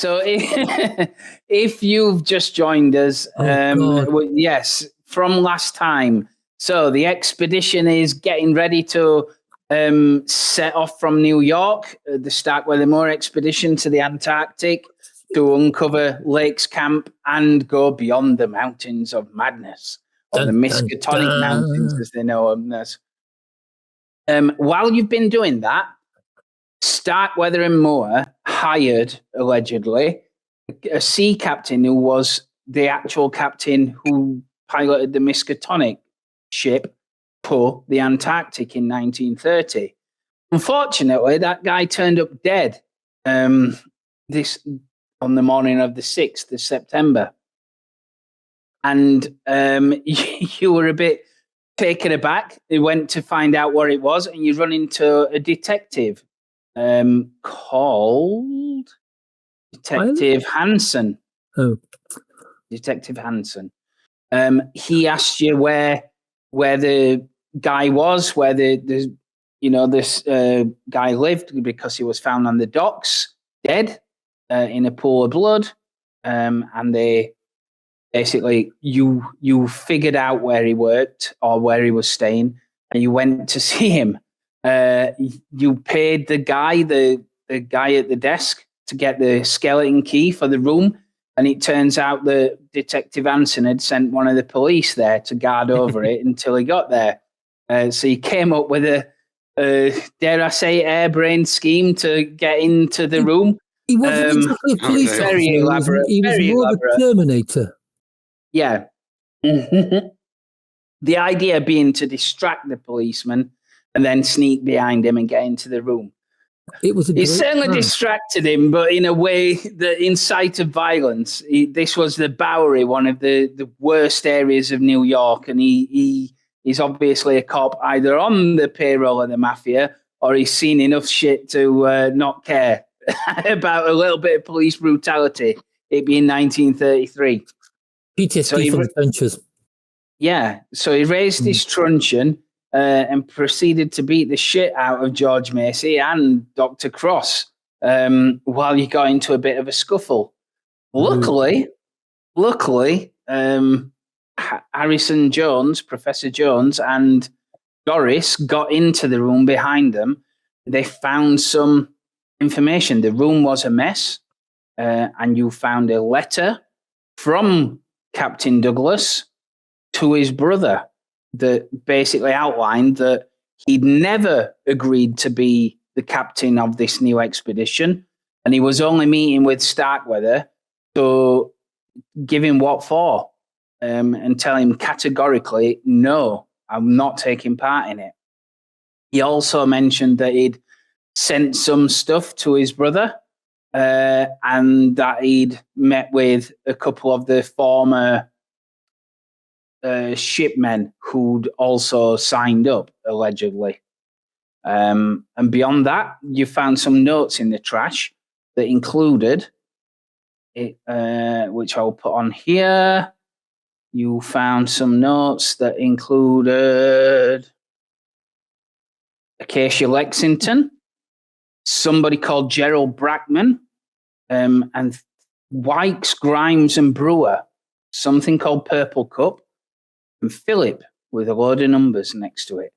So if you've just joined us, yes, from last time. So the expedition is getting ready to set off from New York, the Starkweather-Moore expedition to the Antarctic to uncover Lake's Camp and go beyond the Mountains of Madness, or the Miskatonic Mountains, as they know them as. While you've been doing that, Starkweather and Moore hired, allegedly, a sea captain who was the actual captain who piloted the Miskatonic ship to the Antarctic in 1930. Unfortunately, that guy turned up dead on the morning of the 6th of September. And you were a bit taken aback. You went to find out what it was, and you run into a detective called Detective Hansen. Oh, Detective Hansen. He asked you where the guy was, where this guy lived, because he was found on the docks, dead, in a pool of blood, and they basically you figured out where he worked or where he was staying, and you went to see him. You paid the guy at the desk to get the skeleton key for the room, and it turns out that Detective Hansen had sent one of the police there to guard over it until he got there. So he came up with a dare I say, airbrained scheme to get into the room. He wasn't exactly a police officer. Very elaborate. He was more of a Terminator. Yeah. The idea being to distract the policeman and then sneak behind him and get into the room. It certainly distracted him, but in a way that, in sight of violence, this was the Bowery, one of the worst areas of New York, and he's obviously a cop either on the payroll of the mafia or he's seen enough shit to not care about a little bit of police brutality. It being 1933. PTSD from the trenches. Yeah, so he raised his truncheon and proceeded to beat the shit out of George Macy and Dr. Cross while he got into a bit of a scuffle. Luckily, Harrison Jones, Professor Jones, and Doris got into the room behind them. They found some information. The room was a mess, and you found a letter from Captain Douglas to his brother that basically outlined that he'd never agreed to be the captain of this new expedition, and he was only meeting with Starkweather to give him what for, and tell him categorically, no, I'm not taking part in it. He also mentioned that he'd sent some stuff to his brother, and that he'd met with a couple of the former shipmen who'd also signed up, allegedly. And beyond that, you found some notes in the trash that included, which I'll put on here. You found some notes that included Acacia Lexington, somebody called Gerald Brackman, and Wykes, Grimes, and Brewer, something called Purple Cup, and Philip with a load of numbers next to it.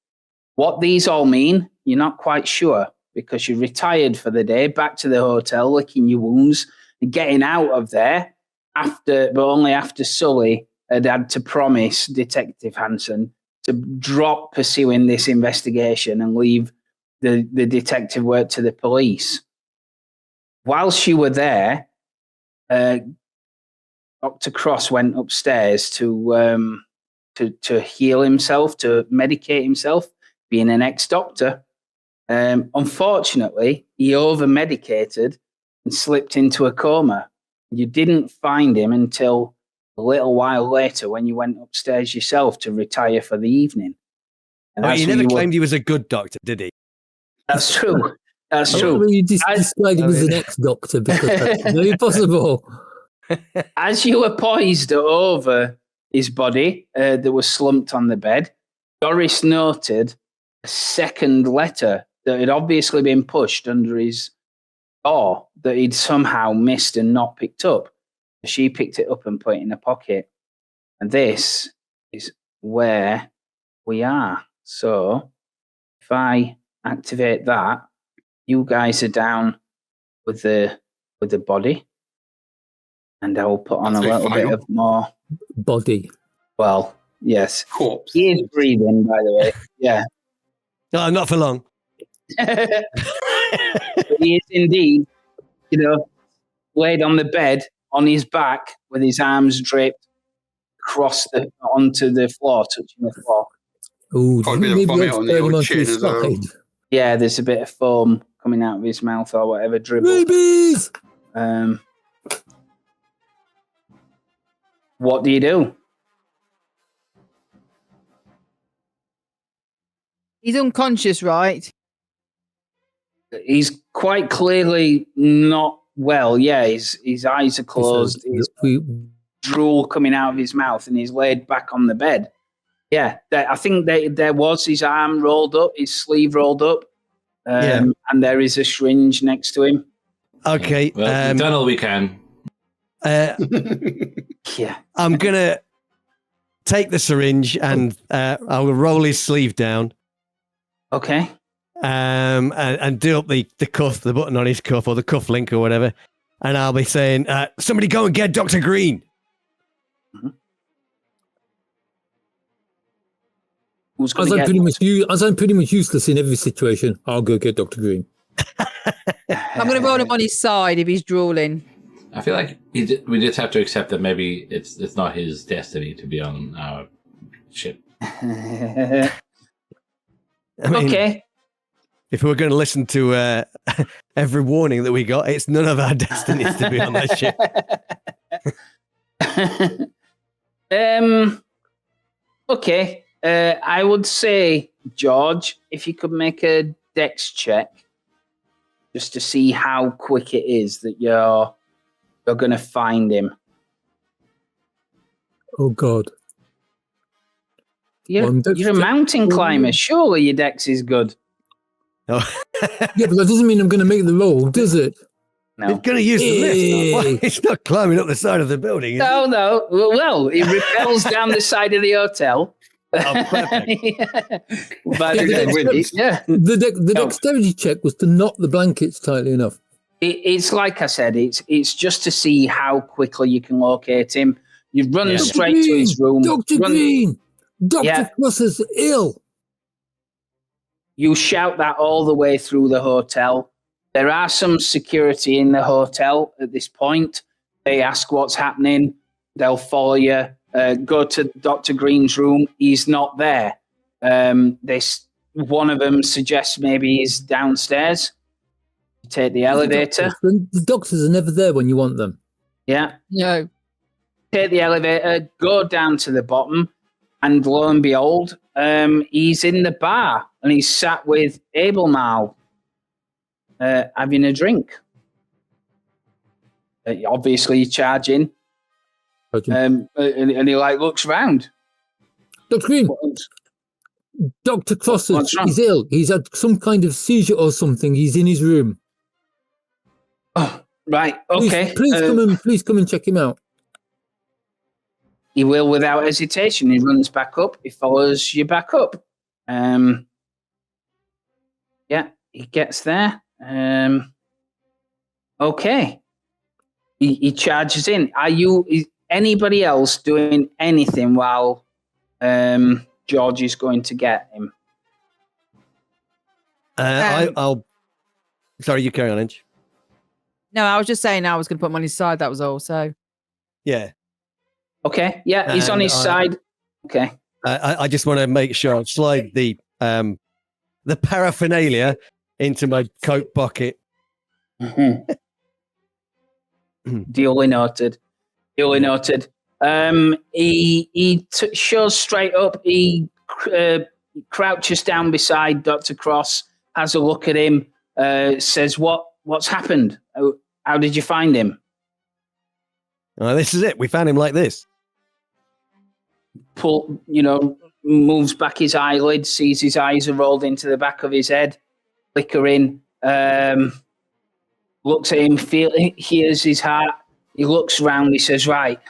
What these all mean, you're not quite sure, because you retired for the day, back to the hotel, licking your wounds, and getting out of there only after Sully had to promise Detective Hansen to drop pursuing this investigation and leave the detective work to the police. Whilst you were there, Dr. Cross went upstairs to heal himself, to medicate himself, being an ex-doctor. Unfortunately, he over-medicated and slipped into a coma. You didn't find him until a little while later when you went upstairs yourself to retire for the evening. And he never claimed he was a good doctor, did he? That's true. That's true. Well, you described him as an ex-doctor because that's very possible. As you were poised over his body that was slumped on the bed, Doris noted a second letter that had obviously been pushed under his or that he'd somehow missed and not picked up. She picked it up and put it in a pocket. And this is where we are. So if I activate that, you guys are down with the body. And I will put on a little bit of more body. Well, yes. Corpse. He is breathing, by the way. Yeah. No, not for long. He is indeed, laid on the bed on his back with his arms draped onto the floor, touching the floor. Ooh, a bit of vomit on the old chin as well. Yeah, there's a bit of foam coming out of his mouth or whatever dribble. Babies! What do you do? He's unconscious, right? He's quite clearly not well. Yeah, his eyes are closed. His drool coming out of his mouth, and he's laid back on the bed. Yeah, I think there was his arm rolled up, his sleeve rolled up, and there is a syringe next to him. Okay, well, we've done all we can. Yeah, I'm gonna take the syringe and I'll roll his sleeve down. Okay. And do up the cuff, the button on his cuff, or the cuff link or whatever, and I'll be saying, "Somebody go and get Dr. Green." Mm-hmm. As I'm pretty much useless in every situation, I'll go get Dr. Green. I'm going to roll him on his side if he's drooling. I feel like we just have to accept that maybe it's not his destiny to be on our ship. I mean, okay. If we were going to listen to every warning that we got, it's none of our destinies to be on that ship. Okay. I would say, George, if you could make a dex check just to see how quick it is that you're going to find him. Oh, God. You're a mountain climber. Surely your dex is good. Oh. Yeah, but that doesn't mean I'm going to make the roll, does it? No. He's going to use the lift. Well, he's not climbing up the side of the building. No. Well, he rappels down the side of the hotel. Oh, perfect. But the dexterity check was to knot the blankets tightly enough. It's like I said, it's just to see how quickly you can locate him. You run straight to his room. Dr. Green! Dr. Cross is ill. You shout that all the way through the hotel. There are some security in the hotel at this point. They ask what's happening. They'll follow you. Go to Dr. Green's room. He's not there. One of them suggests maybe he's downstairs. You take the elevator. The doctors are never there when you want them. Yeah. No. Take the elevator, go down to the bottom, and lo and behold, he's in the bar and he's sat with Abelmal having a drink. Obviously, you're charging. And he looks round. Dr. Green, Dr. Cross is ill. He's had some kind of seizure or something. He's in his room. Oh, right. Okay. Please come and check him out. He will without hesitation. He runs back up. He follows you back up. He gets there. Okay. He charges in. Is anybody else doing anything while George is going to get him? I'll. Sorry, you carry on, Inch. No, I was just saying I was going to put him on his side. That was all. So. Yeah. Okay. Yeah, he's on his side. Okay. I just want to make sure I slide the paraphernalia into my coat pocket. Mm-hmm. Duly noted. He shows straight up. He crouches down beside Dr. Cross, has a look at him, says, "What's happened? How did you find him?" This is it. We found him like this. Moves back his eyelids, sees his eyes are rolled into the back of his head, flickering. looks at him, hears his heart. He looks round. He says, "Right."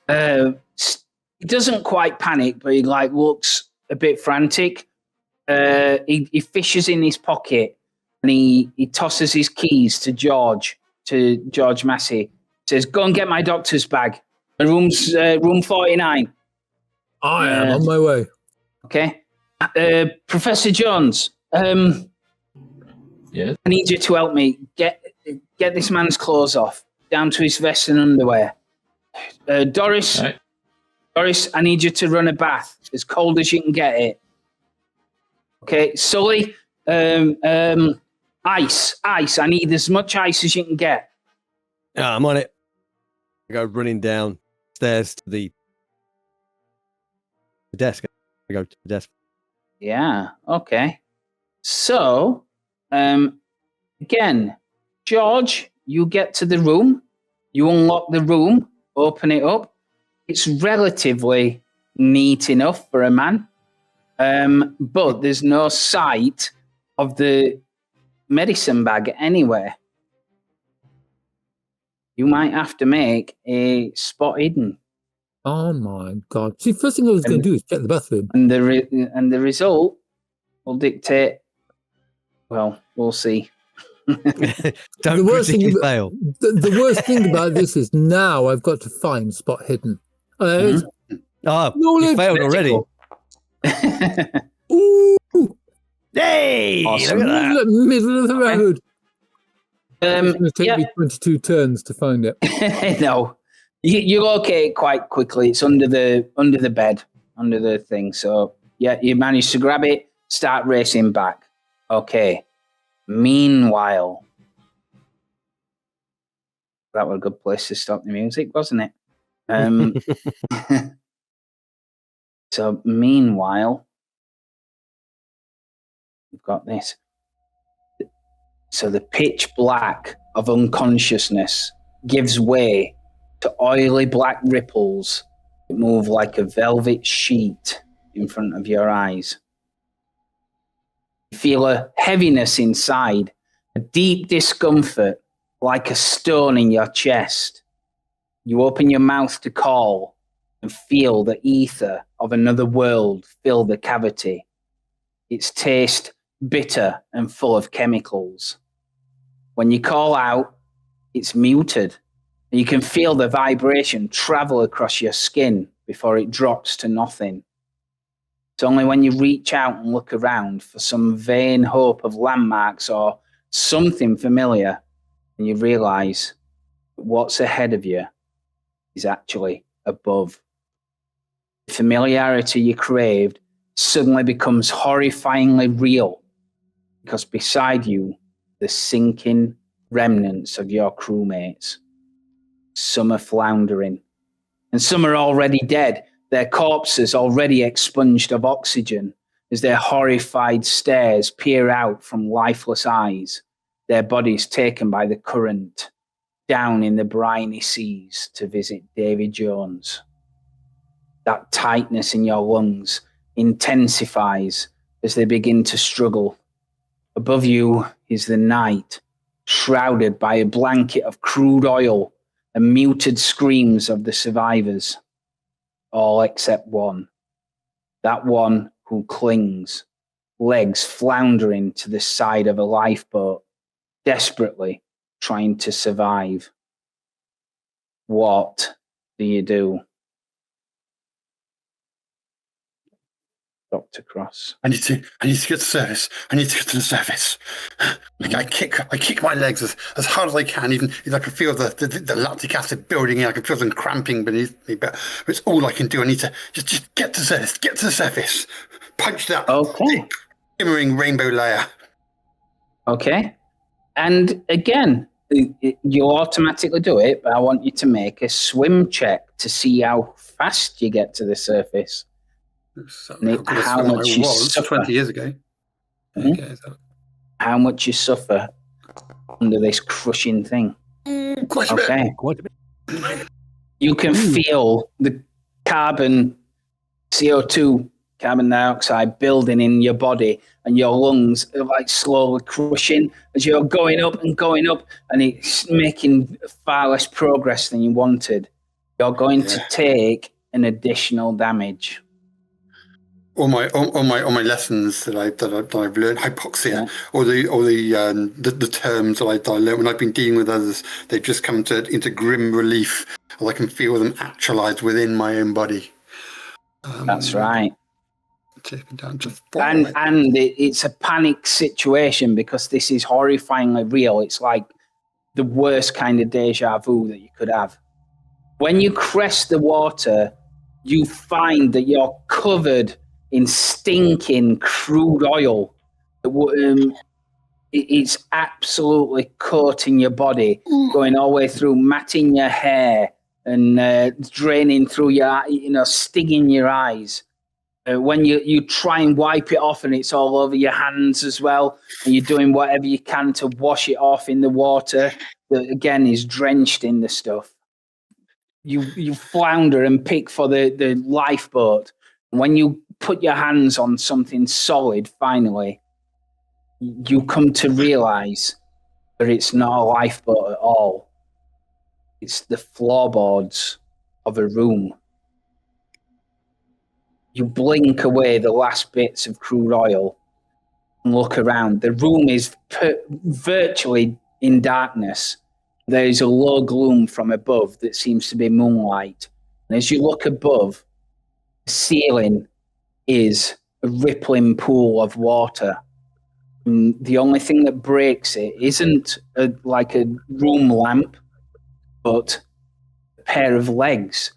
He doesn't quite panic, but he looks a bit frantic. He fishes in his pocket and he tosses his keys to George Massey. Says, "Go and get my doctor's bag. Room 49." I am on my way. Okay. Professor Jones, Yes. I need you to help me get this man's clothes off, down to his vest and underwear. Doris, Right. Doris, I need you to run a bath as cold as you can get it. Okay, Sully, ice. I need as much ice as you can get. I'm on it. I go running downstairs to the desk. I go to the desk. Yeah, okay. So, again, George, you get to the room, you unlock the room, open it up. It's relatively neat enough for a man, but there's no sight of the medicine bag anywhere. You might have to make a spot hidden. Oh my God. See, first thing I was going to do is check the bathroom. And the result will dictate, well, we'll see. Don't fail. The worst thing about this is now I've got to find spot hidden. You failed already. Ooh, Hey! Awesome. Look at that. middle of the road. It's going to take yeah. me 22 turns to find it. No, you locate it quite quickly. It's under the bed, under the thing. So yeah, you manage to grab it, start racing back. Okay. Meanwhile, that was a good place to stop the music, wasn't it? So meanwhile, we've got this. So the pitch black of unconsciousness gives way to oily black ripples that move like a velvet sheet in front of your eyes. You feel a heaviness inside, a deep discomfort like a stone in your chest. You open your mouth to call and feel the ether of another world fill the cavity. Its taste bitter and full of chemicals. When you call out, it's muted, and you can feel the vibration travel across your skin before it drops to nothing. It's only when you reach out and look around for some vain hope of landmarks or something familiar, and you realize that what's ahead of you is actually above. The familiarity you craved suddenly becomes horrifyingly real, because beside you, the sinking remnants of your crewmates. Some are floundering, and some are already dead, their corpses already expunged of oxygen as their horrified stares peer out from lifeless eyes, their bodies taken by the current down in the briny seas to visit Davy Jones. That tightness in your lungs intensifies as they begin to struggle. Above you is the night, shrouded by a blanket of crude oil and muted screams of the survivors. All except one. That one who clings, legs floundering to the side of a lifeboat, desperately trying to survive. What do you do? Dr. Cross. I need to get to the surface. I need to get to the surface. I kick my legs as hard as I can, even if I can feel the lactic acid building in. I can feel them cramping beneath me, but it's all I can do. I need to just get to the surface. Get to the surface. Punch that thick, shimmering rainbow layer. Okay. And again, you automatically do it, but I want you to make a swim check to see how fast you get to the surface. So how much you suffer. 20 years ago. Mm-hmm. Okay, so. How much you suffer under this crushing thing. Quite a bit. You can feel the carbon CO2 carbon dioxide building in your body, and your lungs are like slowly crushing as you're going up, and it's making far less progress than you wanted. You're going to take an additional damage. All my lessons that I've learned, hypoxia, or the terms that I learned when I've been dealing with others, they've just come into grim relief, as I can feel them actualize within my own body. That's right. Taken down to and it's a panic situation because this is horrifyingly real. It's like the worst kind of deja vu that you could have. When you crest the water, you find that you're covered in stinking crude oil. It's absolutely coating your body, going all the way through, matting your hair and draining through your, stinging your eyes. When you try and wipe it off and it's all over your hands as well, and you're doing whatever you can to wash it off in the water that, again, is drenched in the stuff. You flounder and pick for the lifeboat. When you put your hands on something solid, finally, you come to realize that it's not a lifeboat at all. It's the floorboards of a room. You blink away the last bits of crude oil and look around. The room is virtually in darkness. There is a low gloom from above that seems to be moonlight. And as you look above, the ceiling is a rippling pool of water. And the only thing that breaks it isn't like a room lamp, but a pair of legs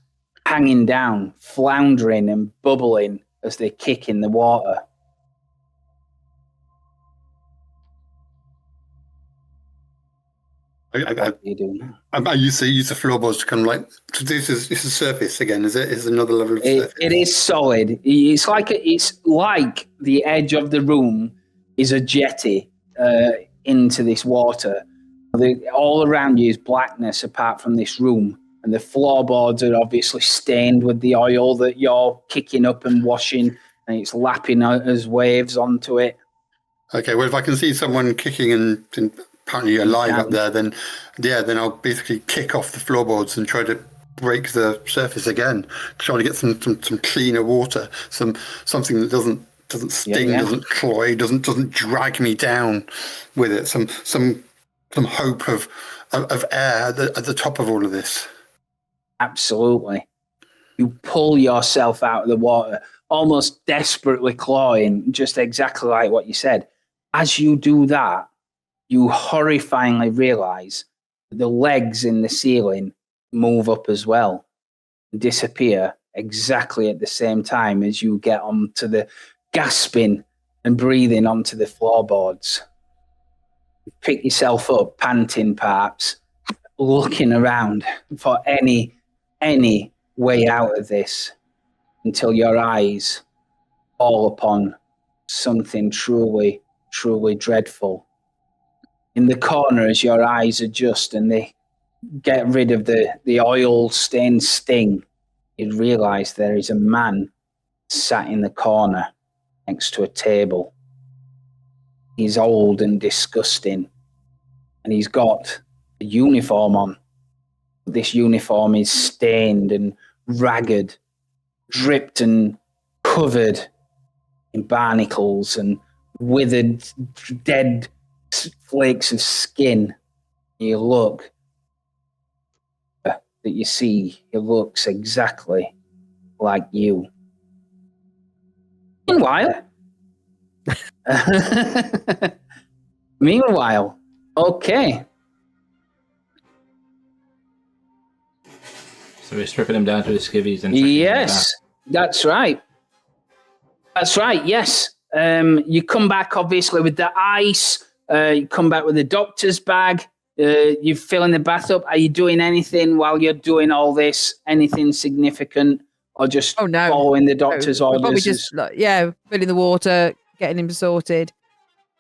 hanging down, floundering and bubbling as they kick in the water. What are you doing? I used to use the floorboards to kind of like, so this is surface again, is it? Is another level of surface? It is solid. It's like the edge of the room is a jetty into this water. All around you is blackness apart from this room. And the floorboards are obviously stained with the oil that you're kicking up and washing, and it's lapping out as waves onto it. Okay, well, if I can see someone kicking and apparently alive up there, then I'll basically kick off the floorboards and try to break the surface again, trying to get some cleaner water, something that doesn't sting, doesn't cloy, doesn't drag me down with it. Some hope of air at the top of all of this. Absolutely. You pull yourself out of the water, almost desperately clawing, just exactly like what you said. As you do that, you horrifyingly realize that the legs in the ceiling move up as well, disappear exactly at the same time as you get onto the gasping and breathing onto the floorboards. You pick yourself up, panting perhaps, looking around for any way out of this until your eyes fall upon something truly, truly dreadful. In the corner, as your eyes adjust and they get rid of the oil-stained sting, you realize there is a man sat in the corner next to a table. He's old and disgusting, and he's got a uniform on. This uniform is stained and ragged, dripped and covered in barnacles and withered, dead flakes of skin. You look that you see, he looks exactly like you. Meanwhile, okay. So we're stripping him down to his skivvies and yes, that's right. That's right. Yes. You come back obviously with the ice. You come back with the doctor's bag. You're filling the bath up. Are you doing anything while you're doing all this? Anything significant, or just following the doctor's orders? Probably just filling the water, getting him sorted.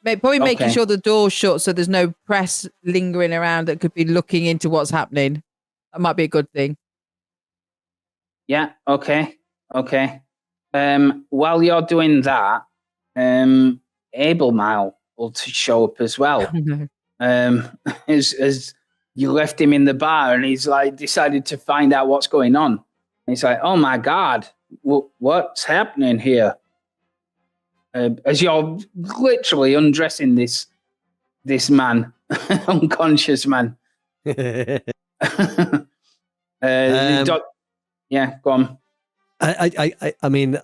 Probably making sure the door's shut so there's no press lingering around that could be looking into what's happening. That might be a good thing. Yeah. Okay. while you're doing that, Abel Mile will show up as well. As you left him in the bar, and he's like decided to find out what's going on. And he's like, "Oh my God, what's happening here?" As you're literally undressing this man, unconscious man. Yeah, go on. I mean,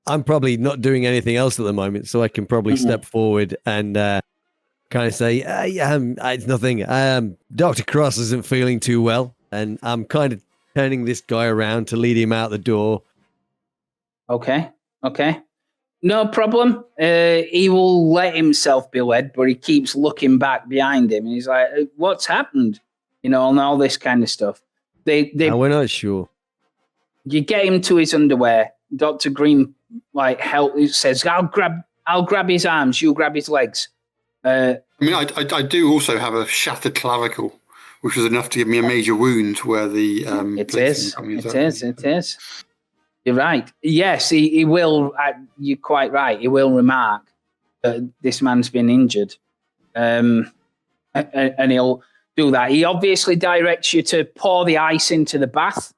I'm probably not doing anything else at the moment, so I can probably step forward and kind of say, it's nothing. Dr. Cross isn't feeling too well, and I'm kind of turning this guy around to lead him out the door. Okay. No problem. He will let himself be led, but he keeps looking back behind him, and he's like, "What's happened?" And all this kind of stuff. We're not sure. You get him to his underwear. Dr. Green says, "I'll grab his arms. You grab his legs." I mean, I do also have a shattered clavicle, which was enough to give me a major wound where the It is. You're right. Yes, he will. You're quite right. He will remark that this man's been injured, and he'll do that. He obviously directs you to pour the ice into the bath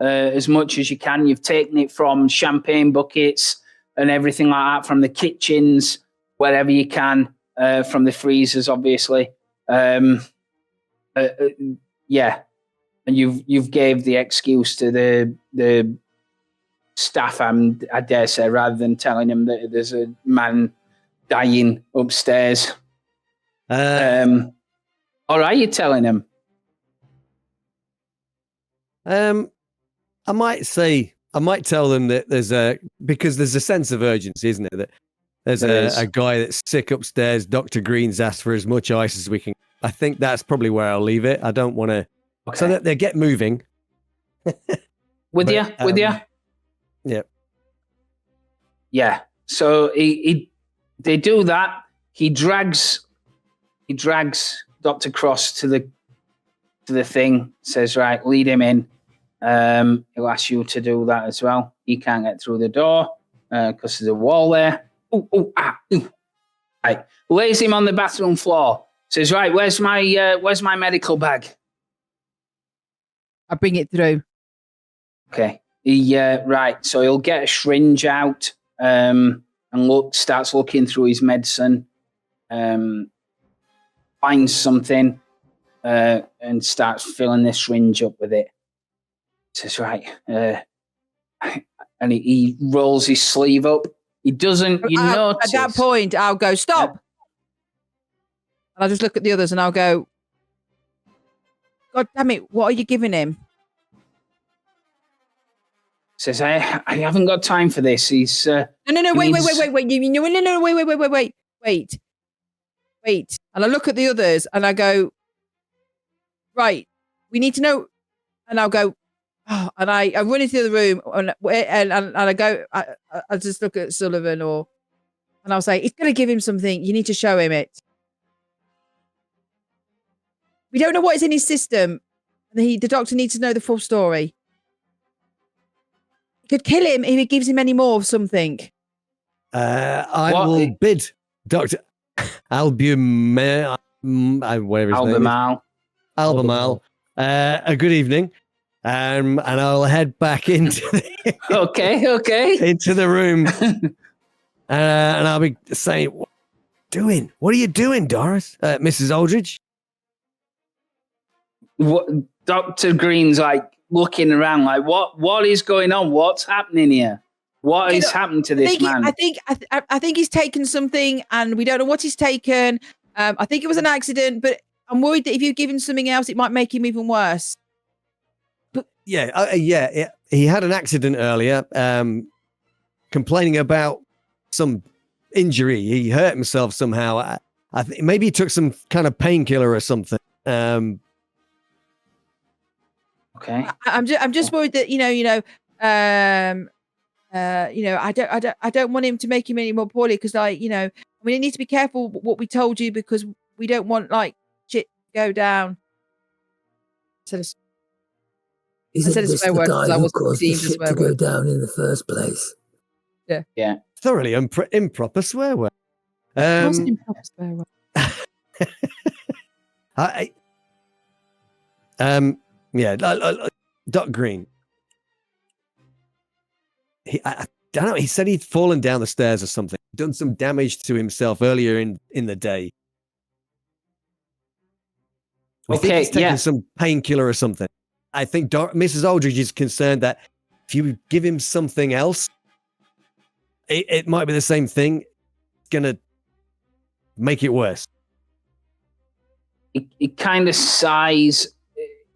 as much as you can. You've taken it from champagne buckets and everything like that, from the kitchens, wherever you can, from the freezers, obviously. Yeah, and you've gave the excuse to the staff, I dare say, rather than telling him that there's a man dying upstairs. Or are you telling him? I might tell them that because there's a sense of urgency, isn't it? That there's a guy that's sick upstairs. Dr. Green's asked for as much ice as we can. I think that's probably where I'll leave it. I don't want to. Okay. So that they get moving. With you? Yeah. Yeah. So they do that. He drags Dr. Cross to the thing. Says, "Right, lead him in." He'll ask you to do that as well. He can't get through the door because there's a wall there. Right. Lays him on the bathroom floor. Says, "Right, where's my medical bag?" I bring it through. Okay. Right. So he'll get a syringe out and starts looking through his medicine, finds something and starts filling the syringe up with it. Says, "Right." And he rolls his sleeve up. He doesn't, notice. At that point, I'll go, "Stop." Yeah. And I'll just look at the others and I'll go, "God damn it, what are you giving him?" Says, I haven't got time for this. He's No, wait. Wait. And I look at the others and I go, "Right, we need to know." And I'll go, oh, and I run into the other room and I go, I just look at Sullivan and I'll say, "It's going to give him something. You need to show him it. We don't know what is in his system. And the doctor needs to know the full story. It could kill him if he gives him any more of something." I will bid Dr. Albumal, whatever his name is. Albumal. A good evening. And I'll head back into into the room. And I'll be saying, "What are you doing, Doris? Mrs. Aldridge?" What, Dr. Green's like looking around like, what is going on? What's happening here? What has happened to this man? I think he's taken something and we don't know what he's taken. I think it was an accident, but I'm worried that if you give him something else, it might make him even worse. But he had an accident earlier, complaining about some injury. He hurt himself somehow. I think maybe he took some kind of painkiller or something. Okay. I'm just worried that I don't want him to make him any more poorly because we need to be careful what we told you because we don't want shit to go down. Isn't this the guy who caused the shit to go down in the first place? Thoroughly improper swear word. What's an improper swear word? Doc Green. I don't know. He said he'd fallen down the stairs or something, done some damage to himself earlier in the day. I think he's taken some painkiller or something. I think Mrs. Aldridge is concerned that if you give him something else, it might be the same thing. It's going to make it worse. It kind of sighs.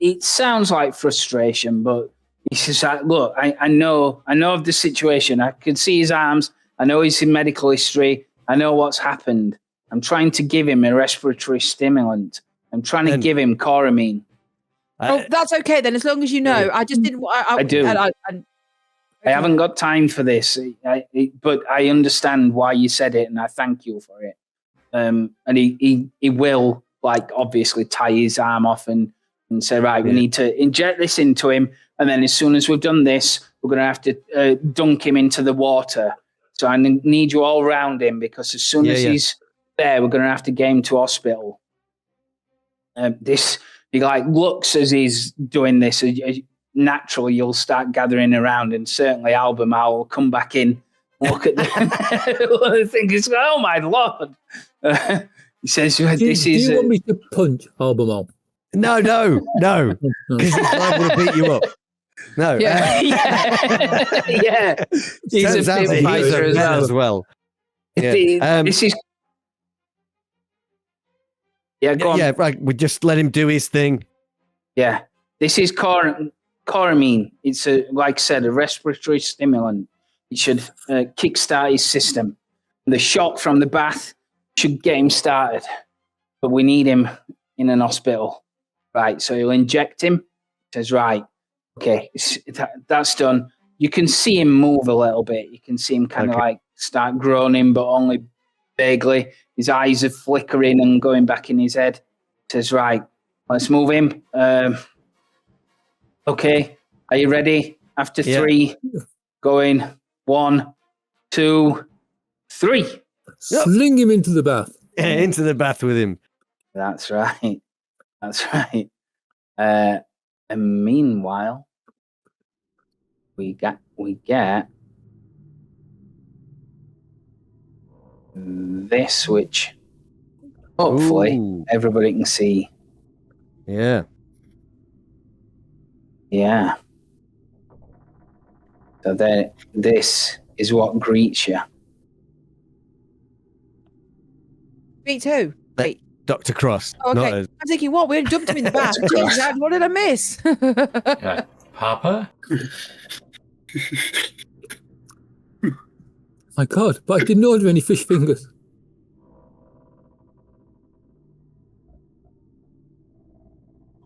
It sounds like frustration, but he's just like, look, I know of the situation. I can see his arms. I know he's in medical history. I know what's happened. I'm trying to give him a respiratory stimulant. I'm trying to give him Coramine. That's okay then, as long as you know. I just didn't. I do. I haven't got time for this, but I understand why you said it, and I thank you for it. And he will, like, obviously tie his arm off and say, right, we need to inject this into him, and then as soon as we've done this, we're going to have to dunk him into the water. So I need you all around him, because as soon as he's there, we're going to have to get him to hospital. He like looks as he's doing this. Naturally, you'll start gathering around, and certainly Albemarle will come back in, look at them. I think it's, oh my lord. He says, "This is." Do you want me to punch Albemarle? No, because he's liable to beat you up. No. Yeah. He's a big fighter as well. Yeah. This is. Yeah, go on. Yeah, right. We just let him do his thing. Yeah, this is Coramine. It's like I said, a respiratory stimulant. It should kickstart his system. The shock from the bath should get him started, but we need him in an hospital. Right, so he'll inject him. He says, right, okay, that's done. You can see him move a little bit. You can see him kind of like start groaning, but only vaguely. His eyes are flickering and going back in his head. He says, right, let's move him. Okay, are you ready? After 3, going 1, 2, 3. Sling him into the bath. Yeah, into the bath with him. That's right. And meanwhile, we get this, which hopefully everybody can see. Yeah. So this is what greets you. Greets who? Wait. Dr. Cross. Oh, okay. I'm thinking, what? We dumped him in the bath. Jeez, Dad, what did I miss? Papa? My God, but I didn't order any fish fingers.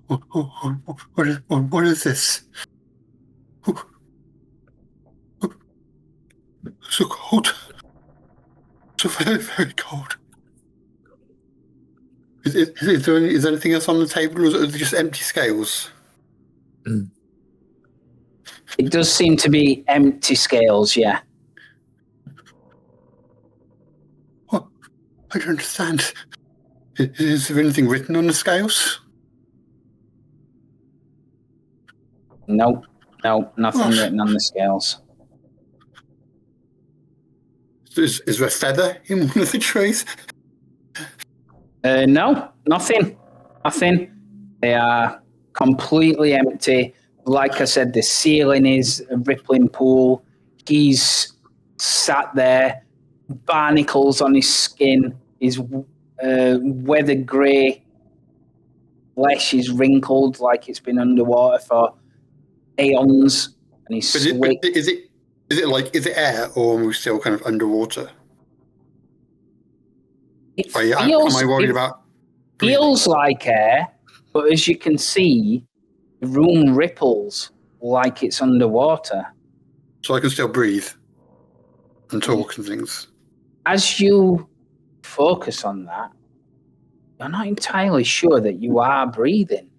What is this? So cold. So very, very cold. Is there anything else on the table, or is it just empty scales? It does seem to be empty scales, yeah. What? I don't understand. Is there anything written on the scales? No, nothing written on the scales. Is there a feather in one of the trays? No, nothing. They are completely empty. Like I said, the ceiling is a rippling pool. He's sat there, barnacles on his skin. His weathered grey flesh is wrinkled like it's been underwater for aeons. And he's is it air, or are we still kind of underwater? Am I worried about breathing? Feels like air, but as you can see, the room ripples like it's underwater. So I can still breathe and talk and things. As you focus on that, you're not entirely sure that you are breathing.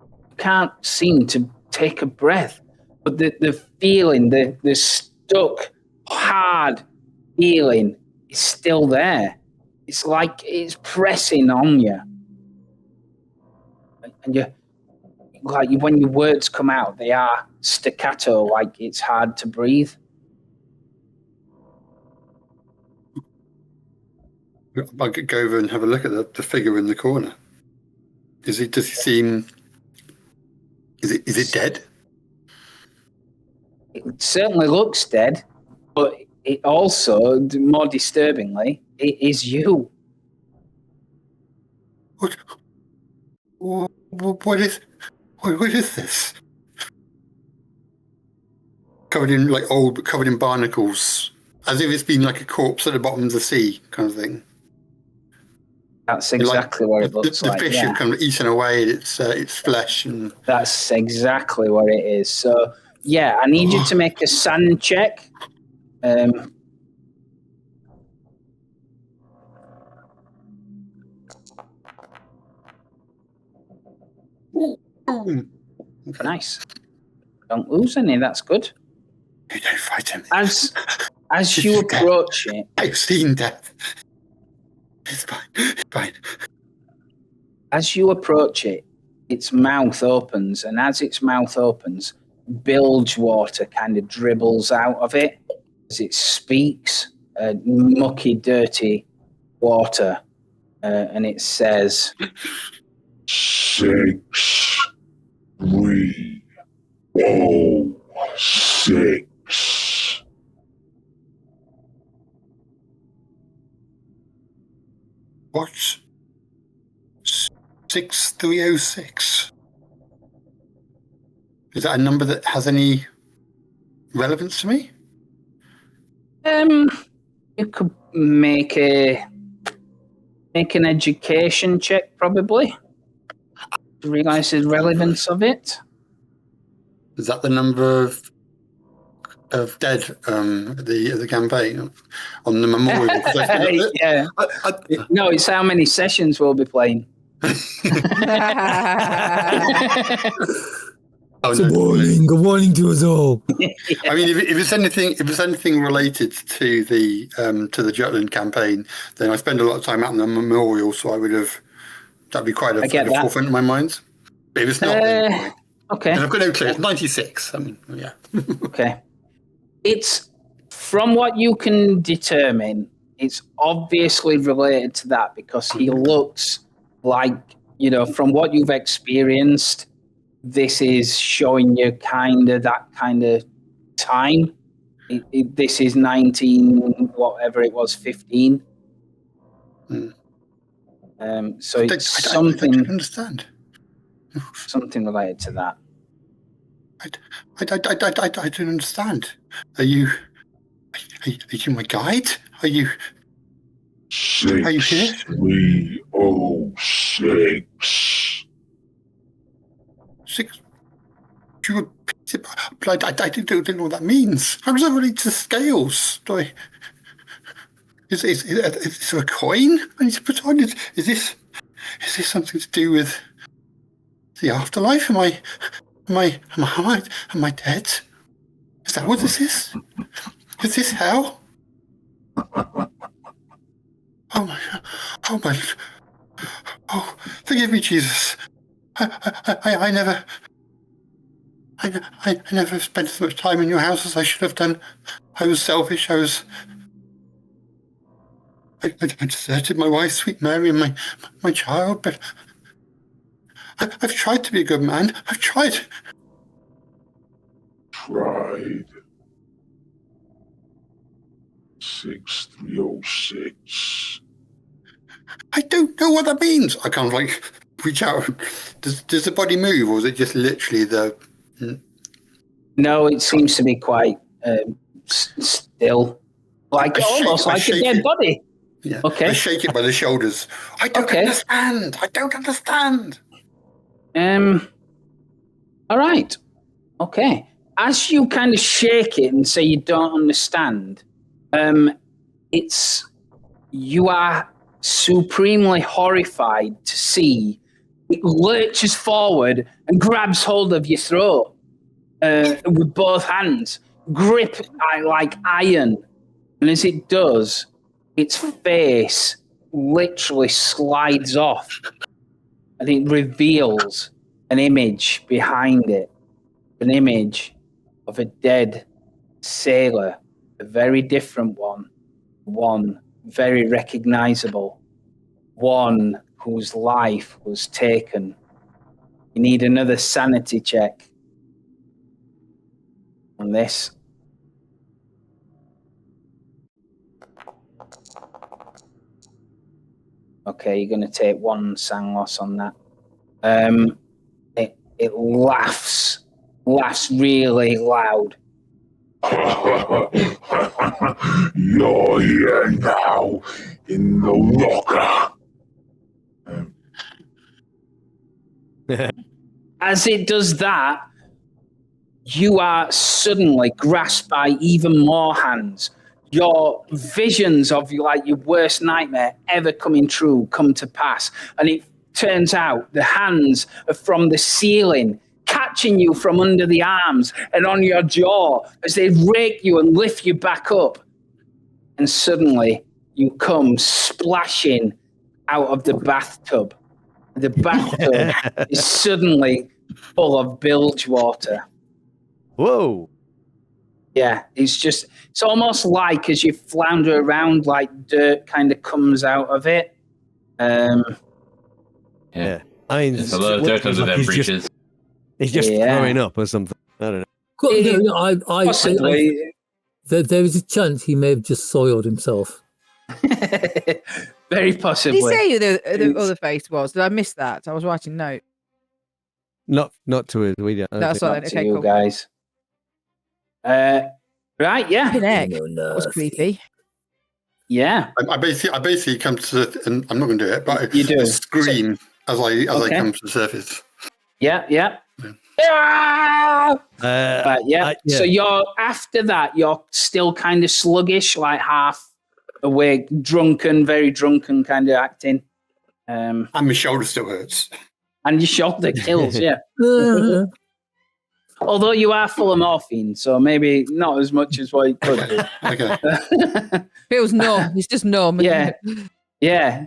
You can't seem to take a breath, but the feeling, the stuck hard feeling is still there. It's like it's pressing on you. And you, like when your words come out, they are staccato, like it's hard to breathe. I could go over and have a look at the figure in the corner. Does he seem? Is it dead? It certainly looks dead, but it also, more disturbingly, it is you. What is this? Covered in barnacles, as if it's been like a corpse at the bottom of the sea, kind of thing. That's exactly what it looks like. The fish have kind of eaten away its flesh, and that's exactly what it is. So, yeah, I need you to make a sand check. Okay. Nice. Don't lose any. That's good. You don't fight him. As you approach it, I've seen death. It's fine. As you approach it, its mouth opens, and as its mouth opens, bilge water kind of dribbles out of it as it speaks. Mucky, dirty water, and it says, 6, 3, 0, 6. What? 6306. Is that a number that has any relevance to me? you could make an education check, probably. To realise the relevance of it. Is that the number of dead at the campaign on the memorial? Yeah. No, it's how many sessions we'll be playing. It's a warning to us all. I mean, if it's anything related to the Jutland campaign, then I spend a lot of time out in the memorial, so that'd be quite a forefront in my mind. But if it's not, okay. And I've got no clue. It's 96. I mean, yeah. Okay. It's, from what you can determine, it's obviously related to that because he looks like, from what you've experienced, this is showing you that kind of time. This is 19, whatever it was, 15. So it's something. I don't understand. Something related to that. I don't understand. Are you my guide? Are you 6, Are you here? 3, 0, 6. 6? I don't know what that means. How does that relate to scales? Is there a coin I need to put on? Is this something to do with the afterlife? Am I dead? Is that what this is? Is this hell? Oh my! Oh, forgive me, Jesus. I never spent as much time in your house as I should have done. I was selfish. I deserted my wife, sweet Mary, and my child, but I've tried to be a good man. I've tried. Tried. 6306. I don't know what that means. I kind of reach out. Does the body move, or is it just literally the? No, it seems to be quite still, almost like a dead body. Yeah. Okay. I shake it by the shoulders. I don't understand. I don't understand. All right. Okay. As you kind of shake it and say you don't understand, you are supremely horrified to see it lurches forward and grabs hold of your throat with both hands. grip like iron. And as it does, its face literally slides off and it reveals an image behind it, an image of a dead sailor, a very different one very recognizable, one whose life was taken. You need another sanity check on this. Okay, you're going to take one sang loss on that. It laughs really loud. You're here now in the locker. As it does that, you are suddenly grasped by even more hands. Your visions of your worst nightmare ever coming true come to pass. And it turns out the hands are from the ceiling, catching you from under the arms and on your jaw as they rake you and lift you back up. And suddenly you come splashing out of the bathtub. The bathtub is suddenly full of bilge water. Whoa. Yeah, it's almost like as you flounder around, like dirt kind of comes out of it. Yeah. I mean, It's a lot of dirt under them breeches. He's just throwing up or something. I don't know. Possibly. There is a chance he may have just soiled himself. Very possibly. Did he say who the other face was? Did I miss that? I was writing note. Not to us. We don't. That's all right. To Okay, you cool. guys. Right, yeah. That was creepy. Yeah. I basically come to, and I'm not going to do it, but You do. I scream as I Okay. come to the surface. Yeah. Yeah. Yeah. So after that, you're still kind of sluggish, like half awake, very drunken kind of acting. And my shoulder still hurts. And your shoulder kills, yeah. Although you are full of morphine, so maybe not as much as what you could do. Okay. Feels numb. It's just numb. Yeah. Yeah.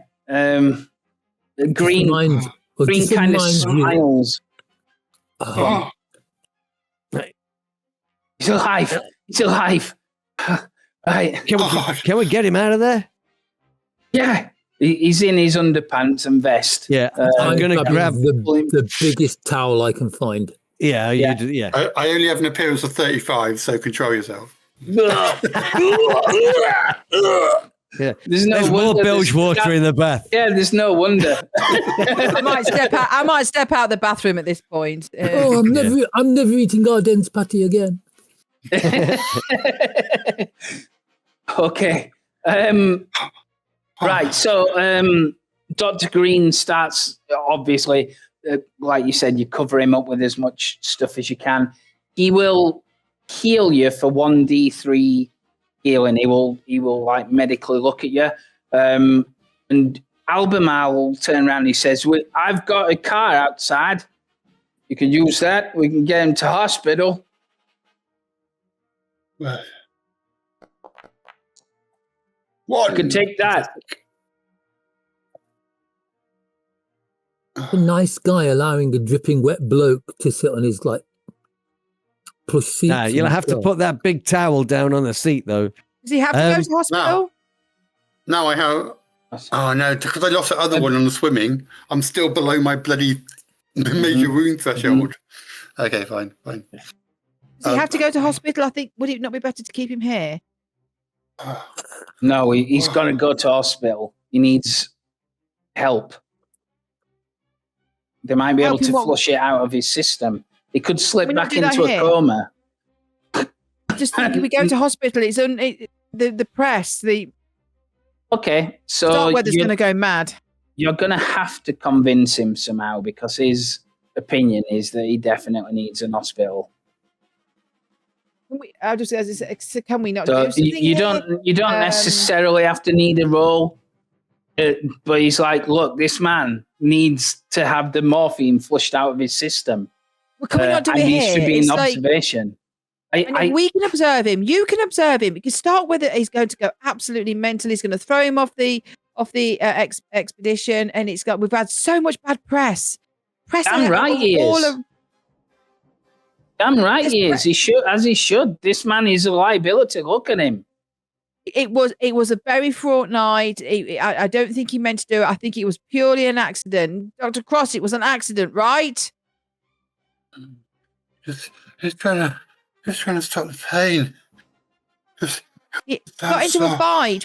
Green kind of smiles. He's alive. He's alive. Right. Can we get him out of there? Yeah. He's in his underpants and vest. Yeah. I'm going to grab the biggest towel I can find. Yeah. Yeah. I only have an appearance of 35, so control yourself. Yeah. There's more bilge water in the bath. Yeah, there's no wonder. I might step out the bathroom at this point. I'm never eating Garden's patty again. Okay. Right. So Dr. Green starts, obviously, like you said, you cover him up with as much stuff as you can. He will heal you for 1d3 healing. He will like medically look at you. And Albemarle will turn around and he says, I've got a car outside. You can use that. We can get him to hospital. What? You can take that. A nice guy allowing a dripping wet bloke to sit on his plush seat. You'll have to put that big towel down on the seat, though. Does he have to go to hospital? No, I have. Oh no, because I lost the other one on the swimming. I'm still below my bloody major wound threshold. Okay, fine. Does he have to go to hospital? I think, would it not be better to keep him here? No, he's got to go to hospital. He needs help. They might be able to flush it out of his system. He could slip back into a coma. Just think, if we go to hospital, it's the press, Okay, so dark weather's going to go mad. You're going to have to convince him somehow because his opinion is that he definitely needs an hospital. Can we not do something? You don't necessarily have to need a role, but he's like, look, this man needs to have the morphine flushed out of his system. Well, can we not do it and here? needs to be in observation. We can observe him. You can observe him. You can start whether he's going to go absolutely mental. He's going to throw him off the expedition, and we've had so much bad press. Damn right he is. Damn right he is. He should. This man is a liability. Look at him. It was a very fraught night. I don't think he meant to do it. I think it was purely an accident. Dr. Cross, it was an accident, right? Just trying to stop the pain. He got into a fight.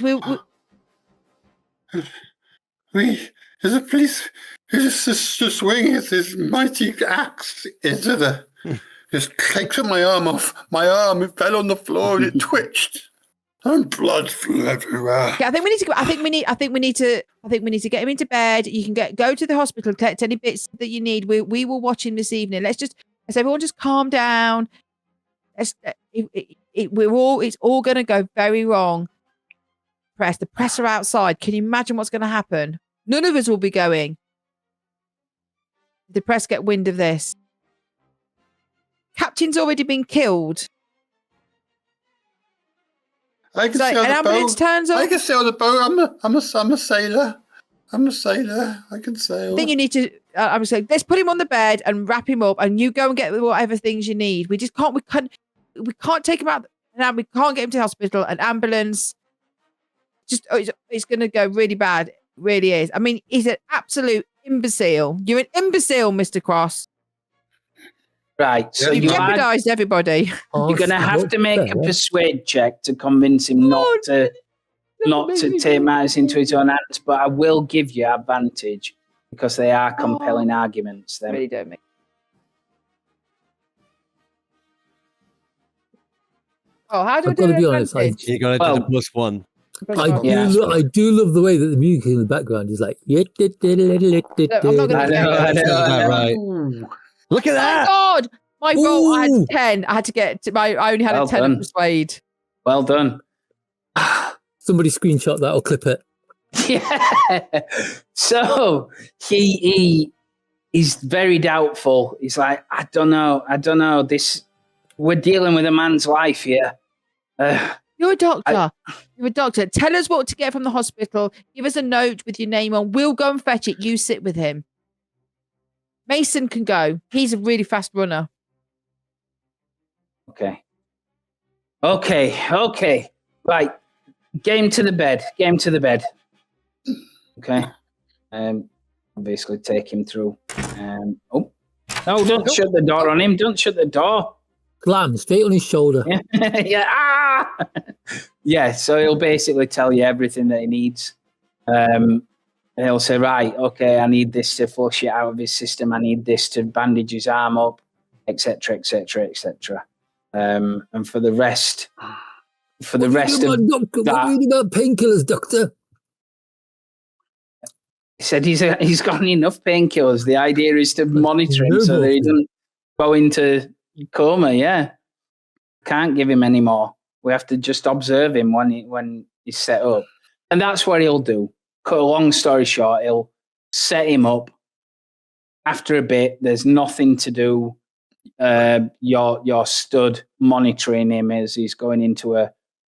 There's a police who just swinging his mighty axe into the. Just kicked my arm off. My arm, it fell on the floor and it twitched. And blood flew everywhere. Yeah, I think we need to get him into bed. You can go to the hospital, collect any bits that you need. We will watch him this evening. Let's everyone just calm down. It's all going to go very wrong. The press are outside. Can you imagine what's going to happen? None of us will be going. The press get wind of this. Captain's already been killed. I can sail an ambulance turns up. I can sail the boat. I'm a sailor. I'm a sailor. I can sail. I think you need to. I'm saying, let's put him on the bed and wrap him up, and you go and get whatever things you need. We just can't. We can't take him out. Now we can't get him to the hospital. An ambulance. It's going to go really bad. It really is. I mean, he's an absolute imbecile. You're an imbecile, Mr. Cross. Right, so you jeopardized everybody. You're going to have to make a persuade check to convince him not to take matters into his own hands. But I will give you advantage because they are compelling arguments. Then really don't make. How do I do to be honest, you got to do the +1. I do love the way that the music in the background is like. I'm not going to right. Look at that! Oh God, my roll I had 10. I had to get to my. I only had a 10 of persuade. Well done. Somebody screenshot that or clip it. Yeah. So he is very doubtful. He's like, I don't know. We're dealing with a man's life here. You're a doctor. You're a doctor. Tell us what to get from the hospital. Give us a note with your name on. We'll go and fetch it. You sit with him. Mason can go. He's a really fast runner. Okay. Right. Get him to the bed. Okay. Basically take him through. No, don't shut the door on him. Don't shut the door. Slam straight on his shoulder. Yeah. Yeah. So he'll basically tell you everything that he needs. And he'll say, right, okay, I need this to flush it out of his system. I need this to bandage his arm up, etc., etc., etc. And for the rest of What do you do about painkillers, doctor? He said he's got enough painkillers. The idea is to monitor him so that he doesn't go into coma. Yeah, can't give him any more. We have to just observe him when he's set up, and that's what he'll do. Cut a long story short, he'll set him up. After a bit, there's nothing to do. You're stood monitoring him as he's going into an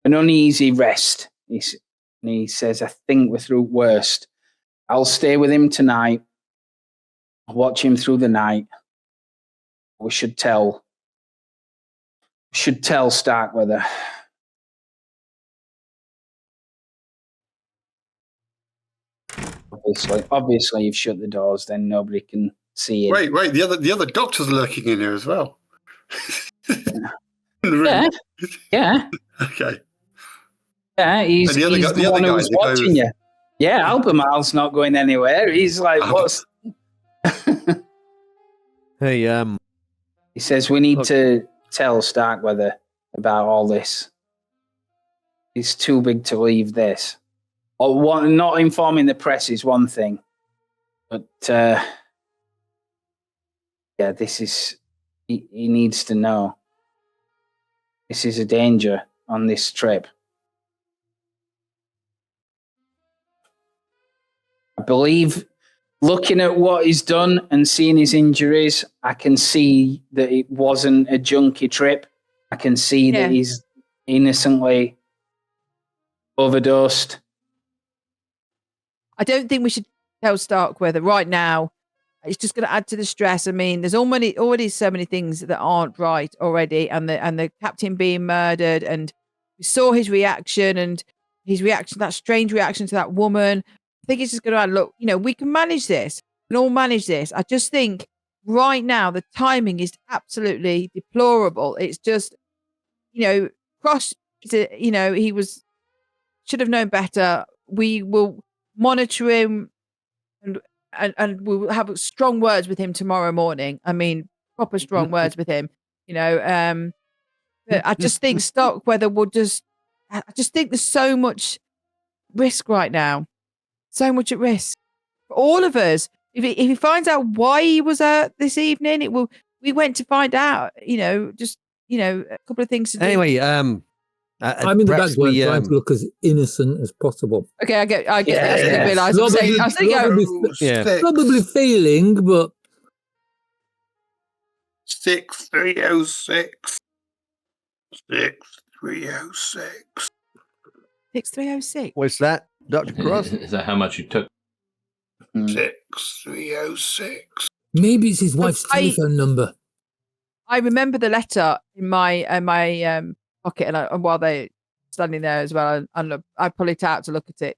uneasy rest. He says, I think we're through worst. I'll stay with him tonight. I'll watch him through the night. We should tell Starkweather. Obviously, you've shut the doors. Then nobody can see it. Wait. The other doctor's lurking in here as well. Yeah. Okay. Yeah, he's the one who's watching you. Yeah, Albemarle's not going anywhere. He's like, what's? Hey, He says we need to tell Starkweather about all this. He's too big to leave this. Not informing the press is one thing, but this is he needs to know. This is a danger on this trip. I believe, looking at what he's done and seeing his injuries, I can see that it wasn't a junkie trip. I can see that he's innocently overdosed. I don't think we should tell Starkweather right now. It's just going to add to the stress. I mean, there's already so many things that aren't right already, and the captain being murdered, and we saw his reaction and that strange reaction to that woman. I think it's just going to add. Look, we can manage this. We can all manage this. I just think right now the timing is absolutely deplorable. It's just, Cross. He should have known better. We will monitor him and we'll have strong words with him tomorrow morning. I mean, proper strong words with him, but I just think Starkweather will I just think there's so much risk right now. So much at risk for all of us. If he finds out why he was hurt this evening, we went to find out, a couple of things to do. Anyway, I'm in the background trying to look as innocent as possible. Okay, I get that. I didn't realise. Probably failing, but 6306. 6306. 6306. What's that, Dr. Cross? Is that how much you took? 6306. Maybe it's his wife's telephone number. I remember the letter in my pocket, and while they're standing there as well, and I pull it out to look at it.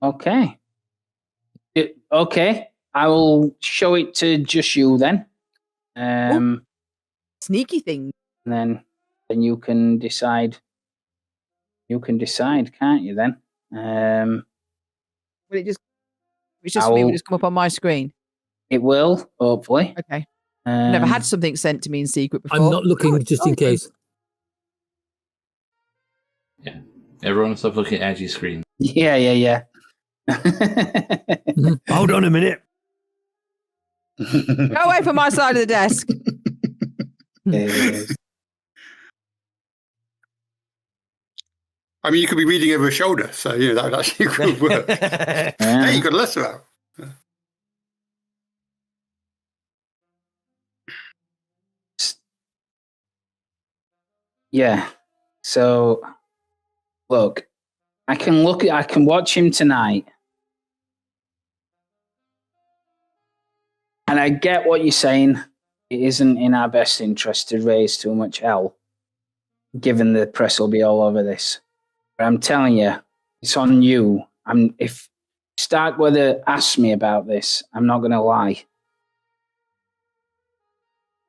Okay. Okay. I will show it to just you then. Sneaky thing. And then you can decide. You can decide, can't you? Then. Will it just? It's just me. Will just come up on my screen. It will, hopefully. Okay. Never had something sent to me in secret before. I'm not looking just in case. Yeah. Everyone stop looking at Angie's screen. Yeah. Hold on a minute. Go away from my side of the desk. I mean, you could be reading over a shoulder, so that would actually could work. Hey, you got a letter out. Yeah. So, look, I can watch him tonight. And I get what you're saying. It isn't in our best interest to raise too much hell, given the press will be all over this. But I'm telling you, it's on you. If Starkweather asks me about this, I'm not going to lie.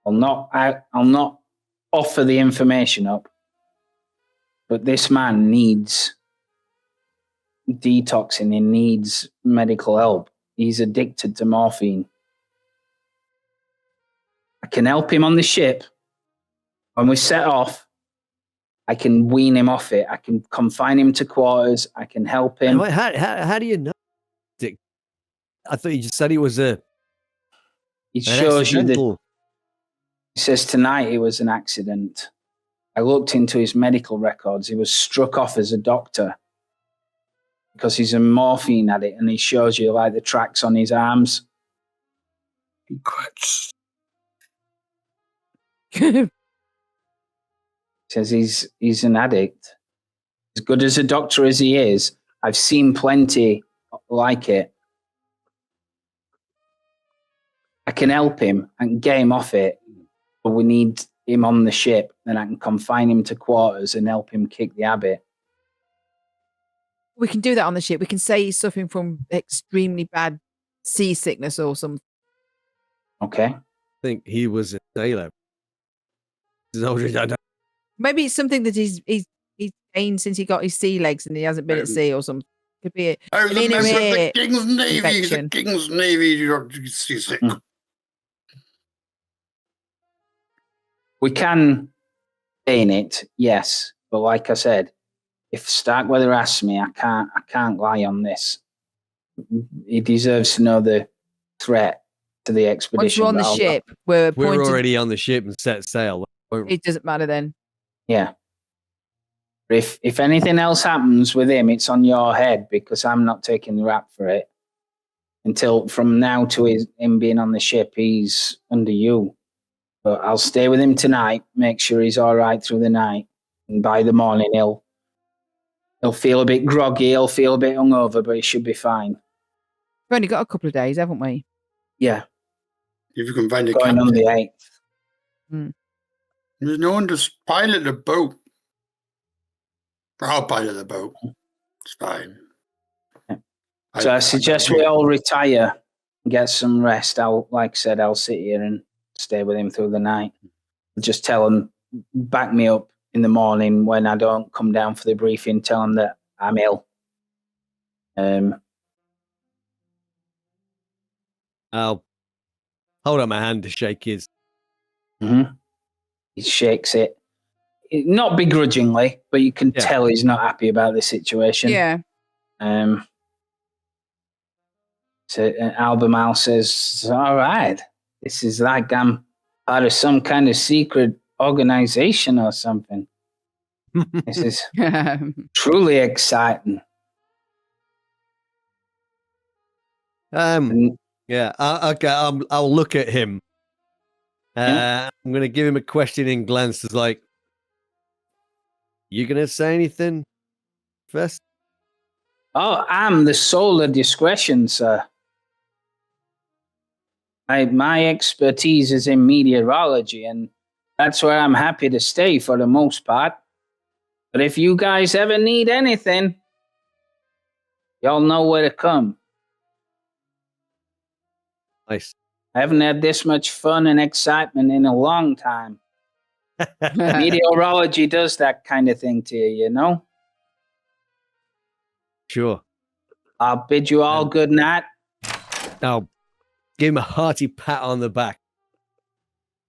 I'll not offer the information up. But this man needs detoxing. He needs medical help. He's addicted to morphine. I can help him on the ship. When we set off, I can wean him off it. I can confine him to quarters. I can help him. How do you know, Dick? I thought you just said he was It shows you that. He says tonight it was an accident. I looked into his medical records. He was struck off as a doctor because he's a morphine addict, and he shows you like the tracks on his arms. Says he's an addict. As good as a doctor as he is, I've seen plenty like it. I can help him and get him off it, but we need him on the ship. Then I can confine him to quarters and help him kick the habit. We can do that on the ship. We can say he's suffering from extremely bad seasickness or something. Okay. I think he was a sailor. Maybe it's something that he's gained since he got his sea legs and he hasn't been at sea or something. Could be it. Oh, the member of the King's Navy. Infection. The King's Navy. You're seasick. We can gain it, yes, but like I said, if Starkweather asks me, I can't lie on this. He deserves to know the threat to the expedition. Once we're on the ship, we're already on the ship and set sail. It doesn't matter then. Yeah. If anything else happens with him, it's on your head, because I'm not taking the rap for it. Until from now to him being on the ship, he's under you. But I'll stay with him tonight, make sure he's all right through the night. And by the morning, he'll feel a bit groggy, he'll feel a bit hungover, but he should be fine. We've only got a couple of days, haven't we? Yeah. If you can find a Going captain. on the 8th. There's no one to pilot the boat. I'll pilot the boat. It's fine. So I suggest we all retire and get some rest. Like I said, I'll sit here and stay with him through the night. Just tell him, back me up in the morning when I don't come down for the briefing. Tell him that I'm ill. I'll hold up my hand to shake his. Mm-hmm. He shakes it. Not begrudgingly, but you can tell he's not happy about the situation. Yeah. So Albemarle says, all right, this is like I'm part of some kind of secret organization or something. This is truly exciting. Yeah, okay, I'll look at him. I'm going to give him a questioning glance. It's like, you going to say anything first? Oh, I'm the soul of discretion, sir. My expertise is in meteorology, and that's where I'm happy to stay for the most part. But if you guys ever need anything, y'all know where to come. Nice. I haven't had this much fun and excitement in a long time. Meteorology does that kind of thing to you, you know? Sure. I'll bid you all good night. I'll give him a hearty pat on the back.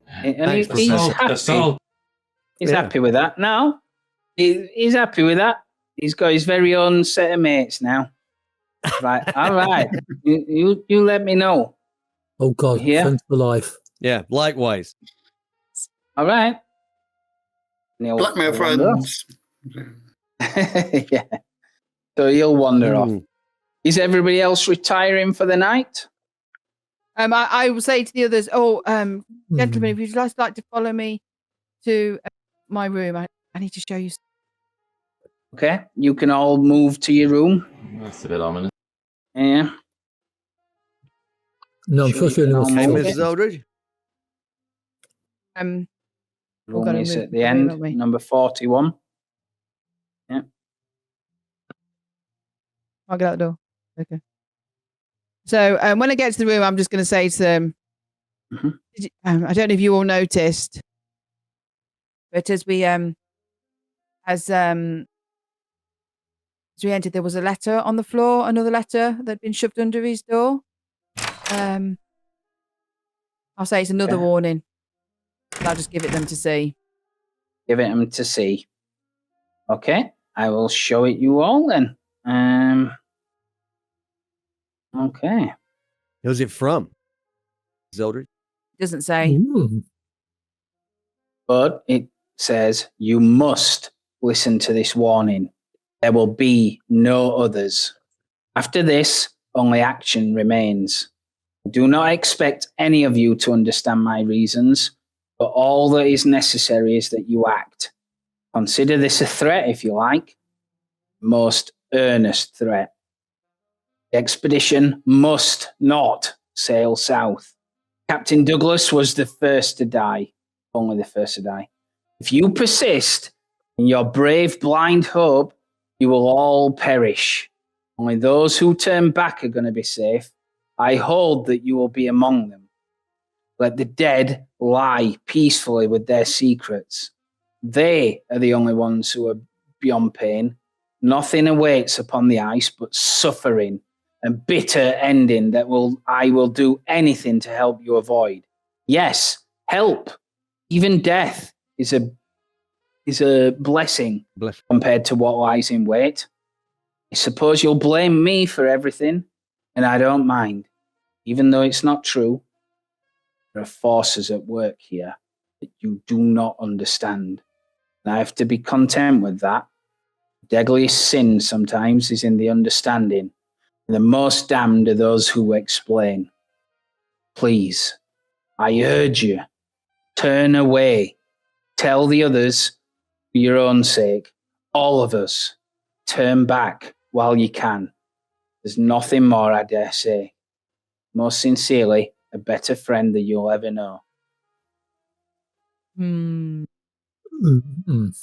And Thanks, he's Professor. happy. He's happy with that. No, he's happy with that. He's got his very own set of mates now. Right. All right. You let me know. Oh, God. Yeah. Friends for life. Yeah, likewise. All right. Blackmail friends. Yeah. So he'll wander off. Is everybody else retiring for the night? I will say to the others, gentlemen, if you'd just like to follow me to my room, I need to show you. Okay. You can all move to your room. That's a bit ominous. Yeah. No, I'm sure you're Hey, Mrs. Aldridge. Room gotta is move at the the room, end, haven't we? number 41. Yeah. I'll get out the door. Okay. So when I get to the room, I'm just going to say to them, I don't know if you all noticed, but as we entered, there was a letter on the floor, another letter that had been shoved under his door. I'll say it's another warning. And I'll just give it them to see. Give it them to see. Okay. I will show it you all then. Okay. Who's it from? Zeldridge? Doesn't say. But it says you must listen to this warning. There will be no others. After this, only action remains. Do not expect any of you to understand my reasons, but all that is necessary is that you act. Consider this a threat, if you like. Most earnest threat. The expedition must not sail south. Captain Douglas was the first to die, only the first to die. If you persist in your brave blind hope, you will all perish. Only those who turn back are going to be safe. I hold that you will be among them. Let the dead lie peacefully with their secrets. They are the only ones who are beyond pain. Nothing awaits upon the ice but suffering and bitter ending that I will do anything to help you avoid. Yes, help. Even death is a blessing compared to what lies in wait. I suppose you'll blame me for everything, and I don't mind. Even though it's not true, there are forces at work here that you do not understand. And I have to be content with that. The deadliest sin sometimes is in the understanding. And the most damned are those who explain. Please, I urge you, turn away. Tell the others, for your own sake, all of us, turn back while you can. There's nothing more, I dare say. Most sincerely, a better friend than you'll ever know. Hmm. Mm-mm.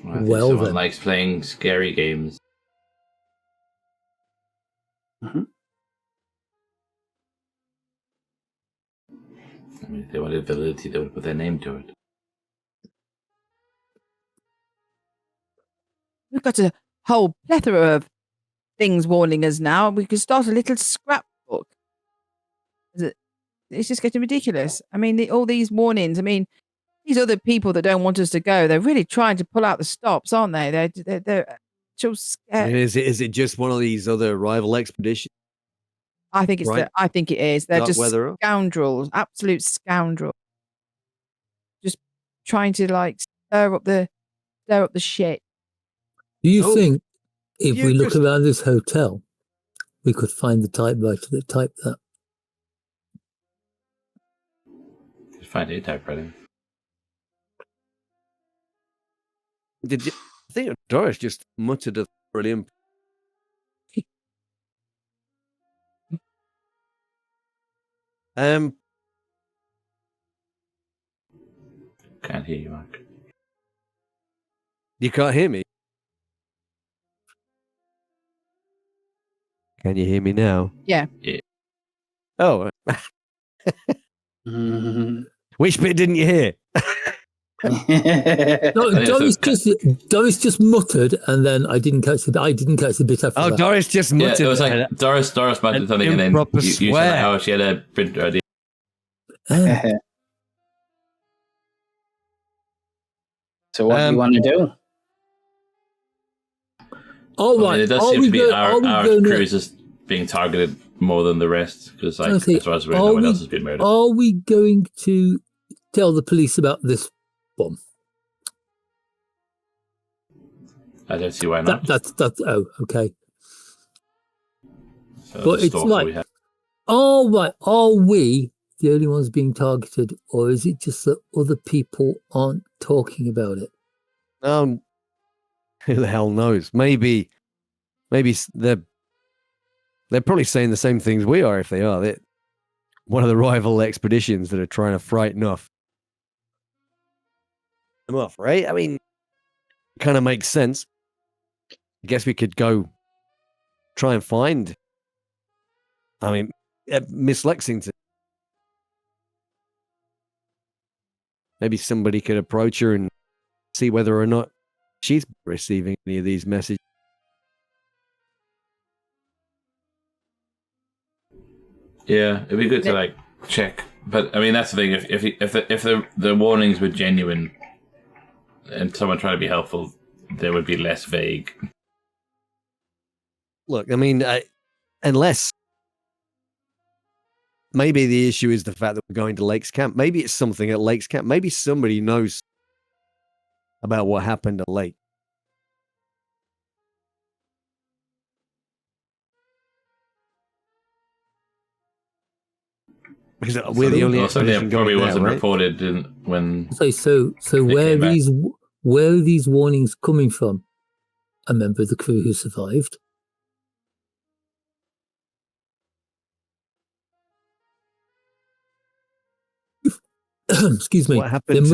I think Well, someone then. likes playing scary games. Mhm. I mean, if they wanted validity, they would put their name to it. We've got a whole plethora of things warning us now. We could start a little scrapbook. It's just getting ridiculous. I mean, all these warnings. I mean, these other people that don't want us to go, they're really trying to pull out the stops, aren't they? They're just I scared. mean, is it just one of these other rival expeditions? I think it's. Right. I think it is. They're Dark just weather? scoundrels, absolute scoundrels, just trying to like stir up the shit. Do you Oh, think if you we look just- around this hotel, we could find the typewriter that typed that? Just find a typewriter. Did you? I think Doris just muttered a brilliant. Can't hear you, Mark. You can't hear me. Can you hear me now? Yeah. Oh, Mhm. which bit didn't you hear? No, Doris just muttered, and then I didn't catch the bit after Oh, that. Doris just Yeah, muttered. it was like Doris muttered an something, and then improper you said, swear. "Oh, she had a printer idea." Ah, So what do you want to do? all I right. mean, it does are seem we to be go- our are we going to- cruise is being targeted more than the rest, because like, Okay, as far as we are know, no one we- else has been murdered. Are we going to tell the police about this bomb? I don't see why not. That's oh, okay. So but the it's stalker like- we have. All right. Are we the only ones being targeted, or is it just that other people aren't talking about it? Who the hell knows? Maybe they're probably saying the same things we are. If they are, they're one of the rival expeditions that are trying to frighten them off, right? I mean, kind of makes sense. I guess we could go try and find. I mean, Miss Lexington. Maybe somebody could approach her and see whether or not she's receiving any of these messages. Yeah, it'd be good to like check. But I mean, that's the thing. If the warnings were genuine, and someone trying to be helpful, they would be less vague. Look, I mean, unless maybe the issue is the fact that we're going to Lakes Camp. Maybe it's something at Lakes Camp. Maybe somebody knows about what happened at Lake. Because we're the only Also, there expedition probably going there, wasn't right? reported when. So They where came are these warnings coming from? A member of the crew who survived. Excuse me. What happened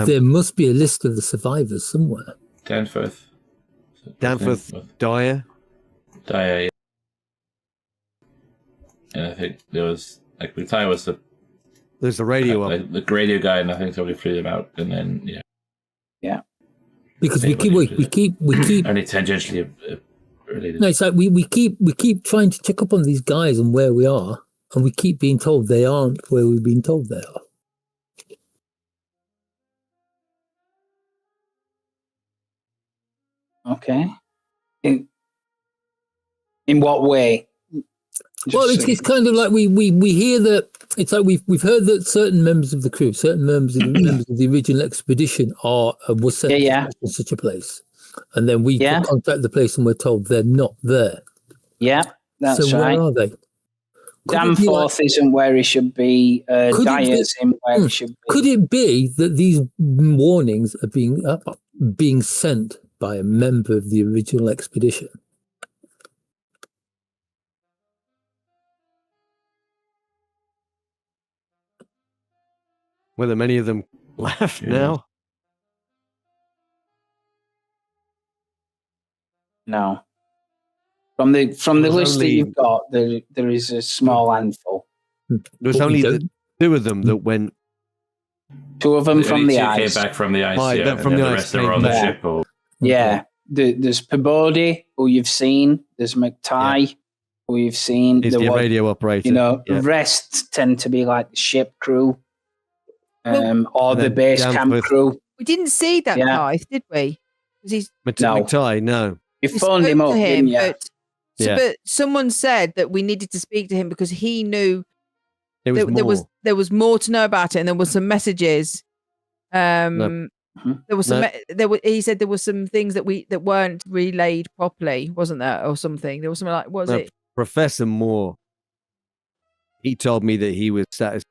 there must be a list of the survivors somewhere. Danforth. Danforth, Dyer. Dyer. And I think there was like the time was There's the radio up. the radio guy, and I think somebody flew them out, and then Because we keep only tangentially related. no, it's like we keep trying to check up on these guys and where we are, and we keep being told they aren't where we've been told they are. Okay. In what way? Well, it's kind of like we hear that it's like we've heard that certain members of the crew, certain members of the original expedition was sent to such a place, and then we contact the place and we're told they're not there. Yeah, that's so right. where are they? Danforth isn't where he should be. Dyer's in where he should be. Could it be that these warnings are being sent by a member of the original expedition? Were there many of them left now? No. From the list that you've got, there is a small handful. There was only two of them that went. Two of them from the ice. Came back from the ice. From the rest are on the ship. Yeah. There's Peabody, who you've seen. There's McTighe, who you've seen. He's the radio operator. The rest tend to be like the ship crew, or the base camp crew. We didn't see that guy, did we? McTighe, no. You phoned him up, didn't you? But someone said that we needed to speak to him because he knew there was more to know about it, and there were some messages. There was some. He said there were some things that weren't relayed properly, wasn't there, or something? There was something like, what was it? Professor Moore. He told me that he was satisfied.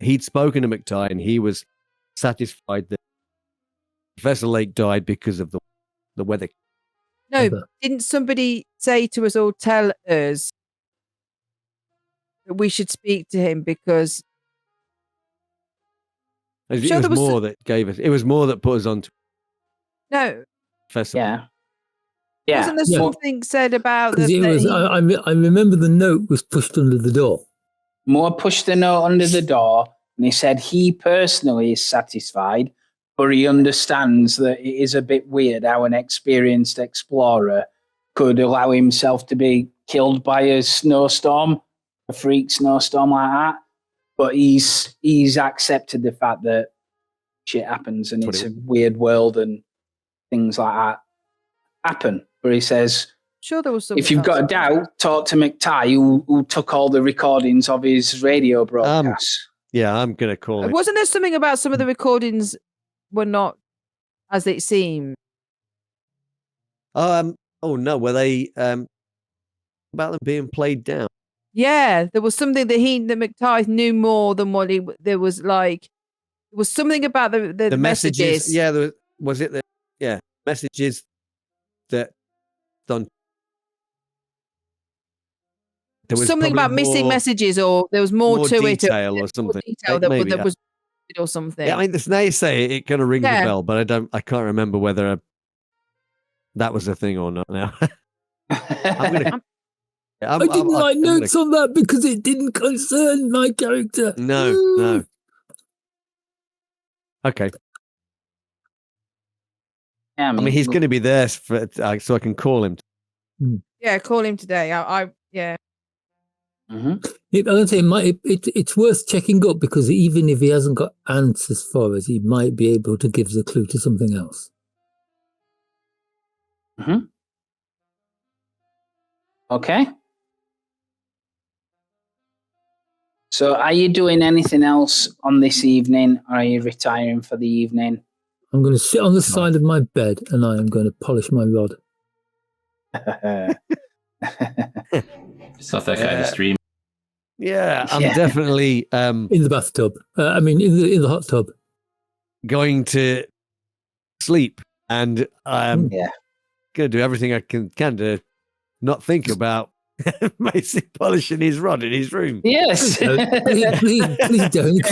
He'd spoken to McTighe, and he was satisfied that Professor Lake died because of the weather. No, didn't somebody say to us or tell us that we should speak to him because it was more that gave us. It was more that put us on to. No. Professor. Yeah. Wasn't there something said about that? I remember the note was pushed under the door. Moore pushed the note under the door, and he said he personally is satisfied, but he understands that it is a bit weird how an experienced explorer could allow himself to be killed by a snowstorm, a freak snowstorm like that. But he's accepted the fact that shit happens and it's a weird world and things like that happen. But he says, sure, there was if you've got a doubt, talk to McTighe, who took all the recordings of his radio broadcasts. I'm going to call it. Wasn't there something about some of the recordings were not as it seemed? Oh no, were they about them being played down? Yeah, there was something that McTighe knew more than what there was like. There was something about the messages. Yeah, messages that done. There was something about missing messages, or there was more to it, or something. Detail that was or something. Yeah, I mean, now you say it kind of rings a bell, but I can't remember whether that was a thing or not. Now, I didn't write notes on that because it didn't concern my character. No. Okay. Yeah, I mean, he's going to be there so I can call him. Yeah, call him today. Yeah. Mm-hmm. I'd say it's worth checking up because even if he hasn't got answers for us, he might be able to give us a clue to something else. Mm-hmm. Okay. So are you doing anything else on this evening, or are you retiring for the evening? I'm going to sit on the side of my bed and I am going to polish my rod. It's not that kind of stream. Yeah, I'm definitely in the bathtub. In the hot tub. Going to sleep, and I'm going to do everything I can to not think about Macy polishing his rod in his room. Yes, please don't.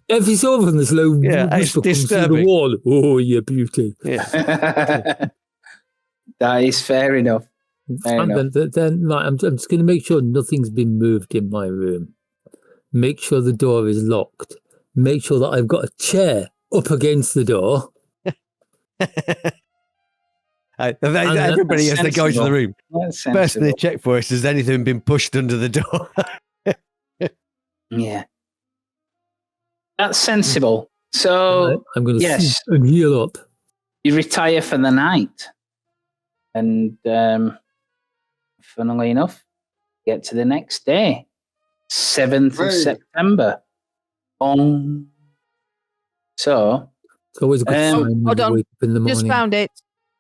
Every so often this low whisper comes through the wall. Oh, you beauty! Yeah, that is fair enough. Then I'm just going to make sure nothing's been moved in my room. Make sure the door is locked. Make sure that I've got a chair up against the door. Everybody as they go into the room. First thing they check for is, has anything been pushed under the door? Yeah. That's sensible. So I'm going to sit and heal up. You retire for the night. And funnily enough, get to the next day. 7th of September. So it's always a good sign when you wake up in the morning. Just found it.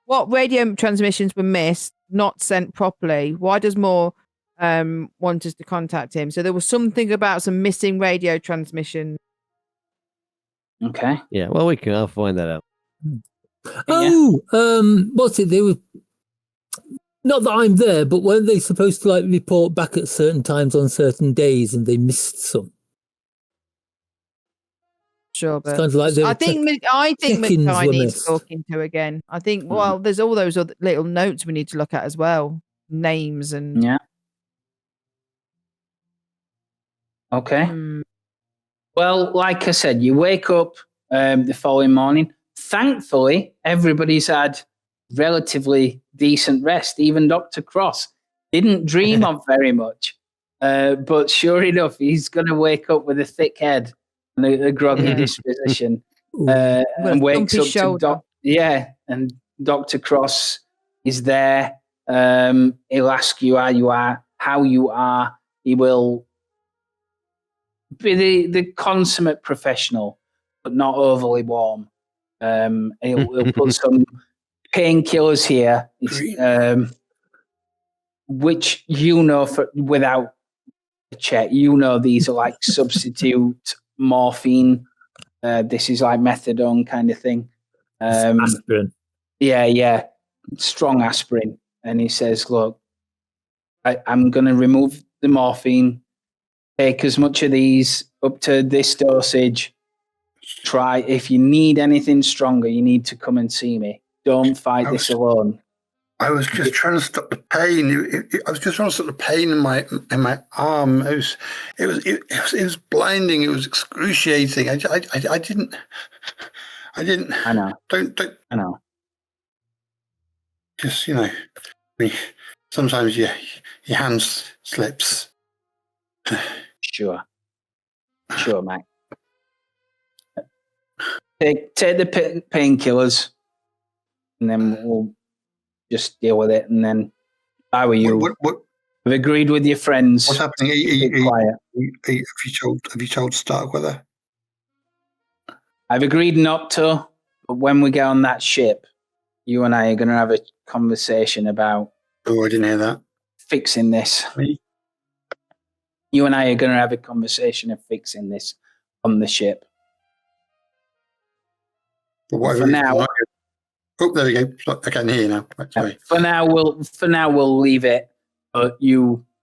What radio transmissions were missed? not sent properly? Why does Moore want us to contact him? So there was something about some missing radio transmission. Okay. Yeah, well, I'll find that out. What's it? They were not that I'm there, but weren't they supposed to like report back at certain times on certain days, and they missed some? Sure, but it's kind of like I think McTie needs talking to again. I think there's all those other little notes we need to look at as well, names and Okay. Well, like I said, you wake up the following morning. Thankfully, everybody's had relatively decent rest. Even Dr. Cross didn't dream of very much. But sure enough, he's going to wake up with a thick head and a groggy disposition. And wakes up to and Dr. Cross is there. He'll ask you how you are. He will be the consummate professional, but not overly warm. He'll put some painkillers here, which without a check, these are like substitute morphine. This is like methadone kind of thing. Aspirin. Yeah, strong aspirin. And he says, "Look, I'm going to remove the morphine. Take as much of these up to this dosage. Try, if you need anything stronger, you need to come and see me. Don't fight this alone." I was just trying to stop the pain. I was just trying to stop the pain in my arm. It was blinding. It was excruciating. I didn't. I know. Don't. I know. Just sometimes your hand slips. Sure, Mac. Take the painkillers, and then we'll just deal with it. And then, how are you? What? I've agreed with your friends. What's happening? Have you told Starkweather? I've agreed not to. But when we get on that ship, you and I are going to have a conversation about. Oh, I didn't hear that. Fixing this. You and I are going to have a conversation of fixing this on the ship. For now. Oh, there we go. I can hear you now. Sorry. For now, we'll leave it. But we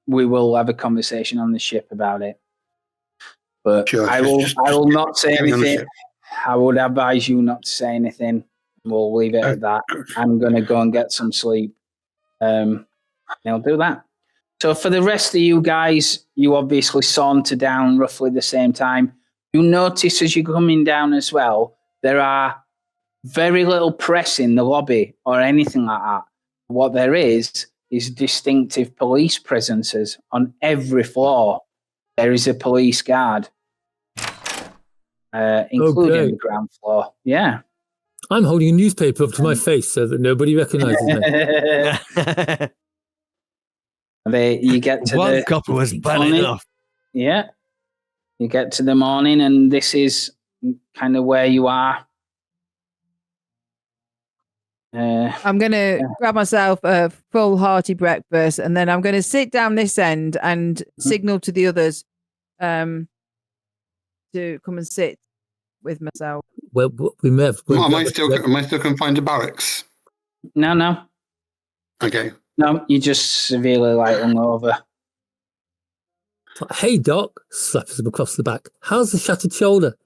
will have a conversation on the ship about it. But sure, I will not say anything. I would advise you not to say anything. We'll leave it at that. I'm going to go and get some sleep. I'll do that. So for the rest of you guys, you obviously saunter down roughly the same time. You notice as you're coming down as well, there are very little press in the lobby or anything like that. What there is distinctive police presences on every floor. There is a police guard, including the ground floor. Yeah. I'm holding a newspaper up to my face so that nobody recognizes me. You get to one copper was bad enough. Yeah. You get to the morning, and this is kind of where you are. I'm going to grab myself a full hearty breakfast, and then I'm going to sit down this end and signal to the others to come and sit with myself. Well, we may have. Am I still confined to barracks? No. Okay. No, you're just severely hungover. Hey, Doc, slaps him across the back. How's the shattered shoulder?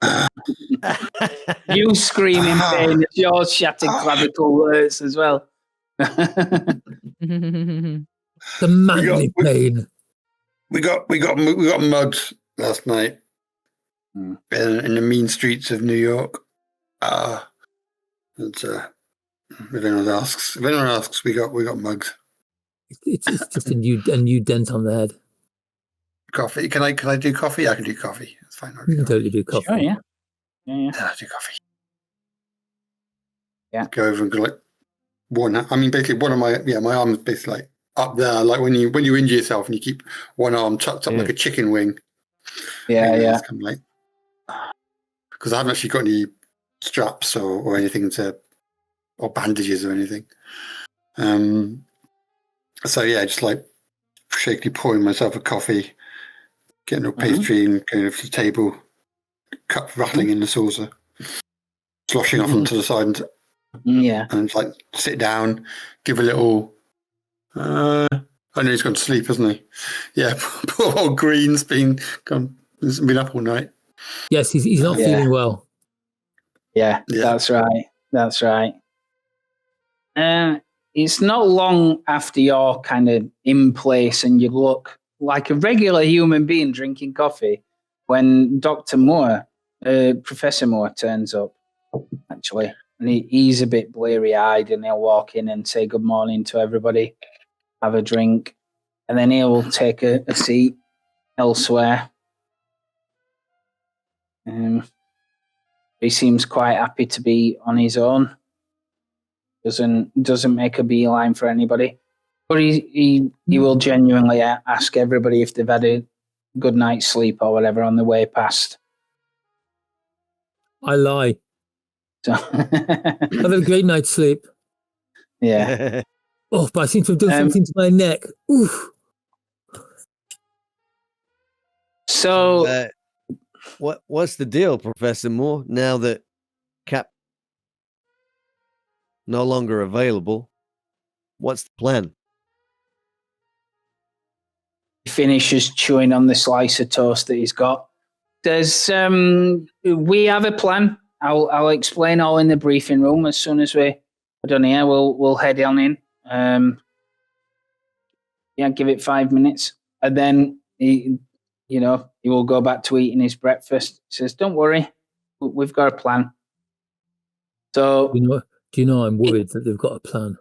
You scream in pain as your shattered clavicle hurts as well. The manly pain. We got mugged last night in the mean streets of New York. If anyone asks, we got mugged. It's just a new dent on the head. Coffee? Can I do coffee? I can do coffee. It's fine. You can totally do coffee. Sure, yeah. I'll do coffee. Yeah. Go over and go like one. I mean, basically, one of my arm is basically like up there, like when you injure yourself and you keep one arm tucked up like a chicken wing. Yeah. It's kind of like, because I haven't actually got any straps or anything or bandages or anything. So yeah, just like shakily pouring myself a coffee, getting a pastry and going over to the table, cup rattling in the saucer, sloshing off onto the side, and like sit down, give a little. I know he's gone to sleep, hasn't he? Yeah, poor old Green's been up all night. Yes, he's not feeling well. Yeah, that's right. That's right. It's not long after you're kind of in place and you look like a regular human being drinking coffee when Dr. Moore, Professor Moore, turns up, actually. And he's a bit bleary-eyed and he'll walk in and say good morning to everybody, have a drink, and then he'll take a seat elsewhere. He seems quite happy to be on his own. Doesn't make a beeline for anybody, but he will genuinely ask everybody if they've had a good night's sleep or whatever on the way past. I lie. So I've had a great night's sleep. Yeah. Oh, but I seem to have done something to my neck. Oof. So, what's the deal, Professor Moore? Now that Cap no longer available, what's the plan? He finishes chewing on the slice of toast that he's got. We have a plan. I'll explain all in the briefing room as soon as we're done here. We'll head on in. Give it 5 minutes, and then he will go back to eating his breakfast. He says, "Don't worry, we've got a plan." So, do you know I'm worried that they've got a plan.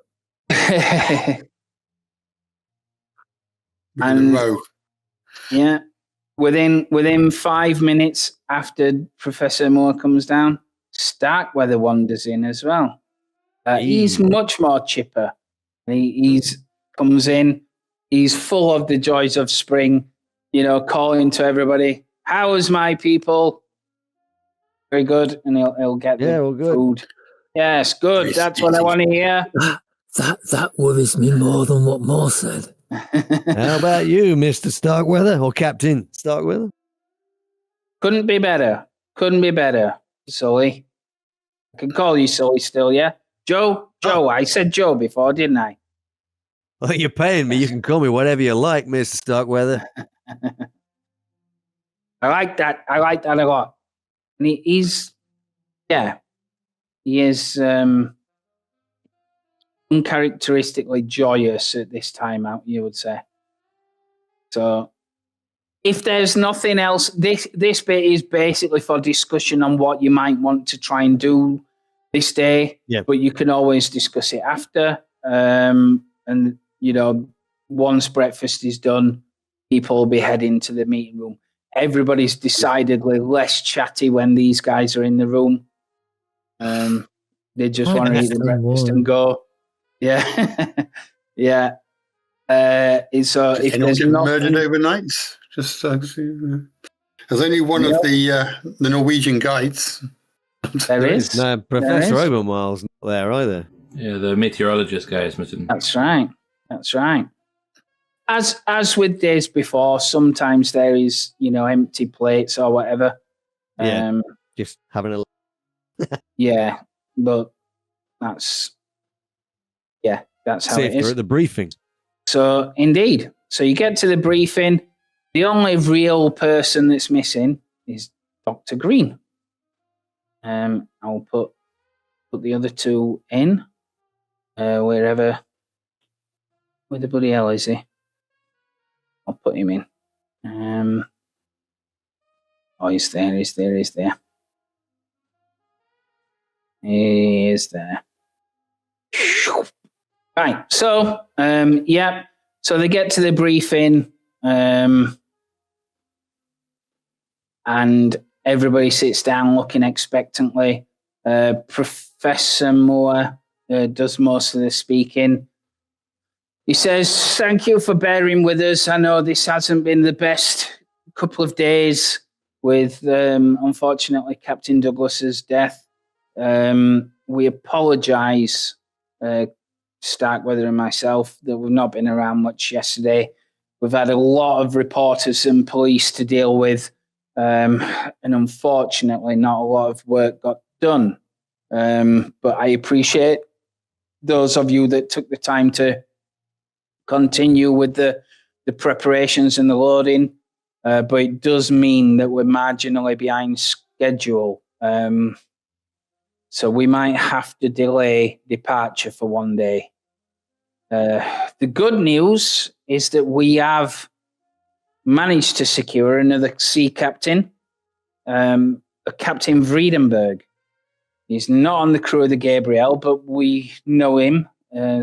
And yeah, within 5 minutes after Professor Moore comes down, Starkweather wanders in as well. He's much more chipper. He's comes in. He's full of the joys of spring. Calling to everybody, "How's my people?" Very good, and he'll get the food. Yes, good. That's what I want to hear. That worries me more than what Moore said. How about you, Mr. Starkweather, or Captain Starkweather? Couldn't be better. Sully. I can call you Sully still, yeah? Joe? I said Joe before, didn't I? Well, you're paying me. You can call me whatever you like, Mr. Starkweather. I like that a lot. And he is uncharacteristically joyous at this time out, you would say. So if there's nothing else, this bit is basically for discussion on what you might want to try and do this day. Yeah. But you can always discuss it after. And once breakfast is done, people will be heading to the meeting room. Everybody's decidedly less chatty when these guys are in the room. They just want to eat the breakfast and go. Yeah. Yeah. So if there's get murdered overnight, just there's only one of the Norwegian guides. There is. No, Professor Obermile's not there either. Yeah, the meteorologist guy is missing. That's right. As with days before, sometimes there is empty plates or whatever. Yeah, just having a yeah, but that's how safe it is. at the briefing. So indeed, you get to the briefing. The only real person that's missing is Dr. Green. I'll put the other two in wherever. Where the bloody hell is he? I'll put him in. He's there. He is there. Right. So, So they get to the briefing, and everybody sits down looking expectantly. Professor Moore does most of the speaking. He says, "Thank you for bearing with us. I know this hasn't been the best couple of days with, unfortunately, Captain Douglas's death. We apologise Starkweather and myself, that we've not been around much yesterday. We've had a lot of reporters and police to deal with, and unfortunately, not a lot of work got done. But I appreciate those of you that took the time to continue with the preparations and the loading. But it does mean that we're marginally behind schedule. So we might have to delay departure for one day. The good news is that we have managed to secure another sea captain, Captain Vredenberg. He's not on the crew of the Gabriel, but we know him,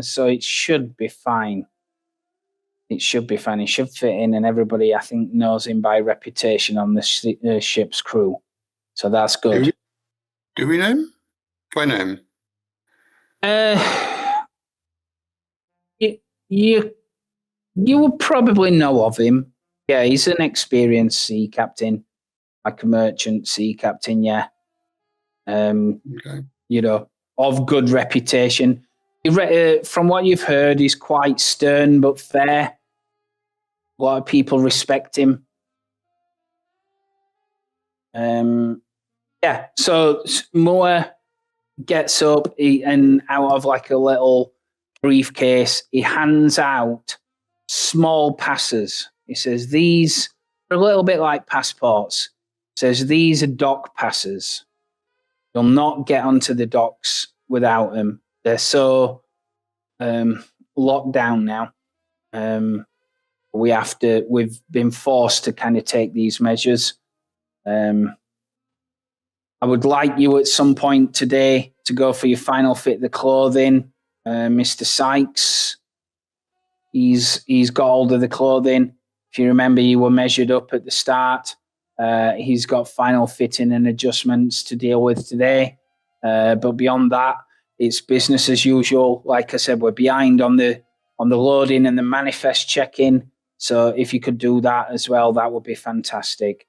so it should be fine. It should be fine. He should fit in, and everybody, I think, knows him by reputation on the ship's crew. So that's good. Do we know him? Do I know him? You will probably know of him. Yeah, he's an experienced sea captain, like a merchant sea captain, yeah. Okay. You know, of good reputation. From what you've heard, he's quite stern but fair. A lot of people respect him. Yeah, so Moore gets up and out of like a little briefcase, he hands out small passes. He says, these are a little bit like passports. He says, these are dock passes. You'll not get onto the docks without them. They're so locked down now. We've been forced to kind of take these measures. I would like you at some point today to go for your final fit of the clothing. Mr. Sykes, he's got hold of the clothing. If you remember, you were measured up at the start. He's got final fitting and adjustments to deal with today. But beyond that, it's business as usual. Like I said, we're behind on the loading and the manifest check-in. So if you could do that as well, that would be fantastic.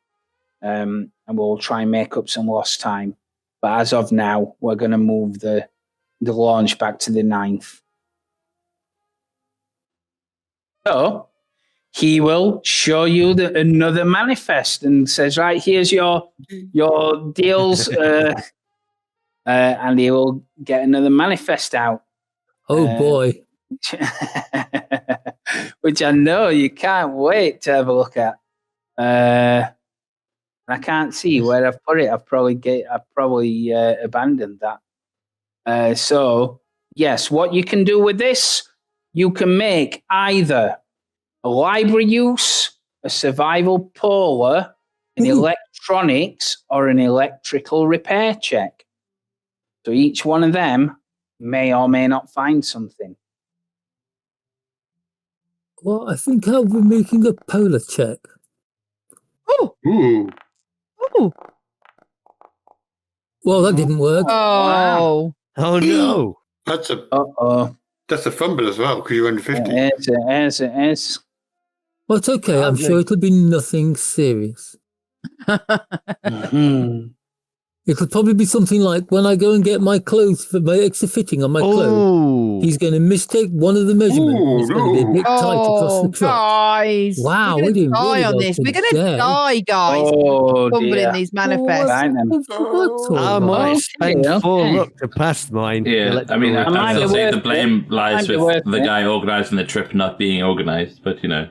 And we'll try and make up some lost time. But as of now, we're going to move the launch back to the 9th. So he will show you another manifest and says, right, here's your deals. And he will get another manifest out. Oh, boy. Which I know you can't wait to have a look at. I can't see where I've put it. I've probably abandoned that. So, yes, what you can do with this, you can make either a library use, a survival polar, an electronics, or an electrical repair check. So each one of them may or may not find something. Well, I think I'll be making a polar check. Oh! Ooh. Oh! Well, that didn't work. Oh! Oh no! That's a fumble as well because you're under 50. It is. Well, it's okay. I'm sure it'll be nothing serious. Mm-hmm. It'll probably be something like when I go and get my clothes for my extra fitting on my clothes. He's going to mistake one of the measurements. It's going to be a bit tight across the crotch. Guys! Wow, we're going to die really on this. We're going to die, guys. Fumbling these manifests. I might spend 4 luck to pass mine. Yeah, I mean, I still say the blame lies with the guy organising the trip not being organised, but you know.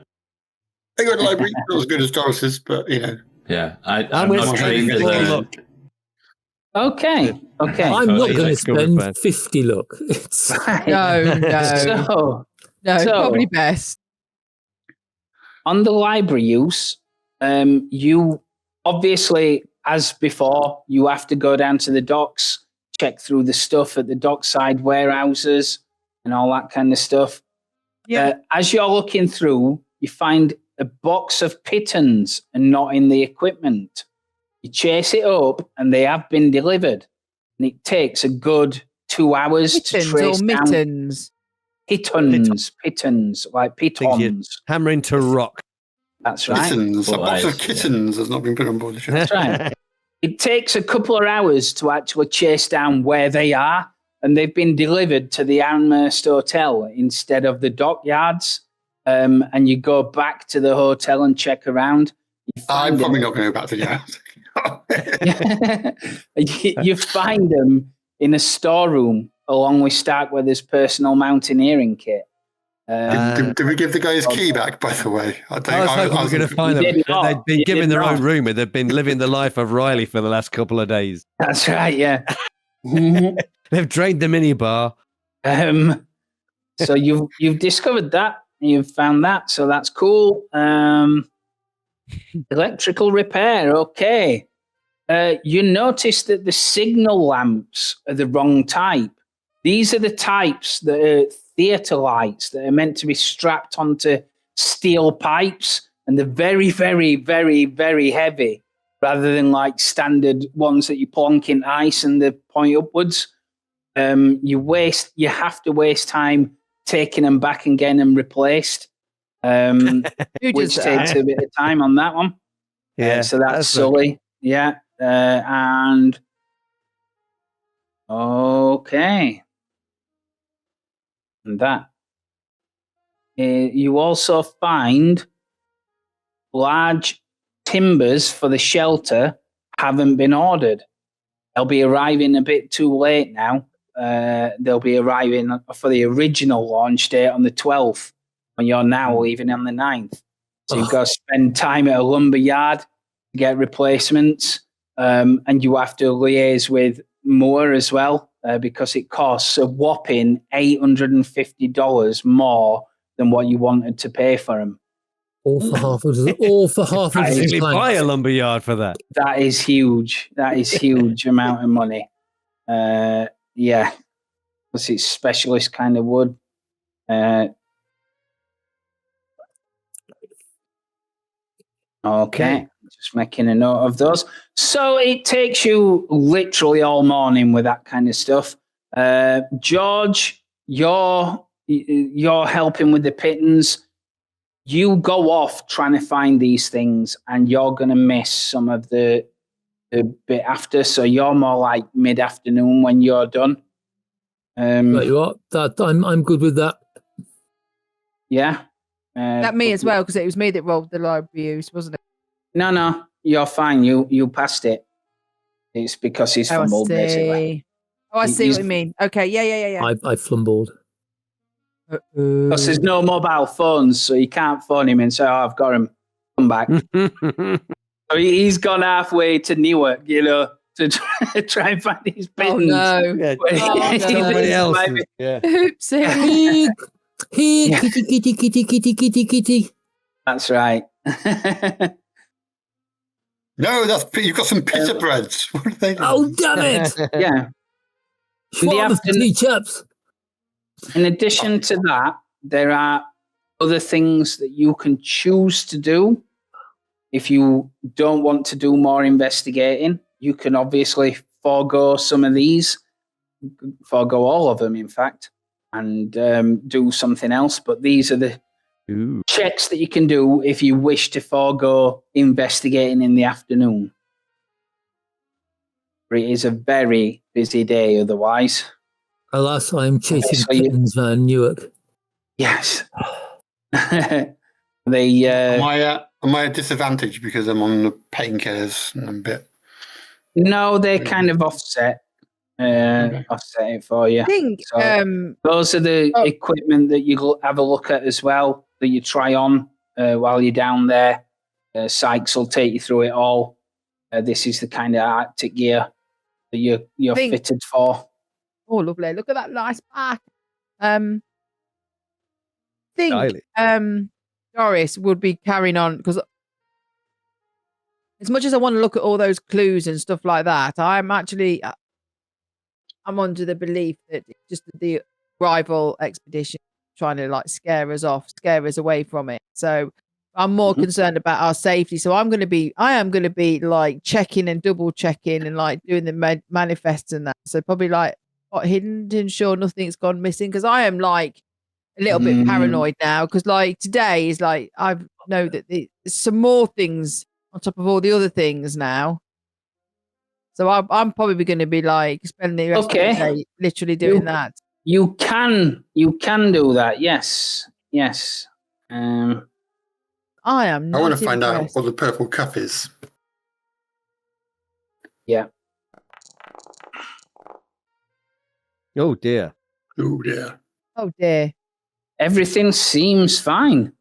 I got a library, not as good as Doris's, but you know. Yeah, I'm not trained as a... Okay. I'm not going to spend 50 luck. No, probably best. On the library use, you obviously, as before, you have to go down to the docks, check through the stuff at the dockside warehouses and all that kind of stuff. Yeah. As you're looking through, you find a box of pitons and not in the equipment. You chase it up, and they have been delivered. And it takes a good 2 hours to trace down. Mittens? Pitons, like pitons. Hammer into rock. That's right. Kittens. A box of kittens has not been put on board the ship. That's right. It takes a couple of hours to actually chase down where they are and they've been delivered to the Amherst Hotel instead of the dockyards. And you go back to the hotel and check around. I'm probably not going to go back to the you find them in a storeroom along with Starkweather's personal mountaineering kit. Did we give the guy his key back, by the way? I was going to find them. They'd been given their own room and they've been living the life of Riley for the last couple of days. That's right, yeah. They've drained the minibar. So you've discovered that. You've found that, so that's cool. Electrical repair, okay. You notice that the signal lamps are the wrong type. These are the types that are theatre lights that are meant to be strapped onto steel pipes, and they're very, very, very, very heavy, rather than like standard ones that you plonk in ice and they point upwards. You have to waste time taking them back and getting them replaced, which takes a bit of time on that one. Yeah, so that's Sully. Yeah, and okay. And that. You also find large timbers for the shelter haven't been ordered. They'll be arriving a bit too late now. They'll be arriving for the original launch date on the 12th, when you're now leaving on the 9th. So you've got to spend time at a lumber yard to get replacements, and you have to liaise with Moore as well, because it costs a whopping $850 more than what you wanted to pay for them. All for half of Practically buy a lumber yard for that. That is huge. That is huge amount of money. Yeah, because it's specialist kind of wood. Okay, just making a note of those. So it takes you literally all morning with that kind of stuff. George, you're helping with the pittance. You go off trying to find these things, and you're going to miss some of the bit after. So you're more like mid-afternoon when you're done. But you are. I'm good with that. Yeah. That me as well, because it was me that rolled the library use, wasn't it? No, you're fine. You passed it. It's because he's fumbled, basically. Oh, I see what you mean. Okay, yeah. I flumbled. Because there's no mobile phones, so you can't phone him and say, "Oh, I've got him. Come back." So he's gone halfway to Newark, to try and find his pittance. Oh no! Yeah, somebody else. Yeah. Oopsie. Here, kitty. That's right. No, you've got some pita breads. What are they doing? Oh, damn it! Yeah. Chaps. In addition to that, there are other things that you can choose to do. If you don't want to do more investigating, you can obviously forego some of these, forego all of them, in fact, and do something else. But these are the checks that you can do if you wish to forego investigating in the afternoon. It is a very busy day otherwise. Alas, I am chasing kittens van Newark. Yes. Am I at disadvantage because I'm on the painkillers and I'm a bit? No, they kind of offset it for you. I think those are the equipment that you have a look at as well, that you try on while you're down there. Sykes will take you through it all. This is the kind of Arctic gear that you're fitted for. Oh, lovely! Look at that nice pack. Think Doris would be carrying on, because as much as I want to look at all those clues and stuff like that, I'm under the belief that it's just the rival expedition trying to scare us away from it. So I'm more concerned about our safety. So I am going to be checking and double checking and doing the manifests and that. So probably hidden to ensure nothing's gone missing, because I am a little bit paranoid now, because today is I know that there's some more things on top of all the other things now. So I'm probably going to be like spending the rest of the day literally doing that. You can do that. Yes. I am. I want to find out what the purple cup is. Yeah. Oh dear. Oh dear. Oh dear. Everything seems fine.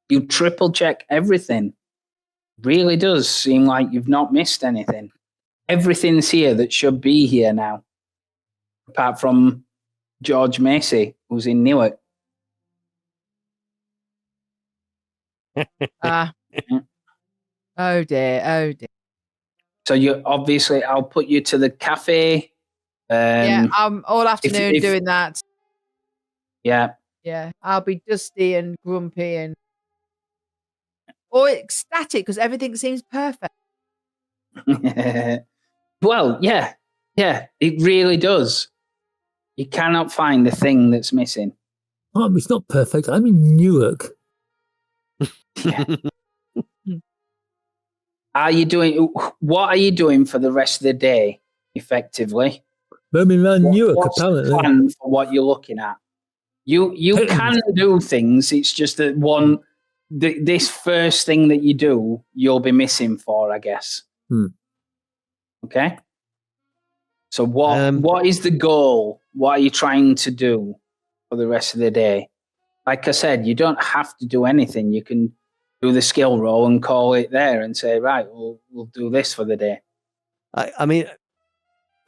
You triple check everything. Really does seem like you've not missed anything. Everything's here that should be here now. Apart from George Macy, who's in Newark. Oh dear. So you obviously, I'll put you to the cafe. I'm all afternoon doing that. Yeah. Yeah, I'll be dusty and grumpy or ecstatic because everything seems perfect. Well, yeah, it really does. You cannot find the thing that's missing. It's not perfect. I'm in Newark. Yeah. What are you doing for the rest of the day, effectively? Roaming around Newark, what's apparently. The plan for what you're looking at? You can do things. It's just that this first thing that you do, you'll be missing for, I guess. Okay. So what is the goal? What are you trying to do for the rest of the day? Like I said, you don't have to do anything. You can do the skill roll and call it there and say, right, we'll do this for the day. I mean,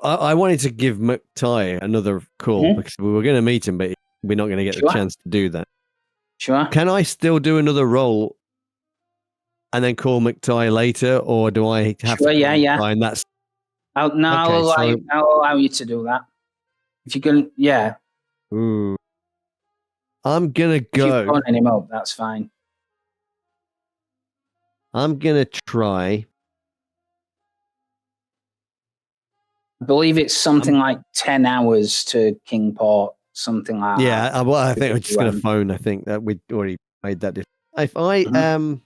I wanted to give McTy another call because we were going to meet him, but we're not going to get the chance to do that. Sure. Can I still do another roll and then call McTy later, or do I have to call McTy and that's... I'll allow you to do that. If you can, yeah. Ooh. I'm going to go... If you're phoning him up, that's fine. I'm going to try... I believe it's something like 10 hours to Kingport, something like that. Yeah, well, I think we're just going to phone. I think that we'd already made that difference. If I'm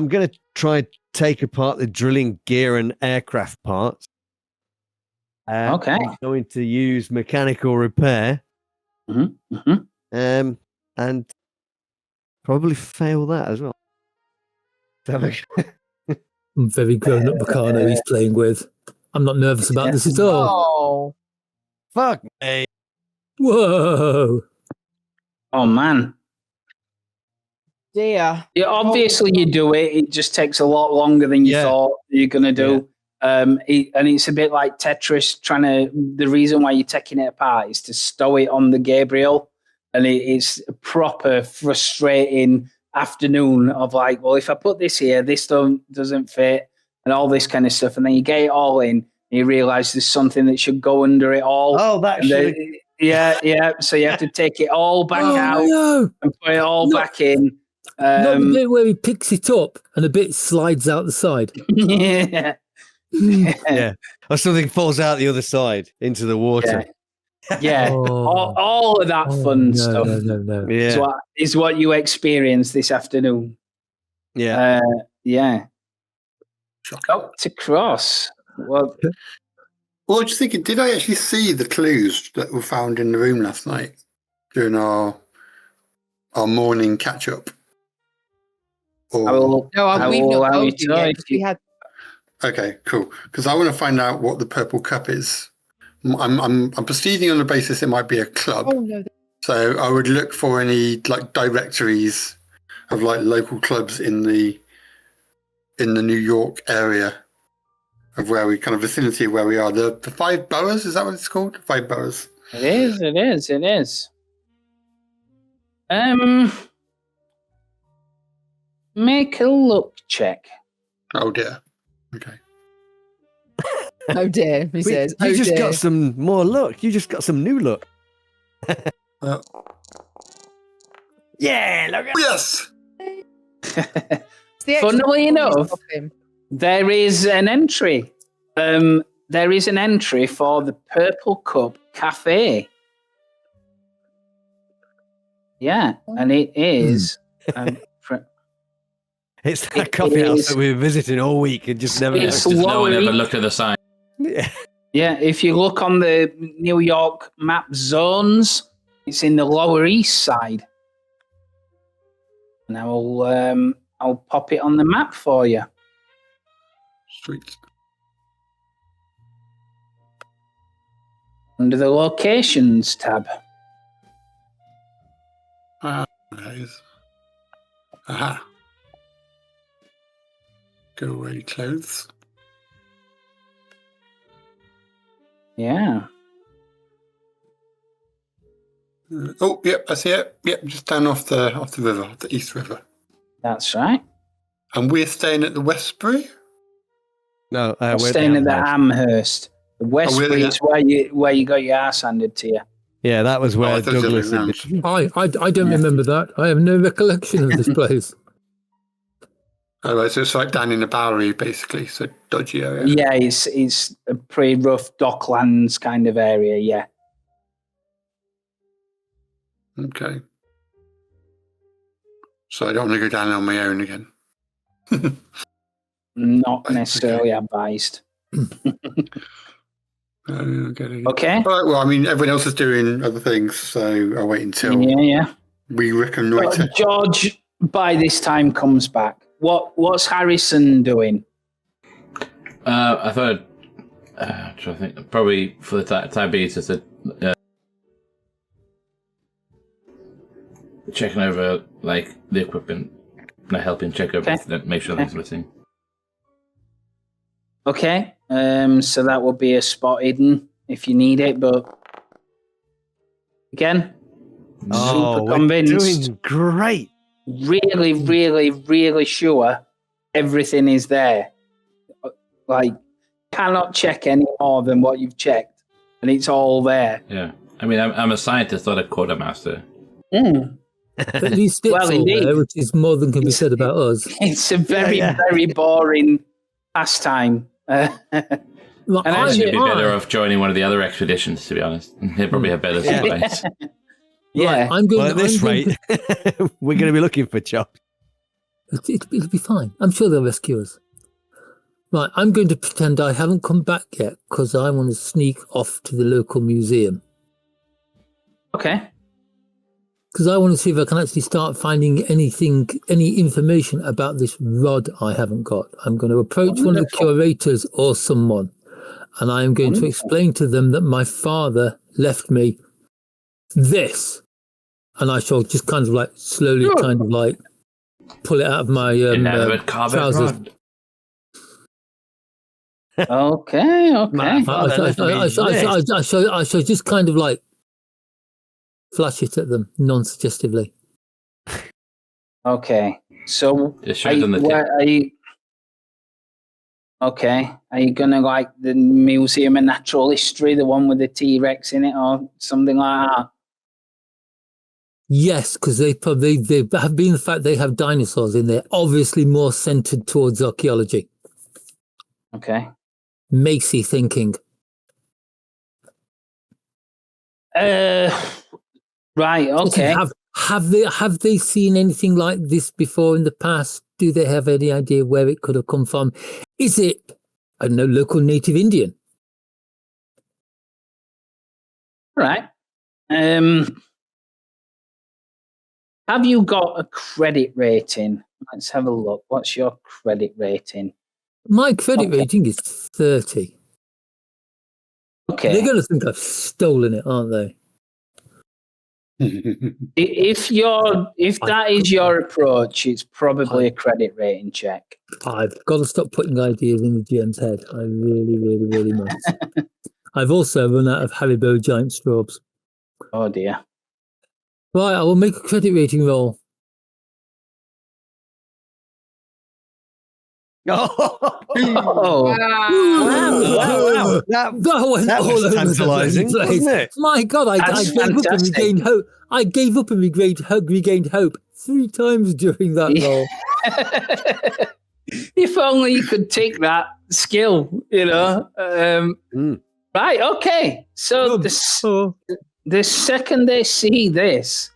going to try and take apart the drilling gear and aircraft parts. Okay. I'm going to use mechanical repair. And probably fail that as well. Very grown-up Meccano he's playing with. I'm not nervous about this at all. Oh, fuck me! Whoa! Oh man! Dear. Yeah, obviously you do it. It just takes a lot longer than you thought you're gonna do. Yeah. And it's a bit like Tetris. The reason why you're taking it apart is to stow it on the Gabriel, and it's a proper frustrating afternoon of like, well, if I put this here, this doesn't fit, and all this kind of stuff, and then you get it all in, and you realize there's something that should go under it all. Oh, that should. So you have to take it all back out and put it all back in. Not the bit where he picks it up and a bit slides out the side. Yeah, or something falls out the other side into the water. Yeah, all of that fun stuff. No. Yeah, is what you experienced this afternoon. Yeah, Dr. Cross. Well, what do you think? Did I actually see the clues that were found in the room last night during our morning catch up? We've not told you yet, we had. Okay, cool. Because I want to find out what the purple cup is. I'm proceeding on the basis it might be a club. Oh no! So I would look for any like directories of like local clubs in the New York area of where we kind of vicinity of where we are. The 5 boroughs, is that what it's called? 5 boroughs. It is. Make a look check. Oh dear. Okay. Oh dear, he says. You just got some more luck. You just got some new luck. Yeah, look at yes. Funnily enough, there is an entry. There is an entry for the Purple Cup Cafe. Yeah, and it is. It's that coffee house that we were visiting all week and just never. It's Just no one Lower ever East. looked at the sign. Yeah. Yeah, if you look on the New York map zones, it's in the Lower East Side. And I'll pop it on the map for you. Sweet. Under the locations tab. Guys. Aha. Go away, clothes. Yeah. Oh, yep, I see it. Yep, just down off the river, the East River. That's right. And we're staying at the Westbury. No, We're we're staying at the Amherst. Amherst. The Westbury is where you got your ass handed to you. Yeah, that was where I thought it was Douglas the had other way been. round. I don't remember that. I have no recollection of this place. Oh, right, so it's like down in the Bowery, basically. So dodgy area. Yeah, it's a pretty rough docklands kind of area, yeah. Okay. So I don't want to go down on my own again. Not necessarily advised. Okay. Okay. All right, well, I mean, everyone else is doing other things, so I'll wait until Yeah. we reconnoiter. George, by this time, comes back. What's Harrison doing? I thought, trying to think, probably for the time being, just checking over like the equipment, helping check over, make sure nothing's missing. Okay. So that would be a spot hidden if you need it, but again, super we're convinced. doing great. Really, really, really sure everything is there. Like, cannot check any more than what you've checked, and it's all there. Yeah, I mean, I'm a scientist, not a quartermaster. At least it's Well, all indeed. there, which is more than can be said about us. It's a very, very boring pastime. Well, And I actually- think you'd be better off joining one of the other expeditions, to be honest. They probably have better supplies. Yeah. I'm going. Well, at this rate, we're going to be looking for jobs. It'll be fine. I'm sure they'll rescue us. Right, I'm going to pretend I haven't come back yet because I want to sneak off to the local museum. Okay. Because I want to see if I can actually start finding any information about this rod I haven't got. I'm going to approach one of the curators or someone, and I am going to explain to them that my father left me this, and I shall just kind of like slowly kind of like pull it out of my trousers. Okay. I shall just kind of like flash it at them non-suggestively. Okay. So Just show them the tip. are you? Okay. Are you gonna like the Museum of Natural History, the one with the T-Rex in it, or something like that? Yes, because they have been the fact they have dinosaurs in there, obviously more centered towards archaeology. Okay. Macy thinking. Right. Okay. Have they seen anything like this before in the past? Do they have any idea where it could have come from? Is it, I don't know, local native Indian? Right. Have you got a credit rating? Let's have a look. What's your credit rating? My credit rating is 30. Okay. They're going to think I've stolen it, aren't they? If that is your approach, it's probably a credit rating check. I've got to stop putting ideas in the GM's head. I really, really, really must. I've also run out of Haribo giant straws. Oh dear. Right, I will make a credit rating roll. Oh. Wow. That went that all was over tantalising, the place. wasn't it? My God, I That's gave up and fantastic. regained hope. I gave up and regained hope 3 times during that roll. If only you could take that skill, you know. Right, okay. So the second they see this,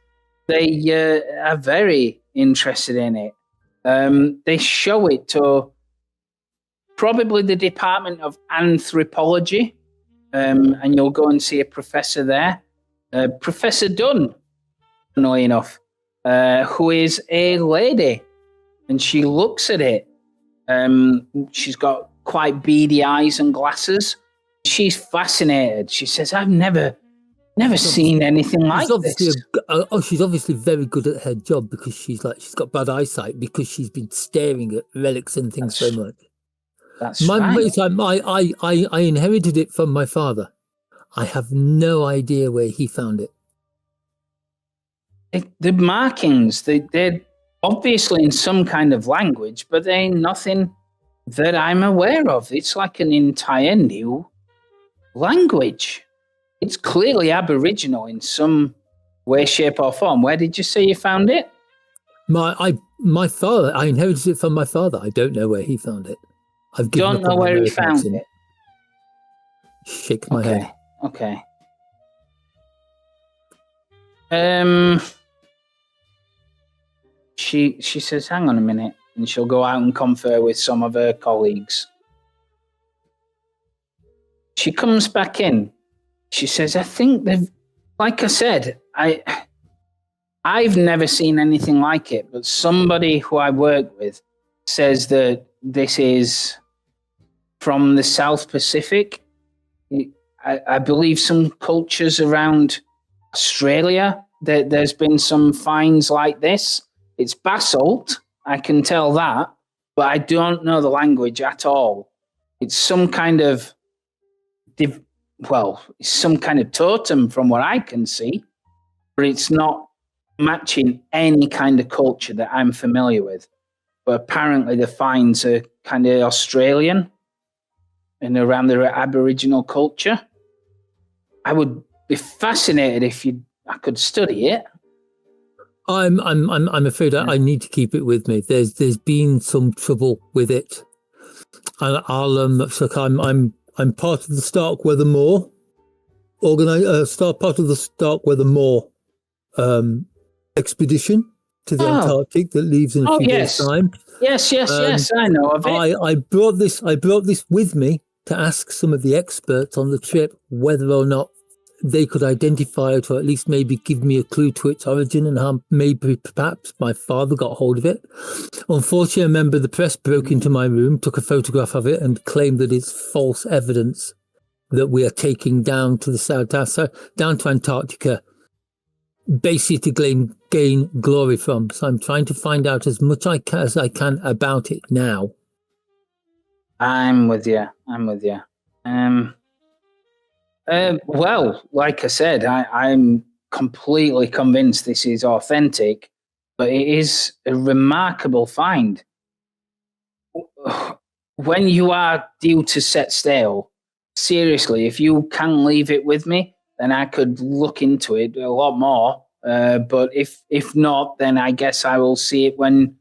they are very interested in it. they show it to probably the Department of Anthropology, and you'll go and see a professor there, Professor Dunn, funnily enough, who is a lady, and she looks at it. She's got quite beady eyes and glasses. She's fascinated. She says, "I've never seen anything like this." She's obviously very good at her job because she's got bad eyesight because she's been staring at relics and things so much. That's right. I inherited it from my father. I have no idea where he found it. The markings, they're obviously in some kind of language, but they ain't nothing that I'm aware of. It's like an entire new language. It's clearly Aboriginal in some way, shape, or form. Where did you say you found it? My father. I inherited it from my father. I don't know where he found it. Don't know where he found it. Shake my head. Okay. She says, "Hang on a minute," and she'll go out and confer with some of her colleagues. She comes back in. She says, "I think they've, like I said, I've never seen anything like it, but somebody who I work with says that this is from the South Pacific. I believe some cultures around Australia, there's been some finds like this. It's basalt, I can tell that, but I don't know the language at all. It's some kind of, it's some kind of totem from what I can see, but it's not matching any kind of culture that I'm familiar with. But apparently the finds are kind of Australian and around the Aboriginal culture. I would be fascinated if I could study it. I'm afraid I need to keep it with me. There's been some trouble with it, and I'm part of the Starkweather Moor part of the Starkweather Moor expedition to the Antarctic that leaves in a few days' time. Yes, I know of it. I brought this with me to ask some of the experts on the trip whether or not they could identify it, or at least maybe give me a clue to its origin and how perhaps my father got hold of it. Unfortunately, a member of the press broke into my room, took a photograph of it, and claimed that it's false evidence that we are taking down to the South, down to Antarctica, basically to gain glory from. So I'm trying to find out as much as I can about it now. I'm with you. Well, like I said, I'm completely convinced this is authentic, but it is a remarkable find. When you are due to set sail, seriously, if you can leave it with me, then I could look into it a lot more. But if not, then I guess I will see it when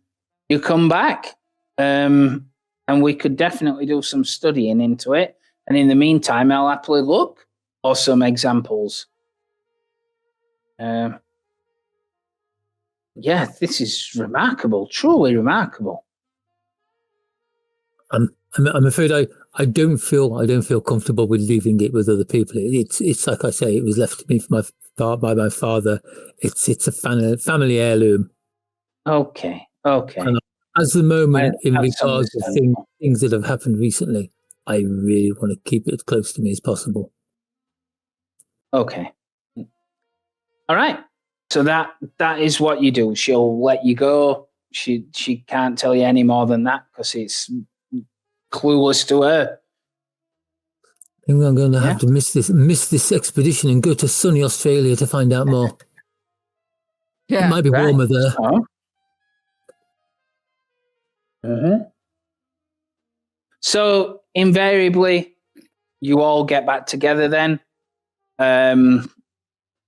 you come back. And we could definitely do some studying into it. And in the meantime, I'll happily look for some examples. Yeah, this is remarkable, truly remarkable. I'm afraid I don't feel comfortable with leaving it with other people. It's like I say, it was left to me by my father. It's a family heirloom. Okay. And as the moment, in regards to things that have happened recently, I really want to keep it as close to me as possible. Okay. All right. So that is what you do. She'll let you go. She can't tell you any more than that because it's clueless to her. I think I'm going to have to miss this expedition and go to sunny Australia to find out more. Yeah, it might be warmer there. So invariably, you all get back together then. In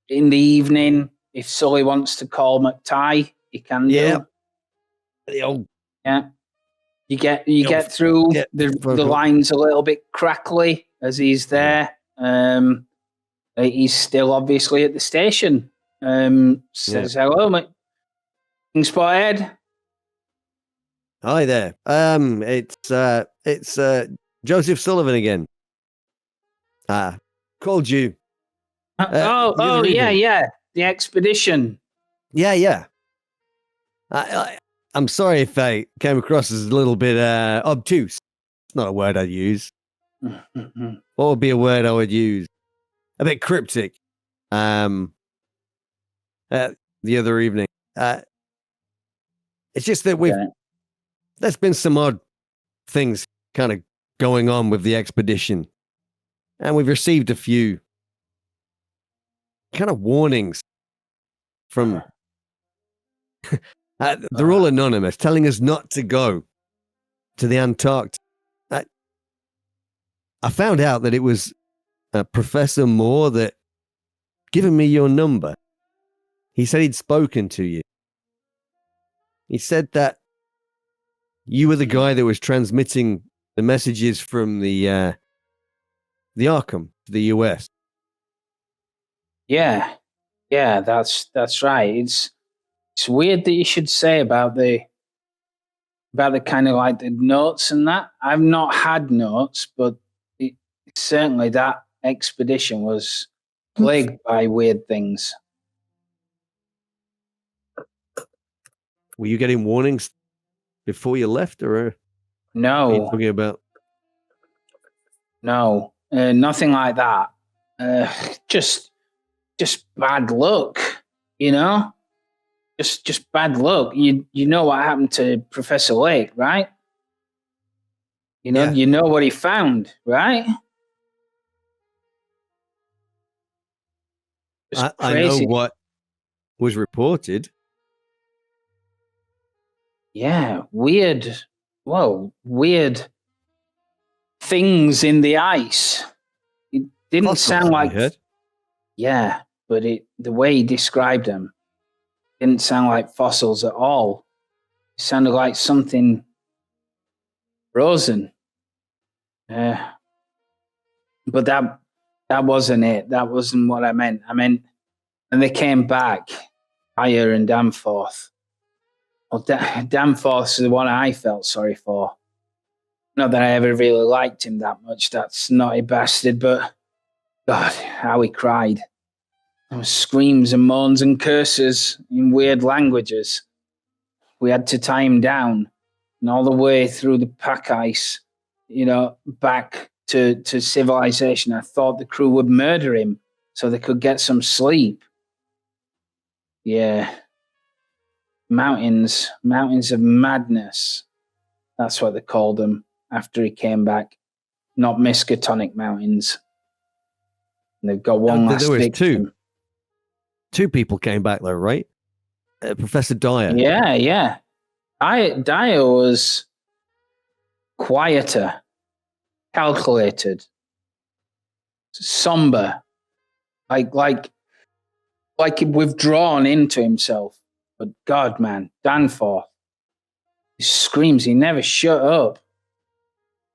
the evening, if Sully wants to call McTie, he can do. Yeah. You get through. The line's a little bit crackly as he's there. He's still obviously at the station. Says hello, mate. Spotted. Hi there. It's Joseph Sullivan again. Called you. The other evening. yeah. The expedition. Yeah. I'm sorry if I came across as a little bit obtuse. It's not a word I'd use. What would be a word I would use? A bit cryptic. The other evening. It's just that there's been some odd things kind of going on with the expedition. And we've received a few kind of warnings from they're all anonymous, telling us not to go to the Antarctic. I found out that it was Professor Moore that given me your number. He said he'd spoken to you. He said that you were the guy that was transmitting the messages from the Arkham to the US. Yeah, that's right. It's weird that you should say about the kind of like the notes and that. I've not had notes, but certainly that expedition was plagued by weird things. Were you getting warnings before you left, or no? What are you talking about? No, nothing like that. Just bad luck, you know. Just bad luck. You know what happened to Professor Lake, right? You know what he found, right? I know what was reported. Yeah, weird things in the ice. It didn't sound like. Yeah, but the way he described them didn't sound like fossils at all. It sounded like something frozen. But that wasn't it. That wasn't what I meant. I meant, and they came back, Dyer and Danforth. Well, Danforth's the one I felt sorry for. Not that I ever really liked him that much, that snotty bastard, but God, how he cried. There were screams and moans and curses in weird languages. We had to tie him down, and all the way through the pack ice, back to civilization. I thought the crew would murder him so they could get some sleep. Yeah. Mountains of madness. That's what they called them after he came back. Not Miskatonic Mountains. And they've got one last victim. Two people came back though, right? Professor Dyer. Yeah. Dyer was quieter, calculated, somber, like withdrawn into himself. But God, man, Danforth, his screams, he never shut up.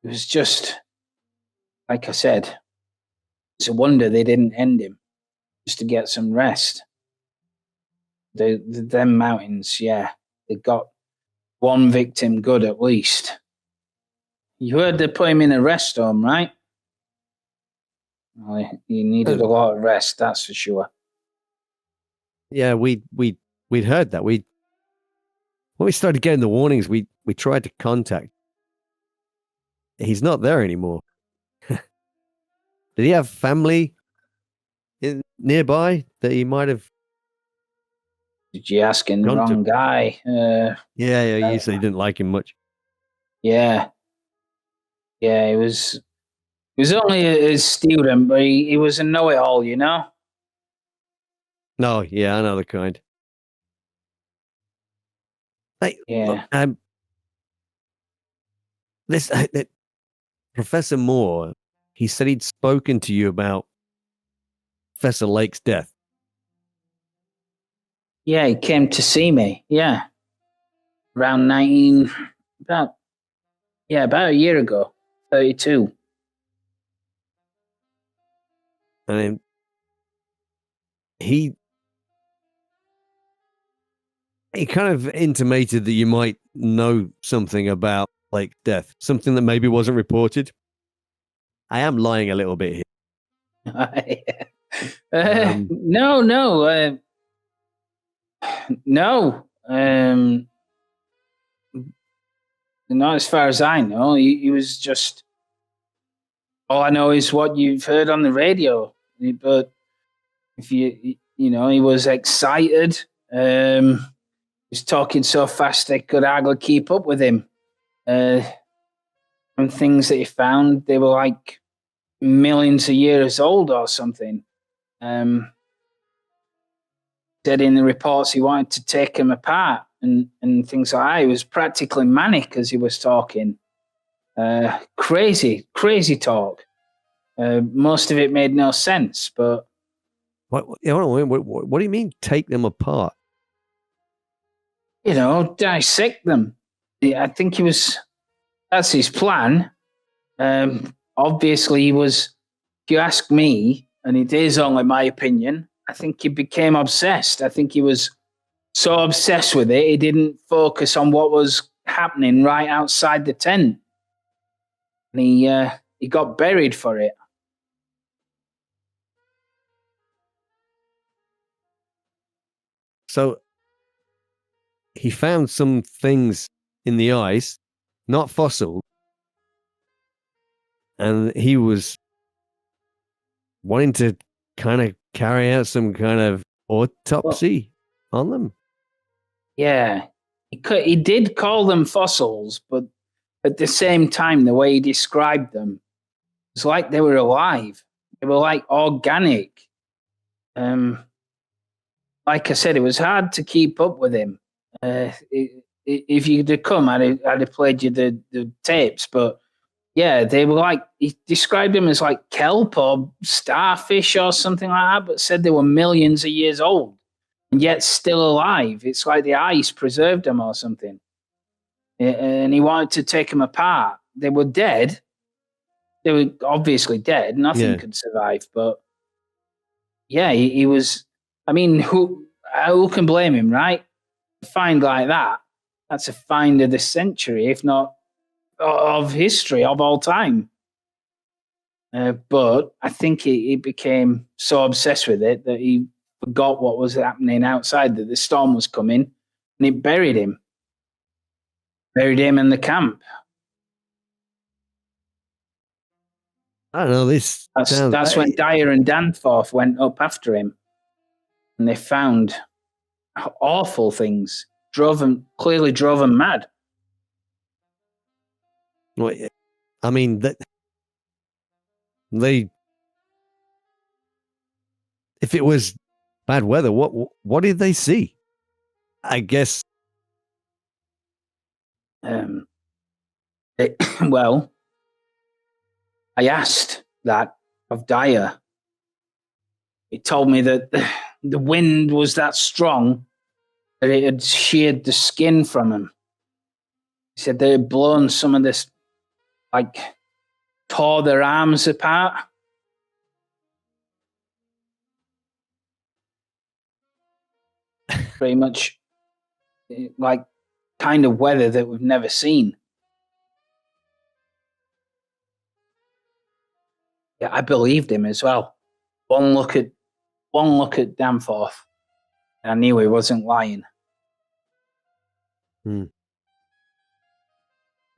It was just, like I said, it's a wonder they didn't end him just to get some rest. Them mountains, yeah, they got one victim good at least. You heard they put him in a rest home, right? Well, he needed a lot of rest, that's for sure. Yeah, we'd heard that. When we started getting the warnings, we tried to contact. He's not there anymore. Did he have family nearby that he might have? Did you ask him the wrong guy? Yeah. You said he didn't like him much. Yeah, he was only a student, but he was a know-it-all, you know? No, yeah, I know the kind. Yeah. This Professor Moore, he said he'd spoken to you about Professor Lake's death. Yeah, he came to see me. Yeah, around about a year ago, 32. And he he kind of intimated that you might know something about Blake's death, something that maybe wasn't reported. I am lying a little bit here. No. Not as far as I know. He was just. All I know is what you've heard on the radio. But if he was excited. He was talking so fast they could hardly keep up with him. And things that he found, they were like millions of years old or something. Said in the reports he wanted to take them apart and things like that. He was practically manic as he was talking. Crazy talk. Most of it made no sense, but What do you mean take them apart? Dissect them. I think that's his plan. Obviously, he was, if you ask me, and it is only my opinion, I think he became obsessed. I think he was so obsessed with it, he didn't focus on what was happening right outside the tent. And he got buried for it. So he found some things in the ice, not fossil, and he was wanting to kind of carry out some kind of autopsy on them. Yeah, he did call them fossils, but at the same time, the way he described them, it's like they were alive. They were like organic. Like I said, it was hard to keep up with him. If you'd have come, I'd have played you the tapes. But yeah, they were like, he described them as like kelp or starfish or something like that, but said they were millions of years old and yet still alive. It's like the ice preserved them or something. And he wanted to take them apart. They were dead. They were obviously dead. Nothing could survive. But yeah, he was. I mean, who can blame him, right? A find like that, that's a find of the century, if not of history, of all time. But I think he became so obsessed with it that he forgot what was happening outside, that the storm was coming, and it buried him. Buried him in the camp. I don't know. That's when Dyer and Danforth went up after him. And they found awful things. Clearly drove them mad. Well, I mean, if it was bad weather, what did they see? I guess. Well, I asked that of Dyer. He told me that the wind was that strong that it had sheared the skin from him. He said they had blown some of this, like, tore their arms apart. Pretty much like kind of weather that we've never seen. Yeah, I believed him as well. One look at Danforth, and I knew he wasn't lying.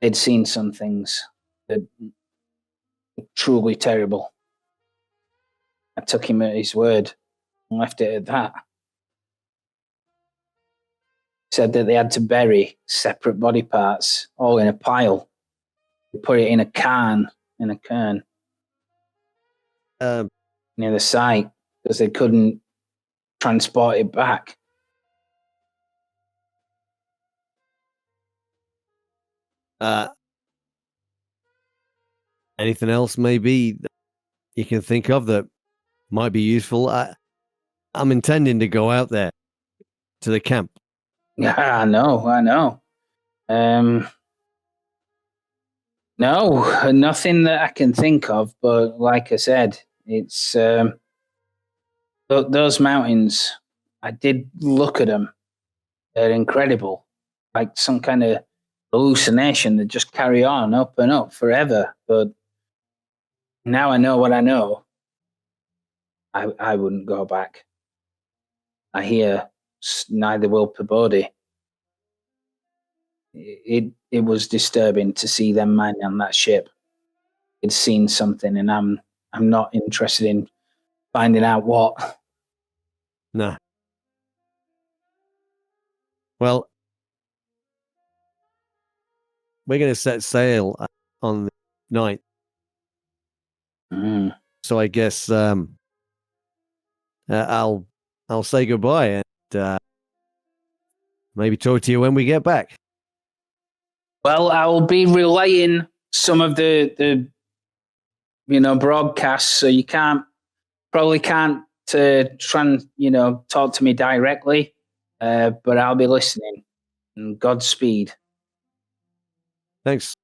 They'd seen some things that were truly terrible. I took him at his word and left it at that. Said that they had to bury separate body parts all in a pile. They put it in a cairn near the site because they couldn't transport it back. Anything else maybe you can think of that might be useful? I'm intending to go out there to the camp. Yeah, I know. No, nothing that I can think of. But like I said, it's those mountains. I did look at them. They're incredible, like some kind of hallucination that just carry on up and up forever. But now I know what I know. I wouldn't go back. I hear neither will Peabody. It was disturbing to see them mining on that ship. It's seen something, and I'm not interested in finding out what. Nah. Well, we're going to set sail on the 9th. So I guess I'll say goodbye and maybe talk to you when we get back. Well, I'll be relaying some of the broadcasts, so you probably can't try and talk to me directly, but I'll be listening. And Godspeed. Thanks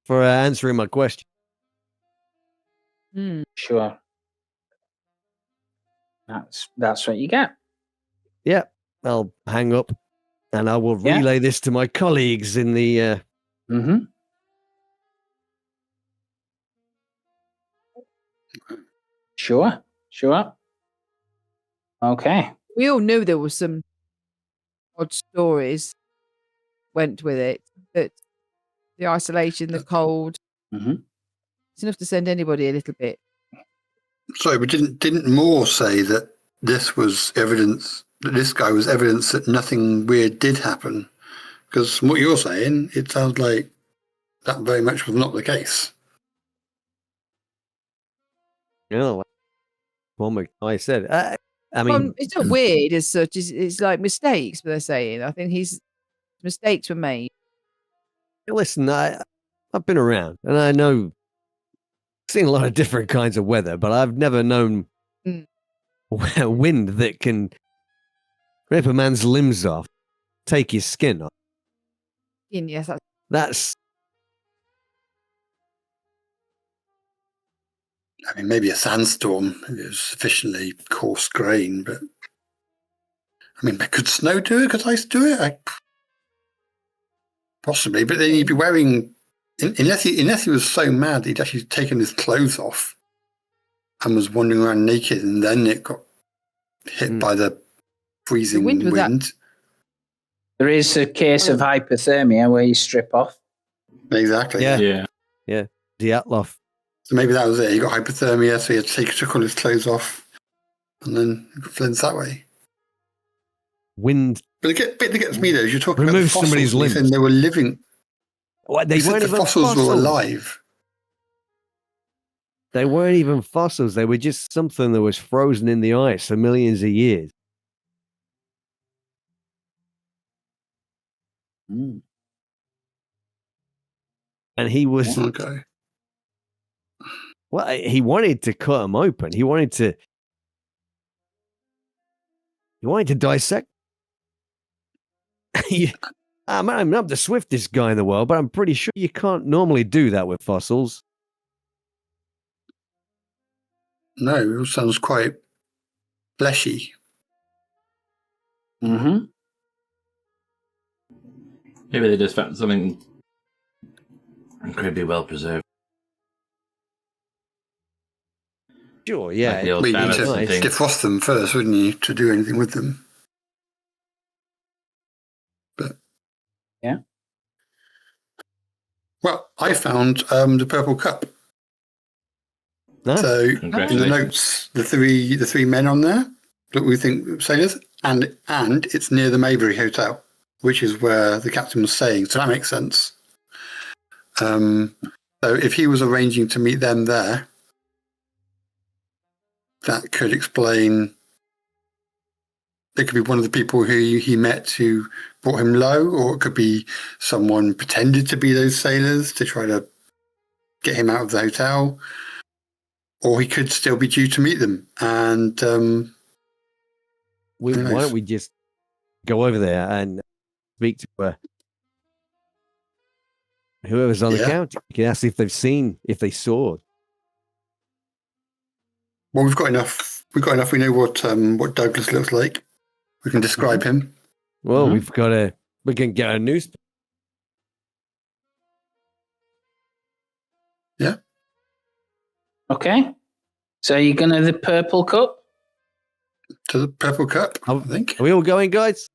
for answering my question. Sure. That's what you get. Yeah, I'll hang up and I will relay this to my colleagues in the. Sure. Okay. We all knew there was some odd stories went with it, but the isolation, the cold, it's enough to send anybody a little bit. Sorry, but didn't Moore say that this was evidence, that this guy was evidence that nothing weird did happen? Because from what you're saying, it sounds like that very much was not the case. Well, I said, I mean, it's not weird as such. It's like mistakes, but they're saying. I think mistakes were made. Listen, I've been around and I know, seen a lot of different kinds of weather, but I've never known wind that can rip a man's limbs off, take his skin off. Yes, that's. I mean, maybe a sandstorm is sufficiently coarse grain, but I mean, could snow do it? Could ice do it? Possibly, but then he'd be wearing, unless he was so mad he'd actually taken his clothes off and was wandering around naked, and then it got hit by the freezing wind. There is a case of hypothermia where you strip off. Exactly. Yeah. Dyatlov. So maybe that was it. He got hypothermia, so he took all his clothes off, and then he got flensed that way. Wind. But the bit that gets me though is you're talking remove about the somebody's fossils, limbs. and they were living. What, they weren't the even fossils were alive. They weren't even fossils. They were just something that was frozen in the ice for millions of years. And he was. Okay. Well, he wanted to cut them open. He wanted to dissect. I'm not the swiftest guy in the world, but I'm pretty sure you can't normally do that with fossils. No, it sounds quite fleshy. Maybe they just found something incredibly well preserved. Sure, yeah. Like the old But you need to Thanos thing. defrost them first, wouldn't you, to do anything with them? But yeah. Well, I found the purple cup. Nice. So in the notes, the three men on there that we think sailors, and it's near the Maybury Hotel, which is where the captain was staying. So that makes sense. So if he was arranging to meet them there, that could explain. It could be one of the people who he met who brought him low, or it could be someone pretended to be those sailors to try to get him out of the hotel, or he could still be due to meet them. And why don't we just go over there and speak to whoever's on the counter? You can ask if they saw. Well, we've got enough. We know what Douglas looks like. We can describe him. Well, we can get a newspaper. Yeah. Okay. So you're going to the Purple Cup? To the Purple Cup, I think. Are we all going, guys?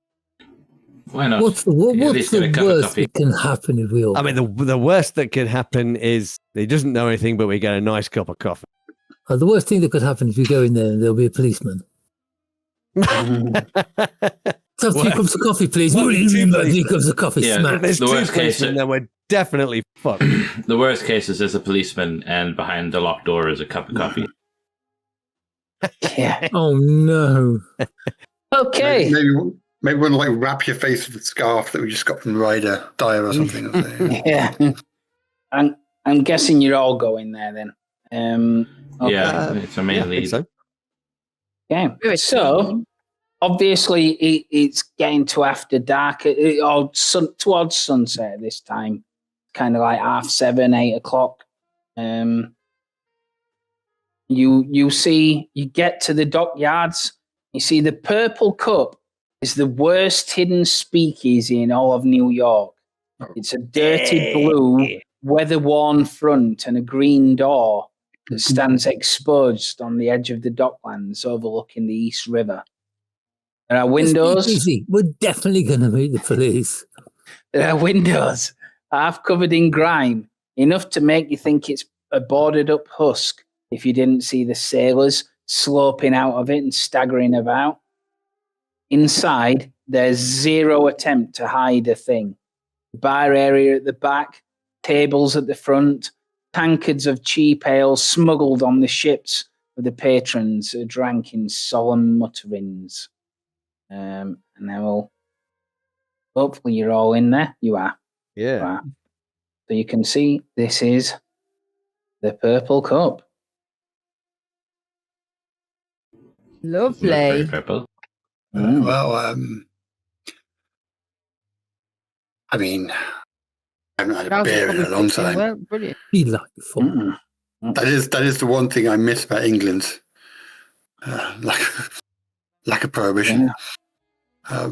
Why not? What's the worst that can happen if we all? I mean, the worst that could happen is he doesn't know anything, but we get a nice cup of coffee. The worst thing that could happen is we go in there and there'll be a policeman. Have 2 cups of coffee, please. What do you mean by 3 cups of coffee? Yeah, Smack. There's The 2 worst case- policemen, then we're definitely fucked. The worst case is there's a policeman, and behind the locked door is a cup of coffee. Yeah. Oh no. Okay. Maybe want to like wrap your face with a scarf that we just got from the rider Dyer or something. Yeah. I'm guessing you're all going there then. Okay. Yeah, it's a main I think lead. so. Okay. So obviously it's getting to after dark or towards sunset at this time, kind of like 7:30, 8 o'clock. You get to the dockyards. You see the Purple Cup is the worst hidden speakeasy in all of New York. It's a dirty blue, weather-worn front and a green door that stands exposed on the edge of the docklands overlooking the East River. There are windows. Easy. We're definitely going to meet the police. There are windows half covered in grime, enough to make you think it's a boarded up husk if you didn't see the sailors sloping out of it and staggering about. Inside, there's zero attempt to hide a thing. Bar area at the back, tables at the front, tankards of cheap ale smuggled on the ships of the patrons who drank in solemn mutterings. And then hopefully you're all in there. You are. Yeah. You are. So you can see this is the Purple Cup. Lovely. Very purple. Well, I mean, I haven't had a beer in a long time. Well, brilliant. Delightful. That is the one thing I miss about England. Lack of prohibition. Yeah. I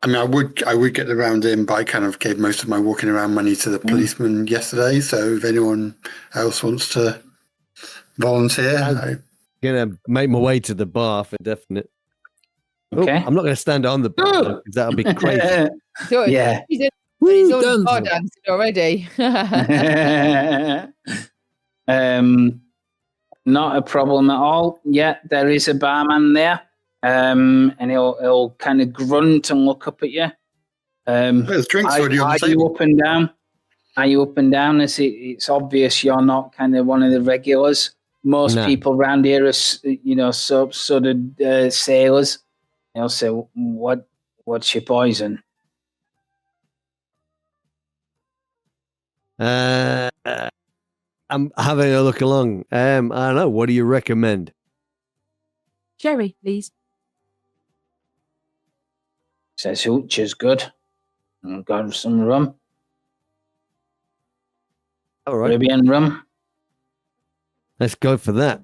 mean, I would get the round in, but I kind of gave most of my walking around money to the policeman yesterday. So if anyone else wants to volunteer, I'm gonna make my way to the bar for definite. Okay. I'm not gonna stand on the bar because that'll be crazy. Good. Yeah. He's Woo, already done. bar dancing already. Not a problem at all. Yeah, there is a barman there, and he'll kind of grunt and look up at you. there's drinks already on the Are table. you up and down? Are you up and down? It's obvious you're not kind of one of the regulars. Most No. people around here are, sort of sailors. They'll say, "What's your poison?" I'm having a look along. I don't know. What do you recommend? Sherry, please. Says hooch is good. I've got some rum, All right, Caribbean rum. let's go for that.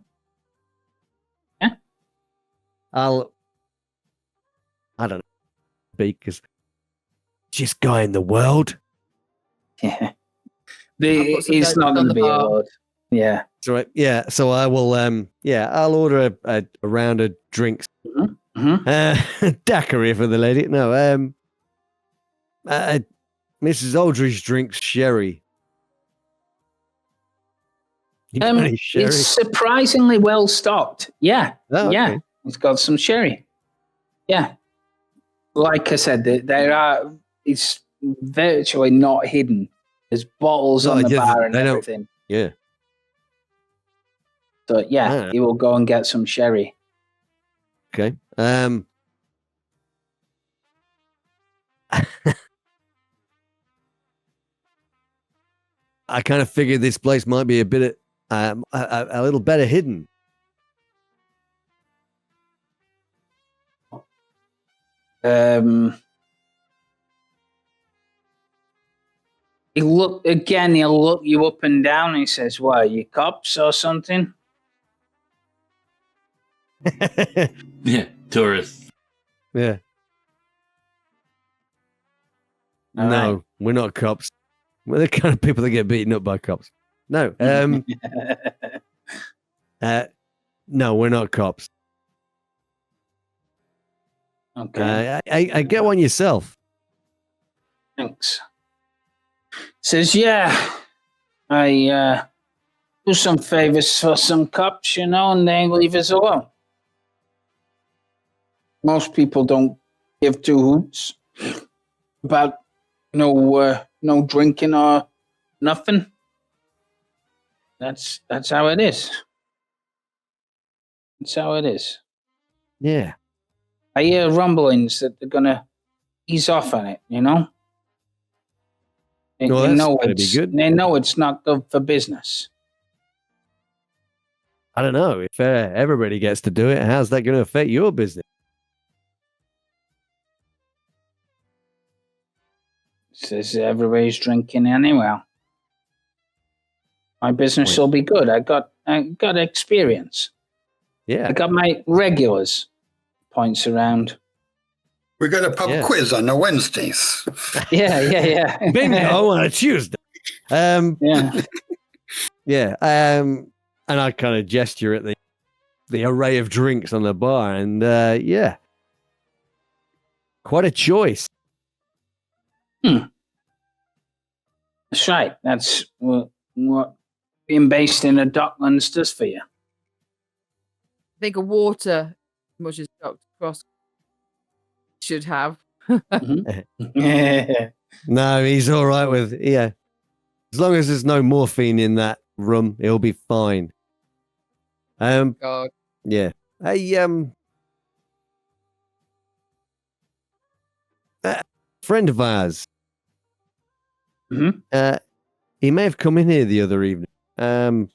Yeah. I don't know, because just guy in the world. Yeah. I'll put some He's notes not on going the to be bar. allowed. Yeah. That's right. Yeah. So I will. I'll order a round of drinks. Mm-hmm. Daiquiri for the lady. No. Mrs. Aldridge drinks sherry. You got any sherry? It's surprisingly well stocked. Yeah. Oh, okay. Yeah. It's got some sherry. Yeah. Like I said, it's virtually not hidden. There's bottles No, on the yeah, bar and they don't- everything. Yeah. So yeah, you will go and get some sherry. Okay. I kind of figured this place might be a bit a little better hidden. He'll look you up and down. He says, "What, you cops or something?" Yeah, tourists. Yeah. All No, right. we're not cops. We're the kind of people that get beaten up by cops. No. No, we're not cops. Okay. I get one yourself. Thanks. Says, yeah, I do some favors for some cops, and they leave us alone. Most people don't give two hoots about no drinking or nothing. That's how it is. That's how it is. Yeah. I hear rumblings that they're gonna ease off on it. They Well, that's know gonna be good. They know it's not good for business. I don't know. If everybody gets to do it, how's that going to affect your business? Says everybody's drinking anyway. My business will be good. I got experience. Yeah. I got my regulars points around. We got a pub quiz on the Wednesdays. Yeah. Bingo on a Tuesday. Yeah. Yeah. And I kind of gesture at the array of drinks on the bar, and yeah, quite a choice. That's right. That's what being based in the Docklands does for you. I think of water, as much as Dr. Cross should have. Yeah. No, he's all right with as long as there's no morphine in that rum, he'll be fine. God. Yeah. A friend of ours. Mhm. He may have come in here the other evening. I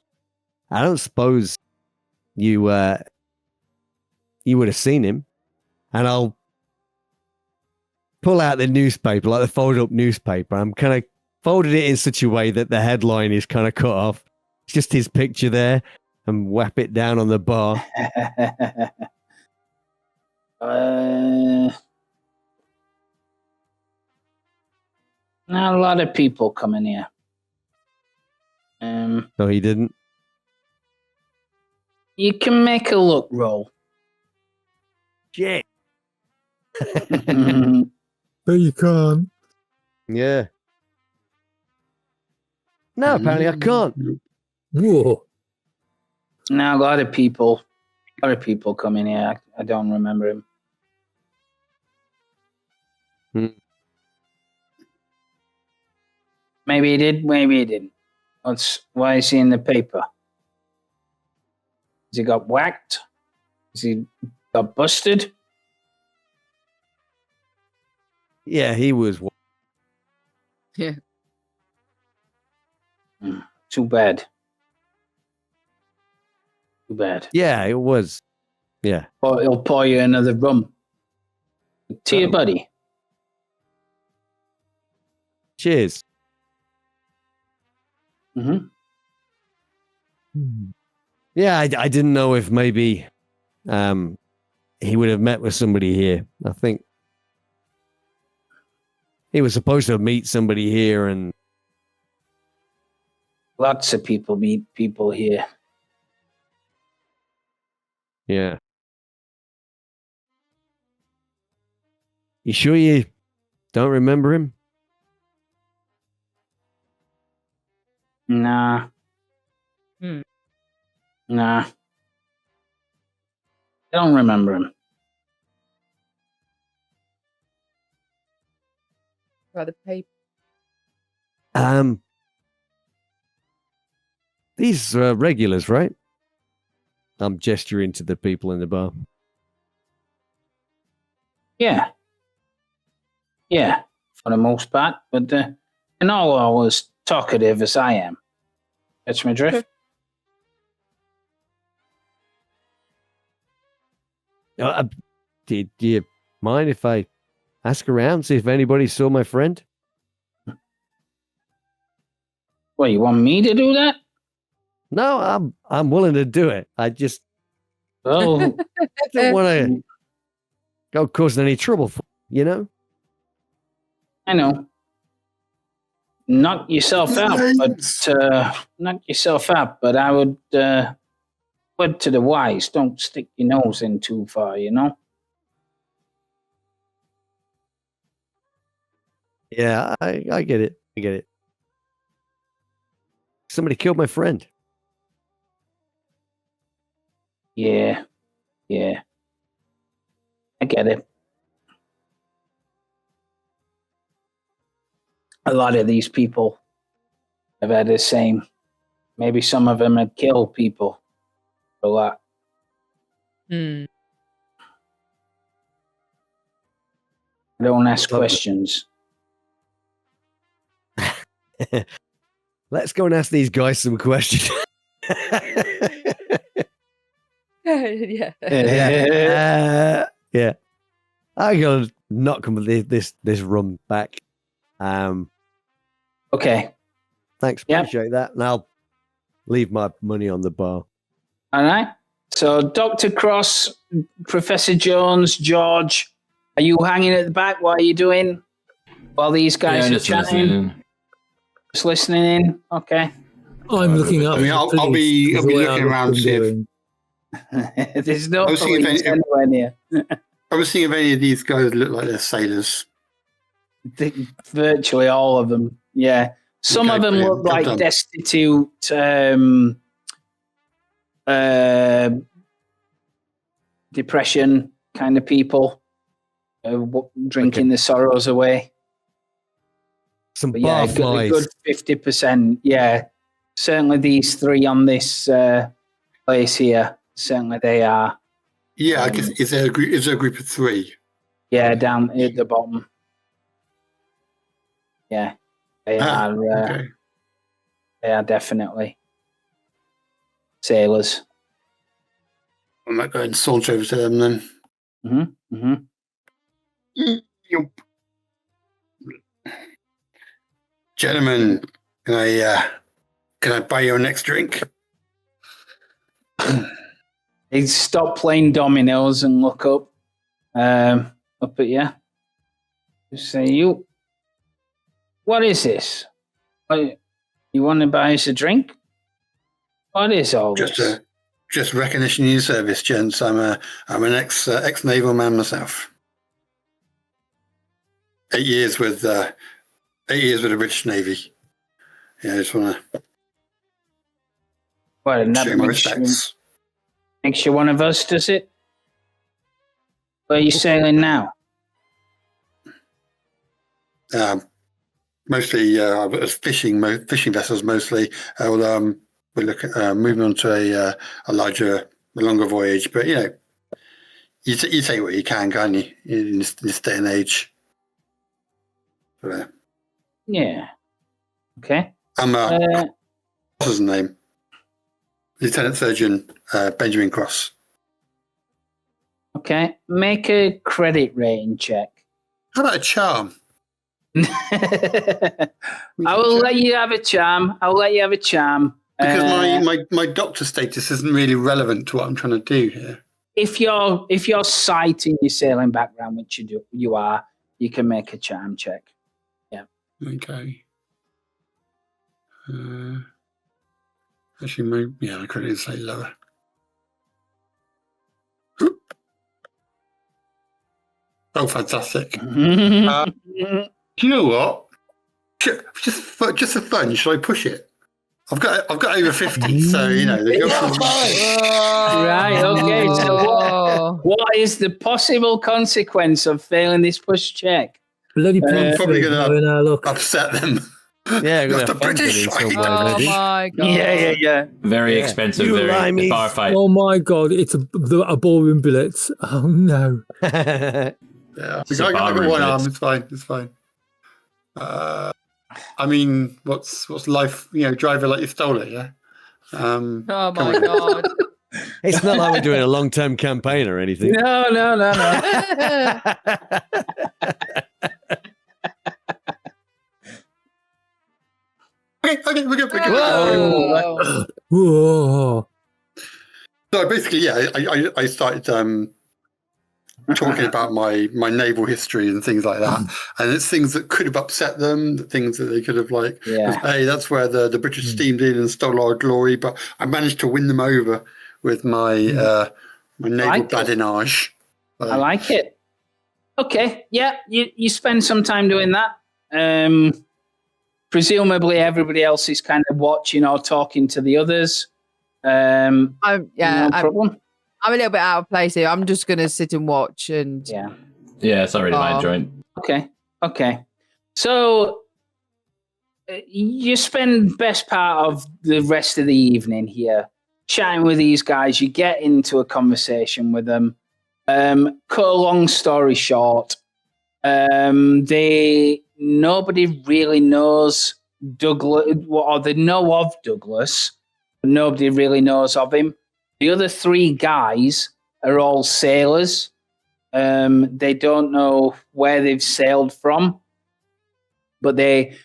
don't suppose you would have seen him. And I'll pull out the newspaper, like the folded up newspaper. I'm kind of folded it in such a way that the headline is kind of cut off. It's just his picture there, and whap it down on the bar. Not a lot of people coming here. No, he didn't. You can make a look roll. Shit. But you can't. Yeah. No, apparently I can't. Whoa. Now a lot of people coming here. I don't remember him. Maybe he did, maybe he didn't. Why is he in the paper? Has he got whacked? Has he got busted? Yeah, he was. Yeah. Too bad. Too bad. Yeah, it was. Yeah. Or he'll pour you another rum. To your buddy. Cheers. Mm-hmm. Yeah, I didn't know if maybe he would have met with somebody here. I think he was supposed to meet somebody here, and Lots of people meet people here. yeah. You sure you don't remember him? Nah. Nah. I don't remember him. By the paper. These are regulars, right? I'm gesturing to the people in the bar. Yeah. Yeah, for the most part. But they're not all as talkative as I am. Catch my drift? Do you mind if I ask around, see if anybody saw my friend? Well, you want me to do that? No, I'm willing to do it. I just Oh, I don't want to go causing any trouble for you know. I know. Knock yourself out, but I would word to the wise, don't stick your nose in too far, you know? Yeah, I get it. I get it. Somebody killed my friend. Yeah. I get it. A lot of these people have had the same. Maybe some of them had killed people a lot. Hmm. Don't ask questions. Let's go and ask these guys some questions. Yeah. Yeah. I gotta knock them with this rum back. Okay. Thanks, Yep. appreciate that. And I'll leave my money on the bar. All right. So, Dr. Cross, Professor Jones, George, are you hanging at the back? What are you doing while these guys are chatting? Just listening in? Okay. I'm looking up. I mean, I'll be looking around to see if there's no police anywhere near. I was seeing if any of these guys look like they're sailors. Virtually all of them, yeah. Some of them look like destitute depression kind of people, drinking the sorrows away. Some but yeah, barflies. A good 50%. Yeah, certainly these three on this place here. Certainly they are. Yeah, I guess is there a group of three? Yeah, down at the bottom. Yeah, they are. Okay. They are definitely sailors. I might go and saunter over to them then. Yup. Gentlemen, can I buy your next drink? They stop playing dominoes and look up at you. Just say, you. What is this? You want to buy us a drink? What is all this? Just recognition of your service, gents. I'm an ex naval man myself. 8 years with the British Navy. Yeah, I just want to show my respects. Makes you one of us, does it? Where are you sailing now? Mostly fishing vessels. Mostly, we're looking moving on to a longer voyage. But you take what you can, can't you? In this day and age. Yeah. Okay. What's his name? Lieutenant Surgeon Benjamin Cross. Okay. Make a credit rating check. How about a charm? I will let you have a charm. Because my doctor status isn't really relevant to what I'm trying to do here. If you're citing your sailing background, which you are, you can make a charm check. Yeah. Okay. Actually, I couldn't say lower. Oh, fantastic! Do you know what? Just for fun, should I push it? I've got over 50, so Right. Okay. So what is the possible consequence of failing this push check? Bloody probably going to upset them. Yeah, the British. Oh my god! Yeah. Very expensive. Very bar fight. Oh my god! It's a ballroom billets. Oh no! Yeah, I got one arm. It's fine. I mean, what's life? Drive it like you stole it. Yeah. Oh my god! It's not like we're doing a long-term campaign or anything. No. Okay, we're good. Whoa. So So basically, yeah, I started talking about my naval history and things like that, and it's things that could have upset them, the things that they could have hey, that's where the British steamed in and stole our glory, but I managed to win them over with my my naval badinage. I like it. Okay, yeah, you spend some time doing that. Presumably, everybody else is kind of watching or talking to the others. No problem. I'm a little bit out of place here. I'm just going to sit and watch and it's already my joint. Okay. So you spend best part of the rest of the evening here chatting with these guys. You get into a conversation with them. Cut a long story short, nobody really knows Douglas, or they know of Douglas, but nobody really knows of him. The other three guys are all sailors. They don't know where they've sailed from, but they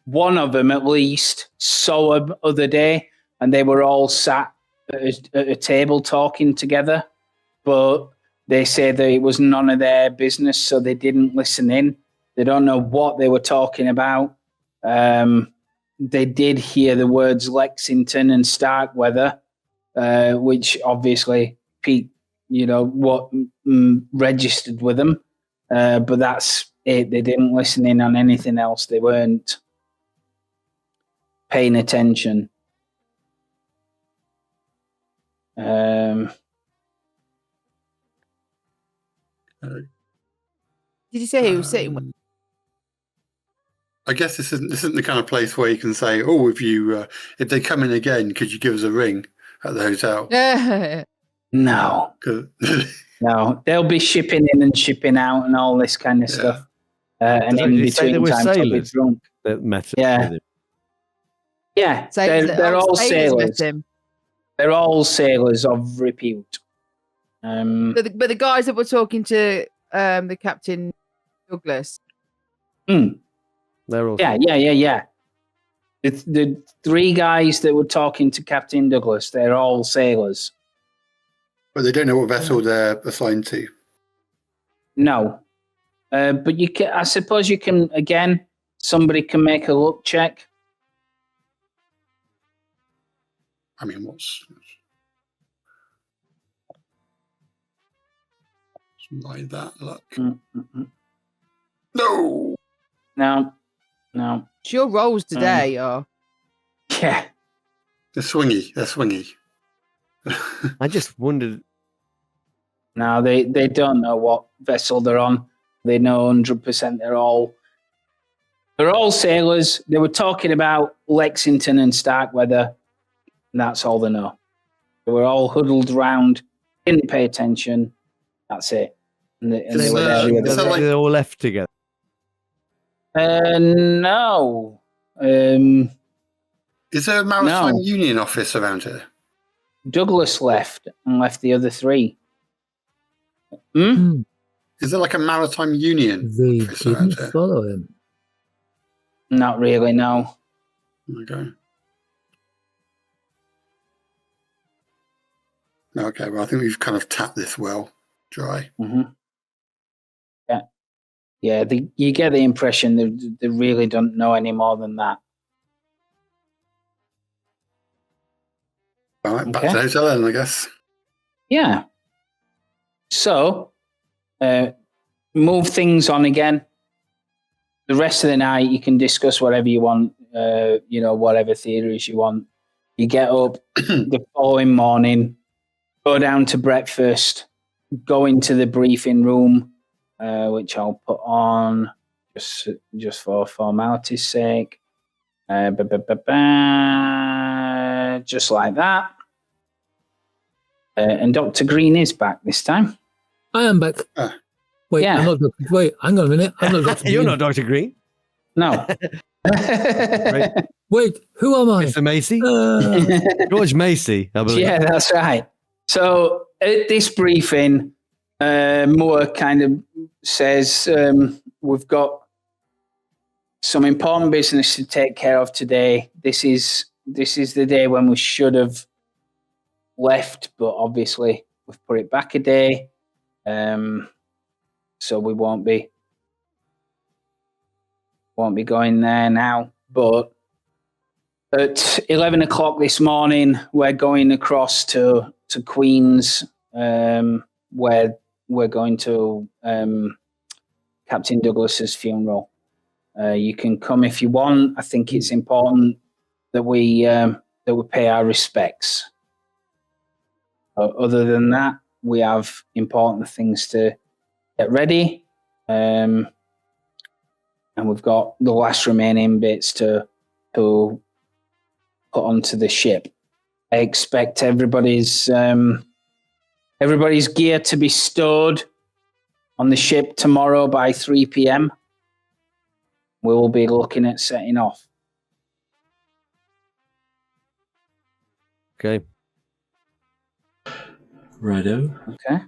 one of them at least saw him the other day, and they were all sat at a table talking together. But they say that it was none of their business, so they didn't listen in. They don't know what they were talking about. They did hear the words Lexington and Starkweather, which obviously Pete, what registered with them. But that's it. They didn't listen in on anything else. They weren't paying attention. Did you say he was sitting with? I guess this isn't the kind of place where you can say, "Oh, if they come in again, could you give us a ring at the hotel?" No, no, they'll be shipping in and shipping out and all this kind of stuff. And in between times, they'll be drunk. That met yeah, they're all sailors. They're all sailors of repute. But the guys that were talking to the Captain Douglas. They're all yeah. The three guys that were talking to Captain Douglas, they're all sailors. But they don't know what vessel they're assigned to. No. But I suppose you can, again, somebody can make a luck check. I mean, what's like that luck? No. It's your rolls today are. Yeah. They're swingy. I just wondered. No, they don't know what vessel they're on. They know 100% they're all sailors. They were talking about Lexington and Starkweather. And that's all they know. They were all huddled around, didn't pay attention. That's it. And they were there. They all left together. No. Is there a maritime union office around here? Douglas left and left the other three. Is there like a maritime union? They didn't follow him. Not really, no. Okay, well, I think we've kind of tapped this well dry. Yeah. You get the impression they really don't know any more than that. All right, back to the hotel then, I guess. Yeah. So, move things on again. The rest of the night, you can discuss whatever you want, whatever theories you want. You get up the following morning, go down to breakfast, go into the briefing room, which I'll put on just for formality's sake. Just like that. And Dr. Green is back this time. I am back. Wait, yeah. I'm not. Wait, hang on a minute. I'm not Dr. Green. You're not Dr. Green. No. Right. Wait, who am I? Mr. Macy? George Macy, I believe. Yeah, that's right. So at this briefing, Moore kind of says, we've got some important business to take care of today. This is the day when we should have left, but obviously we've put it back a day, so we won't be going there now. But at 11 o'clock this morning, we're going across to Queens, where we're going to Captain Douglas's funeral. You can come if you want. I think it's important that we pay our respects. Other than that, we have important things to get ready, and we've got the last remaining bits to put onto the ship. I expect everybody's gear to be stored on the ship tomorrow by 3 p.m. We'll be looking at setting off. Okay. Righto. Okay.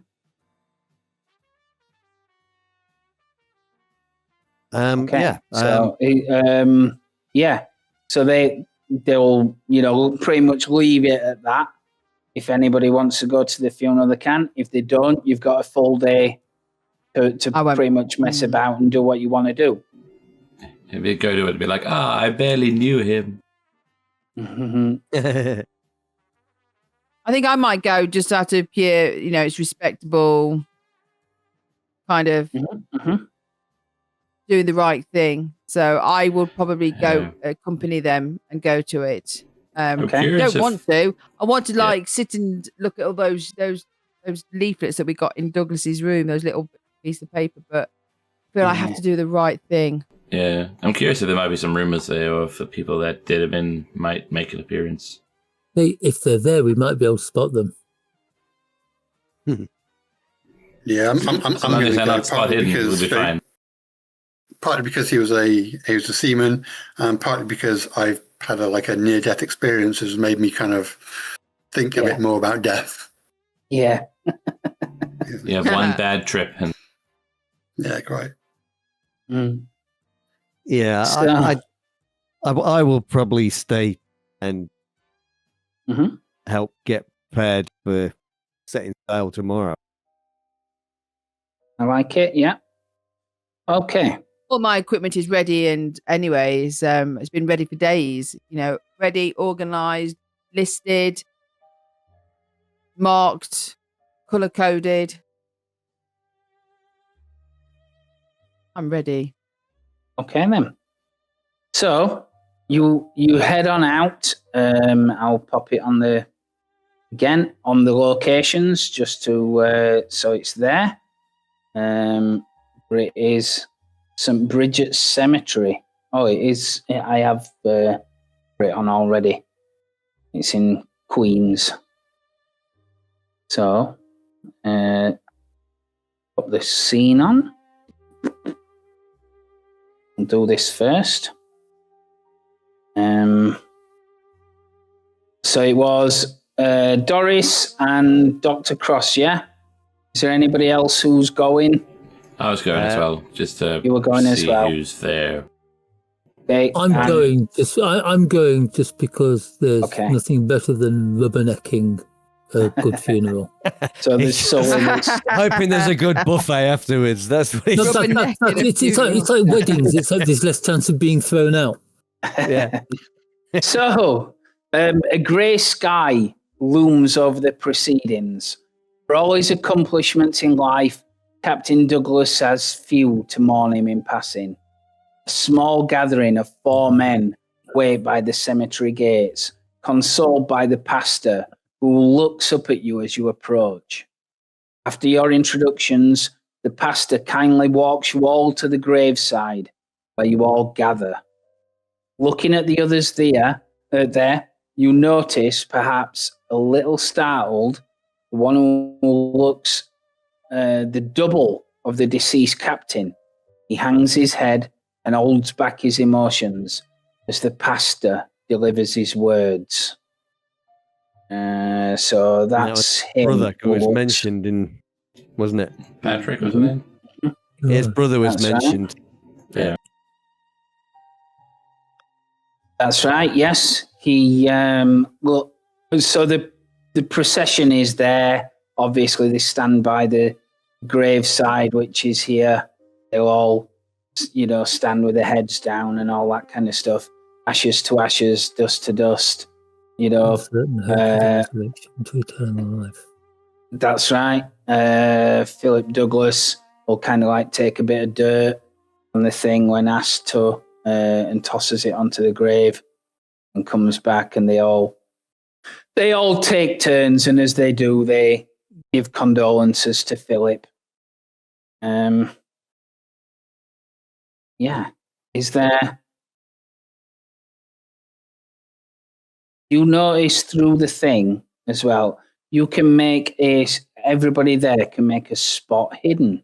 Okay. Yeah. So, So they'll pretty much leave it at that. If anybody wants to go to the funeral, they can. If they don't, you've got a full day to pretty much mess about and do what you want to do. If you go to it and be like, I barely knew him. I think I might go just out of pure, it's respectable, kind of doing the right thing. So I will probably go accompany them and go to it. Okay. I don't want to. I want to sit and look at all those leaflets that we got in Douglas's room, those little pieces of paper. But I feel I have to do the right thing. Yeah, I'm curious if there might be some rumors there, or if the people that did have been might make an appearance. If they're there, we might be able to spot them. Yeah, I'm going to go partly because be fine. Partly because he was a seaman, and partly because I've had a near-death experience has made me kind of think a bit more about death. Yeah. Yeah, one bad trip and yeah, great. Mm. Yeah, So, I will probably stay and help get prepared for setting sail tomorrow. I like it. Yeah. Okay. All my equipment is ready, and anyways, it's been ready for days. Ready, organised, listed, marked, color coded. I'm ready. Okay then. So you head on out. I'll pop it on the locations just to so it's there. It is St. Bridget's Cemetery. Oh, it is. I have it on already. It's in Queens. So put the scene on. I'll do this first. So it was Doris and Dr. Cross, yeah? Is there anybody else who's going? I was going as well, just to you were going see as well. Who's there. Okay, I'm going just because there's nothing better than rubbernecking a good funeral. So there's hoping there's a good buffet afterwards. That's what it's like weddings. It's like there's less chance of being thrown out. Yeah. So a grey sky looms over the proceedings. For all his accomplishments in life, Captain Douglas has few to mourn him in passing. A small gathering of 4 men wait by the cemetery gates, consoled by the pastor, who looks up at you as you approach. After your introductions, the pastor kindly walks you all to the graveside, where you all gather. Looking at the others there, you notice, perhaps a little startled, the one who looks the double of the deceased captain. He hangs his head and holds back his emotions as the pastor delivers his words. So that's him. Brother who was mentioned in, wasn't it? Patrick, wasn't it? His brother was mentioned. Right. Yeah. That's right. Yes, he. So the the procession is there. Obviously, they stand by the graveside, which is here. They'll all, stand with their heads down and all that kind of stuff. Ashes to ashes, dust to dust. Certain hope for the resurrection to eternal life. That's right. Philip Douglas will kind of like take a bit of dirt on the thing when asked to, and tosses it onto the grave, and comes back, and they all take turns, and as they do, they give condolences to Philip. Is there? You notice through the thing as well. You can make everybody there can make a spot hidden.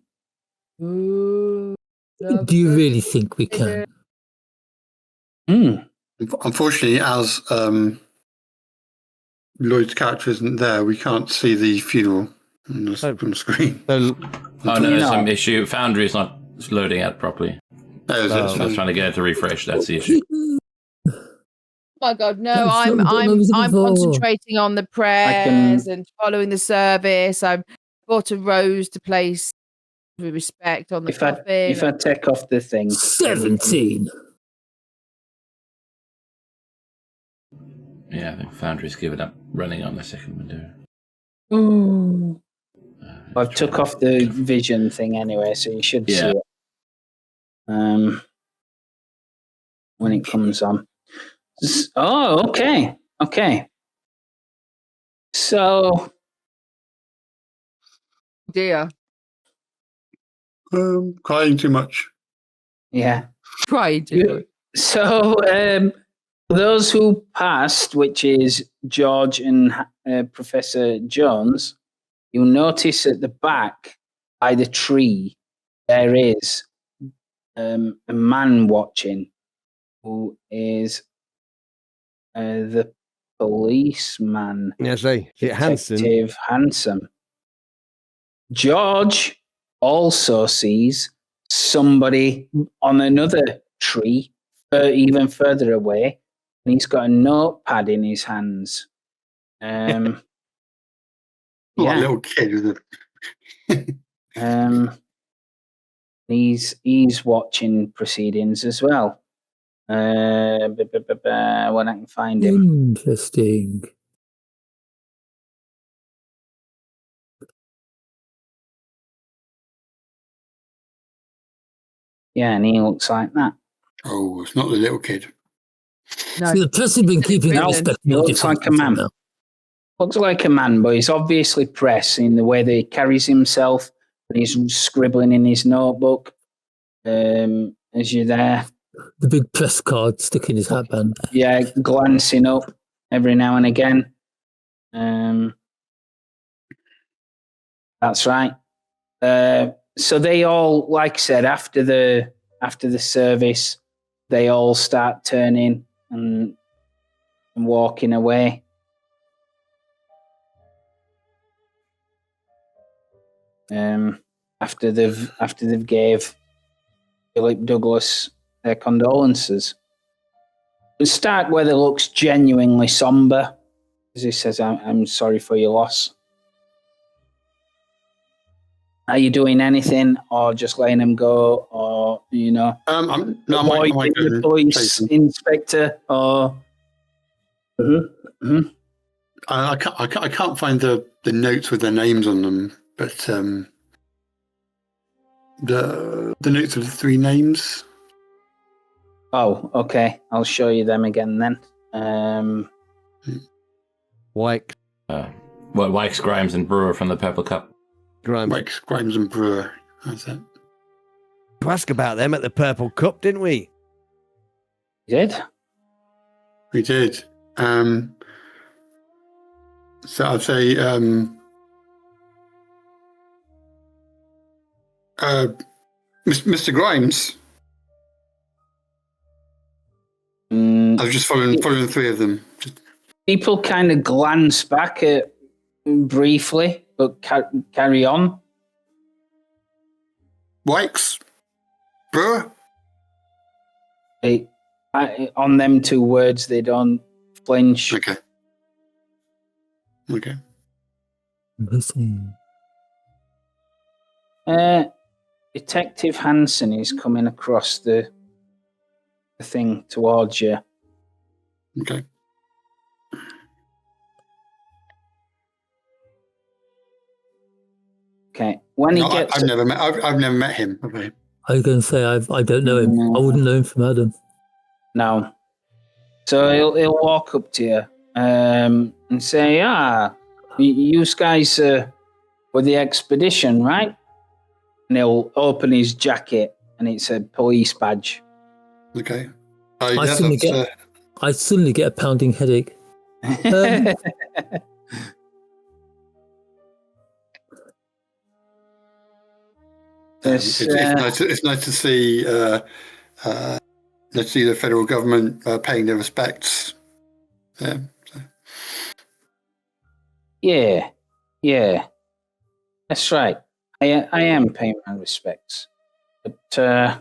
Ooh, Do you really think we can? Unfortunately, as Lloyd's character isn't there, we can't see the funeral from the screen. So, there's some issue. Foundry is not loading out properly. I I was trying to get it to refresh. That's the issue. Oh my God, no! I'm concentrating on the prayers and following the service. I've bought a rose to place with respect on the coffin. If I take off the thing, 17. Yeah, I think Foundry's given up running on the second window. Ooh. I've took off the vision thing anyway, so you should see it when it comes on. Oh, okay. So, dear, crying too much. Yeah, crying too much. So, those who passed, which is George and Professor Jones, you'll notice at the back by the tree there is a man watching who is the policeman. Yes, Hanson. Detective Hanson. George also sees somebody on another tree, even further away, and he's got a notepad in his hands. A little kid with he's watching proceedings as well. When I can find him. Interesting. Yeah, and he looks like that. Oh, it's not the little kid. No. So the press has been keeping No, he looks like a man. Looks like a man, but he's obviously press in the way that he carries himself, and he's scribbling in his notebook as you're there. The big press card stuck in his hatband. Yeah, glancing up every now and again. That's right. So they all, like I said, after the service, they all start turning and walking away. After they've gave Philip Douglas their condolences. Starkweather looks genuinely somber as he says, "I'm sorry for your loss." Are you doing anything, or just letting him go, or I'm the police inspector, or? I can't find the notes with their names on them, but the notes of the three names. Oh, okay. I'll show you them again then. Wyke. Wykes, Grimes, and Brewer from the Purple Cup. Wykes, Grimes, and Brewer. How's that? To ask about them at the Purple Cup, didn't we? Did? We did. So I'd say Mr. Grimes. I was just following the three of them. People kind of glance back at briefly, but carry on. Wykes, Brewer. On them two words, they don't flinch. Okay. Okay. Listen. Detective Hansen is coming across the thing towards you. Okay. Okay. When No, he gets, I've never met him. Okay. I was going to say I don't know him. No. I wouldn't know him from Adam. no. So he'll walk up to you and say, you guys were the expedition, right? And he'll open his jacket and it's a police badge. Okay. I suddenly get a pounding headache. It's nice to see the federal government paying their respects. Yeah, that's right. I am paying my respects, but I'd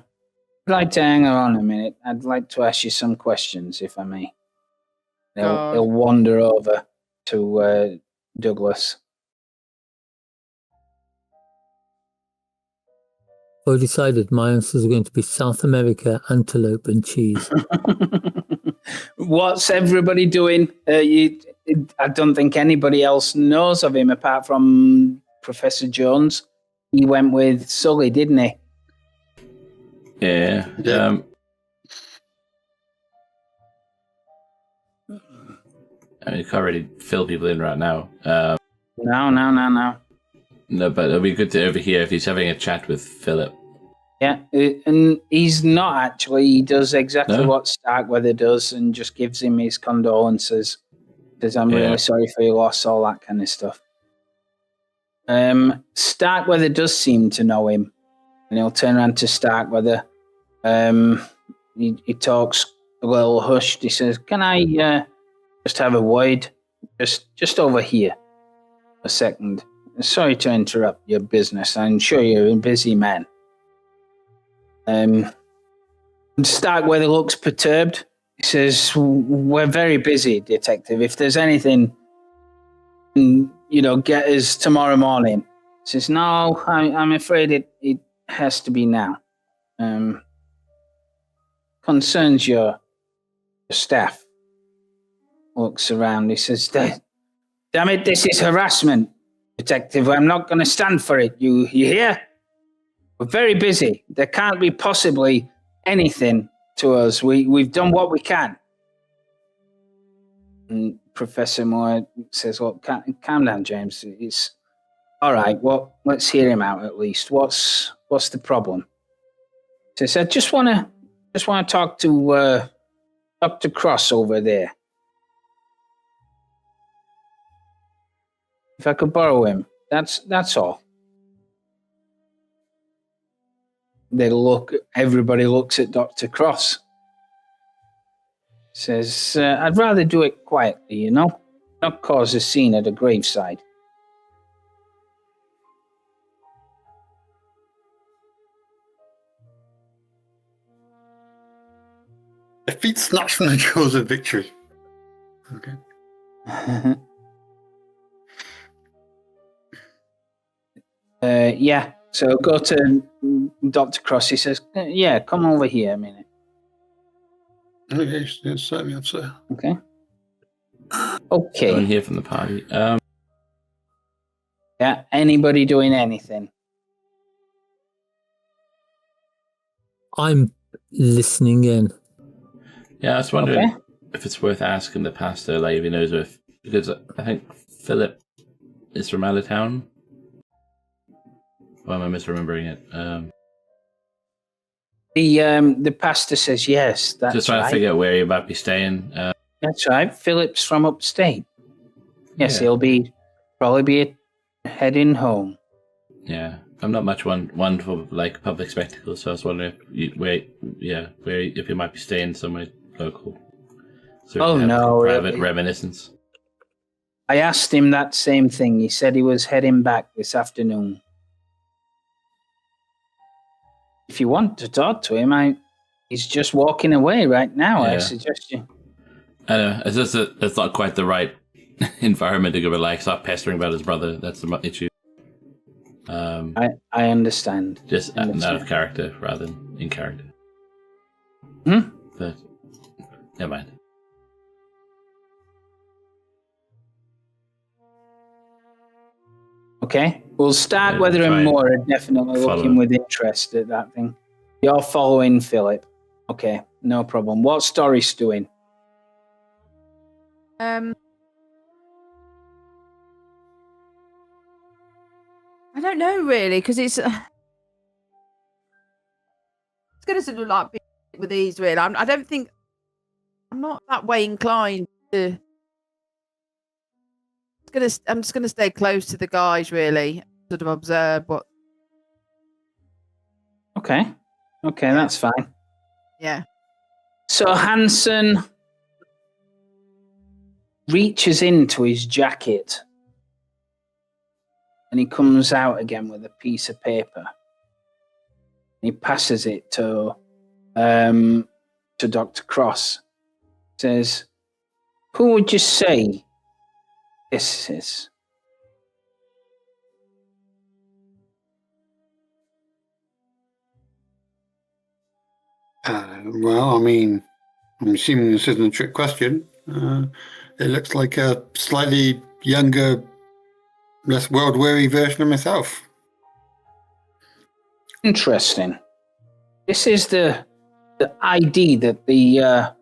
like to hang on a minute. I'd like to ask you some questions, if I may. He'll wander over to Douglas. I decided my answers are going to be South America, antelope, and cheese. What's everybody doing? I don't think anybody else knows of him apart from Professor Jones. He went with Sully, didn't he? Yeah. I mean, you can't really fill people in right now. No. No, but it'll be good to overhear if he's having a chat with Philip. Yeah, and he's not actually. He does exactly what Starkweather does and just gives him his condolences. Says, I'm really sorry for your loss, all that kind of stuff. Starkweather does seem to know him. And he'll turn around to Starkweather. He talks a little hushed. He says, can I just have a word? Just over here. A second. Sorry to interrupt your business. I'm sure you're a busy man. Starkweather looks perturbed. He says, we're very busy, detective. If there's anything, get us tomorrow morning. He says, no, I'm afraid it has to be now. Concerns your staff. Looks around. He says, damn it, this is harassment, detective. I'm not going to stand for it. You hear? We're very busy. There can't be possibly anything to us. We've done what we can. And Professor Moore says, well, calm down, James. It's all right. Well, let's hear him out at least. What's the problem? He says, I just want to talk to Dr. Cross over there. If I could borrow him, that's all. Everybody looks at Dr. Cross. Says, I'd rather do it quietly, not cause a scene at a graveside. A feat snatched from the jaws of victory. Okay. Yeah. So go to Dr. Cross. He says, yeah, come over here a minute. Okay, set me up, sir. Okay. Don't hear from the party. Yeah, anybody doing anything? I'm listening in. Yeah, I was wondering if it's worth asking the pastor, like, if he knows because I think Philip is from out of town. Why am I misremembering it? The pastor says yes. That's just trying right. to figure out where he might be staying. That's right. Philip's from upstate. Yes, he'll probably be heading home. Yeah, I'm not much one for like public spectacles, so I was wondering if he might be staying somewhere local. So no, private reminiscence. I asked him that same thing. He said he was heading back this afternoon. If you want to talk to him, he's just walking away right now. Yeah. I suggest you. I know it's just it's not quite the right environment to go relax, stop pestering about his brother. That's the issue. I understand. Just out of character rather than in character. But never mind. Okay, we'll start whether and more are definitely looking with interest at that thing. You're following Philip. Okay, no problem. What story's doing? I don't know really, because it's going to sort of like be with these really. I'm not that way inclined to. I'm just gonna stay close to the guys really, sort of observe what. Okay, that's fine. Yeah. So Hansen reaches into his jacket and he comes out again with a piece of paper. He passes it to Dr. Cross. Says, "Who would you say this is?" Well, I mean, I'm assuming this isn't a trick question. It looks like a slightly younger, less world-weary version of myself. Interesting. This is the ID that the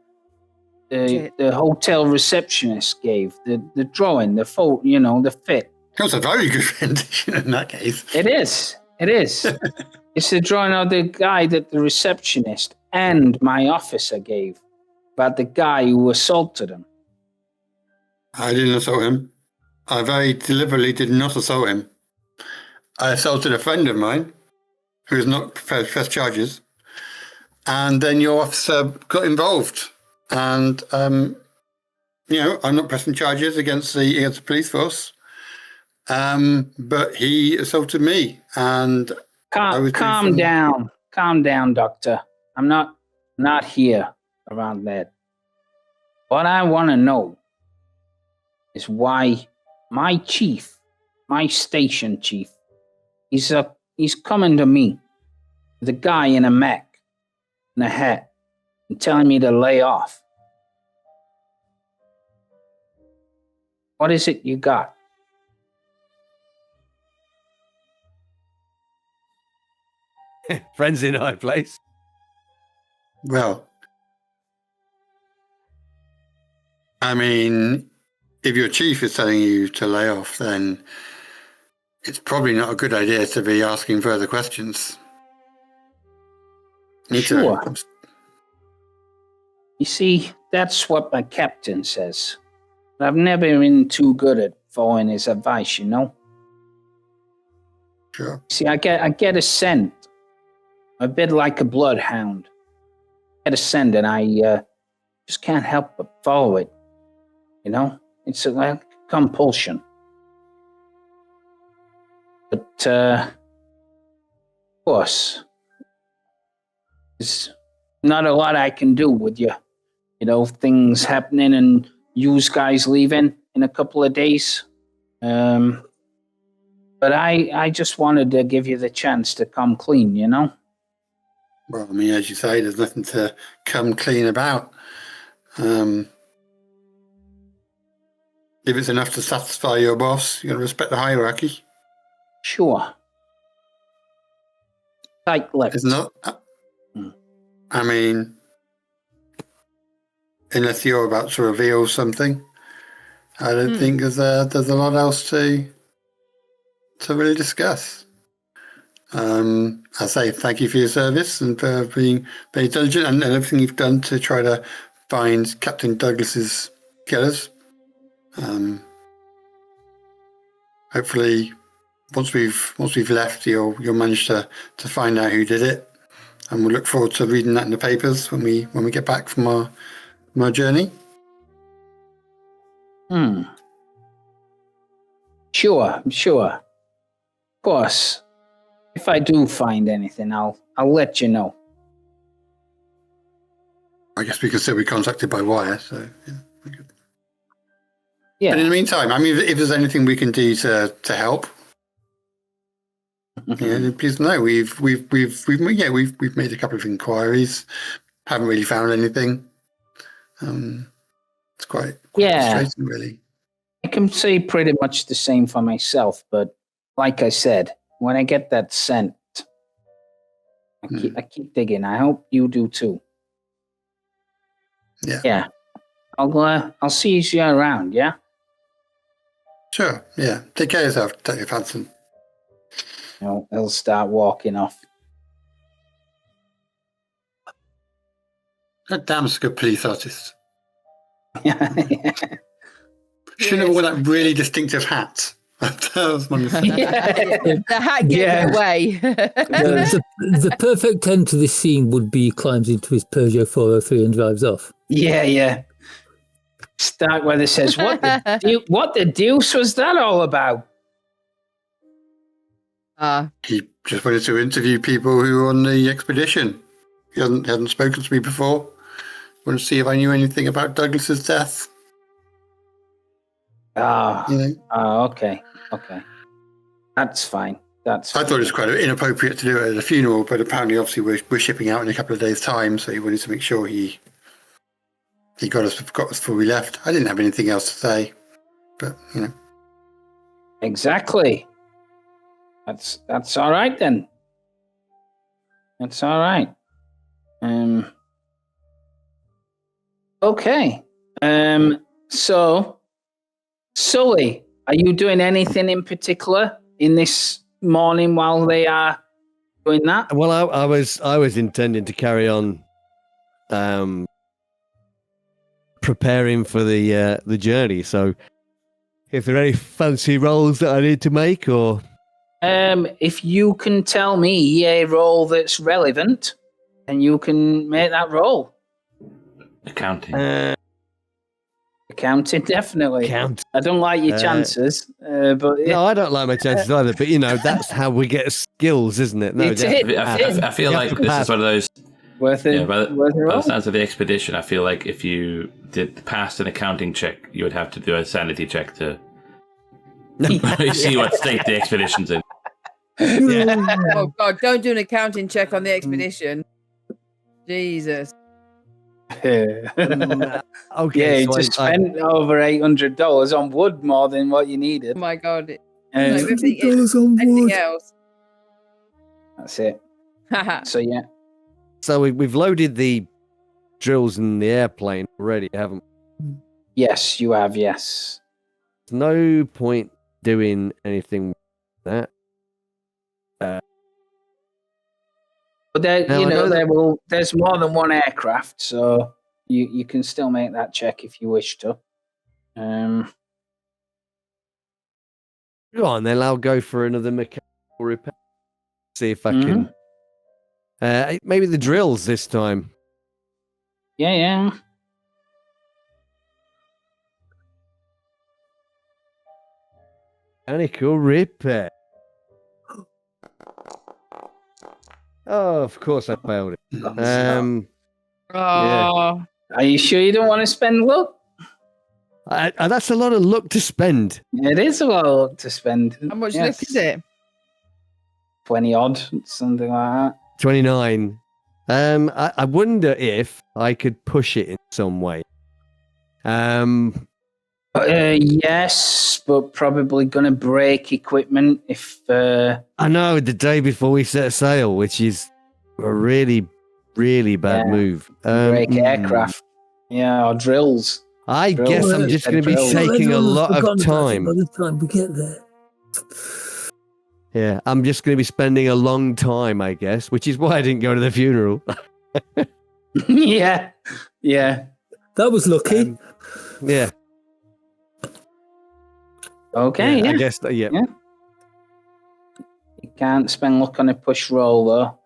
hotel receptionist gave. The drawing, the photo, the fit. That was a very good rendition in that case. It is. It's the drawing of the guy that the receptionist and my officer gave about the guy who assaulted him. I didn't assault him. I very deliberately did not assault him. I assaulted a friend of mine who was not prepared to press charges. And then your officer got involved. And, I'm not pressing charges against the police force. But he assaulted me. And calm down, Doctor. I'm not here around that. What I want to know is why my chief, my station chief, he's coming to me with a guy in a mech and a hat and telling me to lay off. What is it you got? Friends in high place. Well, I mean, if your chief is telling you to lay off, then it's probably not a good idea to be asking further questions. Sure. You see, that's what my captain says. But I've never been too good at following his advice, Sure. See, I get a scent. A bit like a bloodhound. I get a scent and I just can't help but follow it. It's like compulsion. But, of course, there's not a lot I can do with you. Things happening and you guys leaving in a couple of days. But I just wanted to give you the chance to come clean, Well, I mean, as you say, there's nothing to come clean about. If it's enough to satisfy your boss, you're going to respect the hierarchy. Sure. Tight-lipped. It's not. I mean, unless you're about to reveal something, I don't think there's a lot else to really discuss. I say thank you for your service and for being very diligent and everything you've done to try to find Captain Douglas's killers. Hopefully, once we've left, you'll manage to find out who did it, and we'll look forward to reading that in the papers when we get back from our journey. Sure. Of course. If I do find anything, I'll let you know. I guess we can still be contacted by wire, so yeah. But in the meantime, I mean, if there's anything we can do to help, please know we've made a couple of inquiries. Haven't really found anything. It's quite frustrating, really. I can say pretty much the same for myself, but like I said, when I get that scent, I keep digging. I hope you do too. Yeah. I'll see you around. Yeah. Sure. Yeah. Take care of yourself, Detective Hanson. He'll start walking off. God damn, it's a good police artist. Yeah. Shouldn't have worn that really distinctive hat. That was my mistake. The hat gave it away. The perfect end to this scene would be he climbs into his Peugeot 403 and drives off. Yeah. Start where it says, what the deuce was that all about? He just wanted to interview people who were on the expedition. He hadn't spoken to me before. Wanted to see if I knew anything about Douglas's death. Okay. That's fine. I thought it was quite inappropriate to do it at a funeral, but apparently, obviously, we're shipping out in a couple of days' time, so he wanted to make sure he got us before we left. I didn't have anything else to say, but Exactly. That's all right then. That's all right. Okay. So, Sully, are you doing anything in particular in this morning while they are doing that? Well, I was intending to carry on preparing for the journey. So, if there are any fancy rolls that I need to make, or if you can tell me a roll that's relevant, then you can make that roll. Accounting. Accounting, definitely. I don't like your chances, but no, I don't like my chances either. But that's how we get skills, isn't it? No, I feel like this is one of those. Worth it. By the sounds of the expedition, I feel like if you did pass an accounting check, you would have to do a sanity check to see what state the expedition's in. Oh God! Don't do an accounting check on the expedition. Jesus. Okay. Yeah, you just spent over $800 on wood more than what you needed. Oh my God! $800 on wood. Anything else? That's it. So yeah. So we've loaded the drills in the airplane already, haven't we? Yes, you have. Yes. There's no point doing anything with that. But there's more than one aircraft, so you can still make that check if you wish to. Go on, then I'll go for another mechanical repair. See if I can. Maybe the drills this time. Yeah. Mechanical repair. Oh, of course I failed it. Yeah. Are you sure you don't want to spend luck? That's a lot of luck to spend. It is a lot of luck to spend. How much luck is it? 20 odd, something like that. 29. I wonder if I could push it in some way. Yes, but probably going to break equipment if... I know, the day before we set sail, which is a really, really bad move. Break aircraft. Yeah, or drills. I guess I'm just going to be taking a lot of time. By the time we get there. Yeah, I'm just going to be spending a long time, I guess, which is why I didn't go to the funeral. Yeah. That was lucky. Yeah. Okay, I guess, yeah. You can't spend luck on a push roll, though.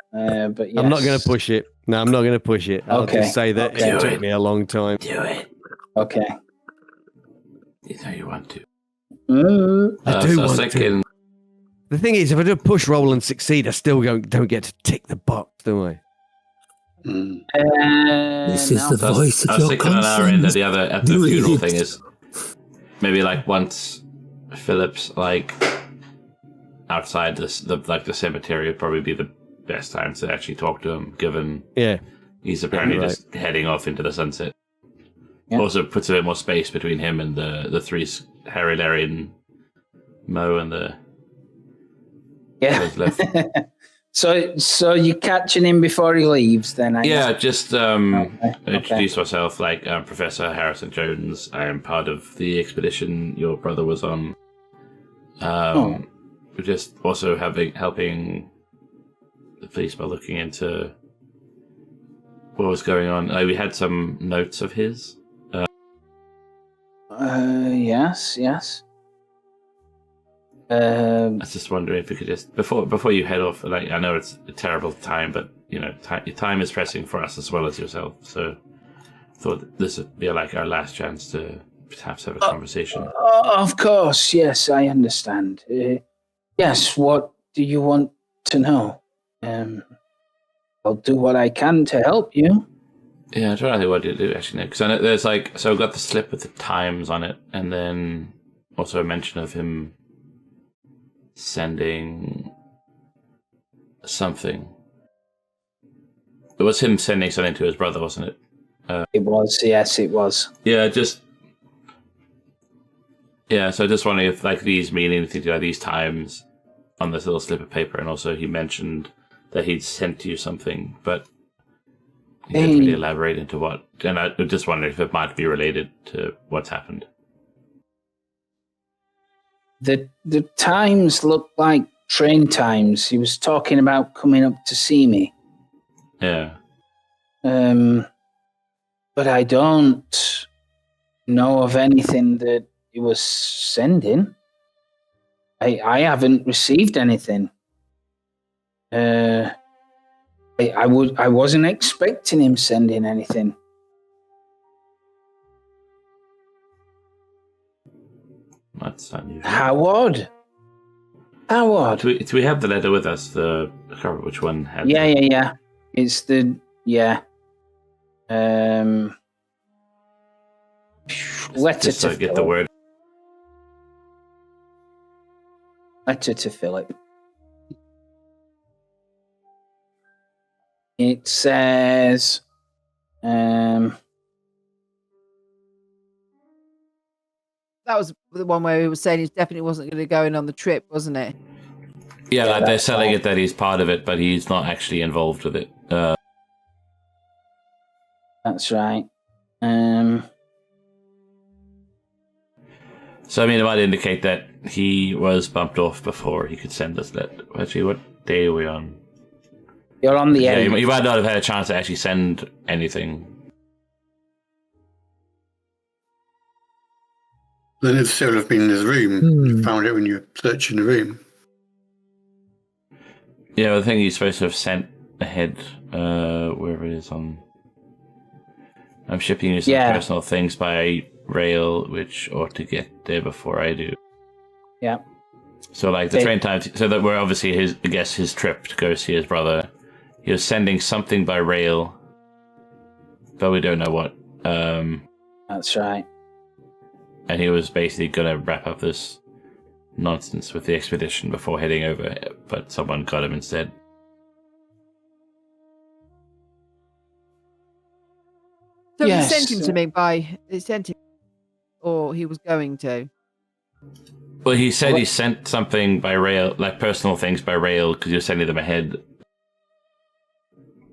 But yes. I'm not going to push it. No, I'm not going to push it. I'll just say that it took me a long time. Do it. Okay. You know you want to. I do want to. The thing is, if I do a push roll and succeed, I still don't get to tick the box, do I? This is the voice of your conscience. I was thinking an hour in at the funeral thing is maybe like once Philip's like outside the cemetery would probably be the best time to actually talk to him, given he's apparently just heading off into the sunset. Yeah. Also puts a bit more space between him and the three, Harry, Larry, and Mo, and the left. So you're catching him before he leaves, then? Just introduce myself. Like, I'm Professor Harrison Jones. I am part of the expedition your brother was on. We're just also helping the police by looking into what was going on. We had some notes of his. Yes. I was just wondering if you could just before you head off. Like, I know it's a terrible time, but time is pressing for us as well as yourself. So, I thought this would be like our last chance to perhaps have a conversation. Of course, yes, I understand. Yes, what do you want to know? I'll do what I can to help you. Yeah, I'm trying to think what to do actually, because I know there's I've got the slip with the times on it, and then also a mention of him sending something. It was him sending something to his brother, wasn't it? It was, yes, it was. So I just wondering if these mean anything to these times on this little slip of paper, and also he mentioned that he'd sent you something, but he didn't really elaborate into what. And I just wondered if it might be related to what's happened. The times look like train times. He was talking about coming up to see me. Yeah. But I don't know of anything that he was sending. I haven't received anything. I wasn't expecting him sending anything. That's unusual. How odd. Do we have the letter with us? I can't remember which one had. Yeah. It's the letter just so to I get Philip. the word. Letter to Philip. It says, that was the one where he was saying he definitely wasn't going to go in on the trip, wasn't it? Yeah, they're selling it that he's part of it, but he's not actually involved with it. That's right. So, I mean, it might indicate that he was bumped off before he could send us that. Actually, what day are we on? You're on the 8th. You might not have had a chance to actually send anything. Then it'd still have been in his room. You found it when you were searching the room. Yeah, I think he's supposed to have sent ahead, wherever it is on. I'm shipping you some personal things by rail, which ought to get there before I do. Yeah. So, the train times, so that we're obviously his trip to go see his brother. He was sending something by rail, but we don't know what. That's right. And he was basically going to wrap up this nonsense with the expedition before heading over, but someone got him instead. So he sent him to me or he was going to. Well, he said he sent something by rail, personal things by rail, because he was sending them ahead.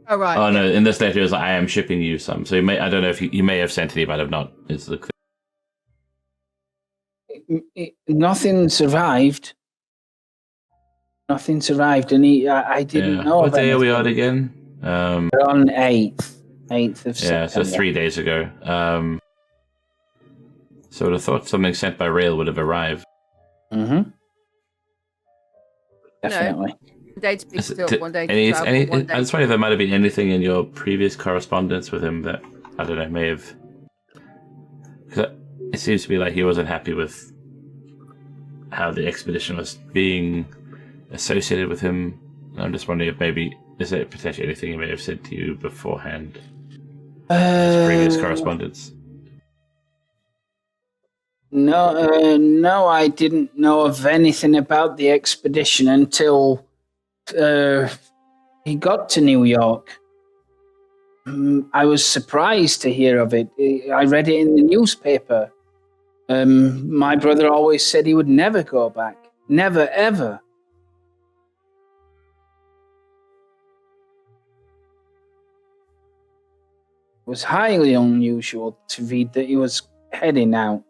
Oh, right. Oh, no, in this letter it was I am shipping you some. So I don't know if he may have sent it, he might have not. Is the Nothing survived. And I didn't know. What day are we on again? We're on 8th of September. So 3 days ago. So I would have thought something sent by rail would have arrived. Mm-hmm. Definitely. One day to pick it up, one day to travel, one day. I was wondering if there might have been anything in your previous correspondence with him that, I don't know, may have... Because it seems to be like he wasn't happy with how the expedition was being associated with him. I'm just wondering if maybe... Is there potentially anything he may have said to you beforehand? His previous correspondence? No, I didn't know of anything about the expedition until he got to New York. I was surprised to hear of it. I read it in the newspaper. My brother always said he would never go back. Never, ever. It was highly unusual to read that he was heading out.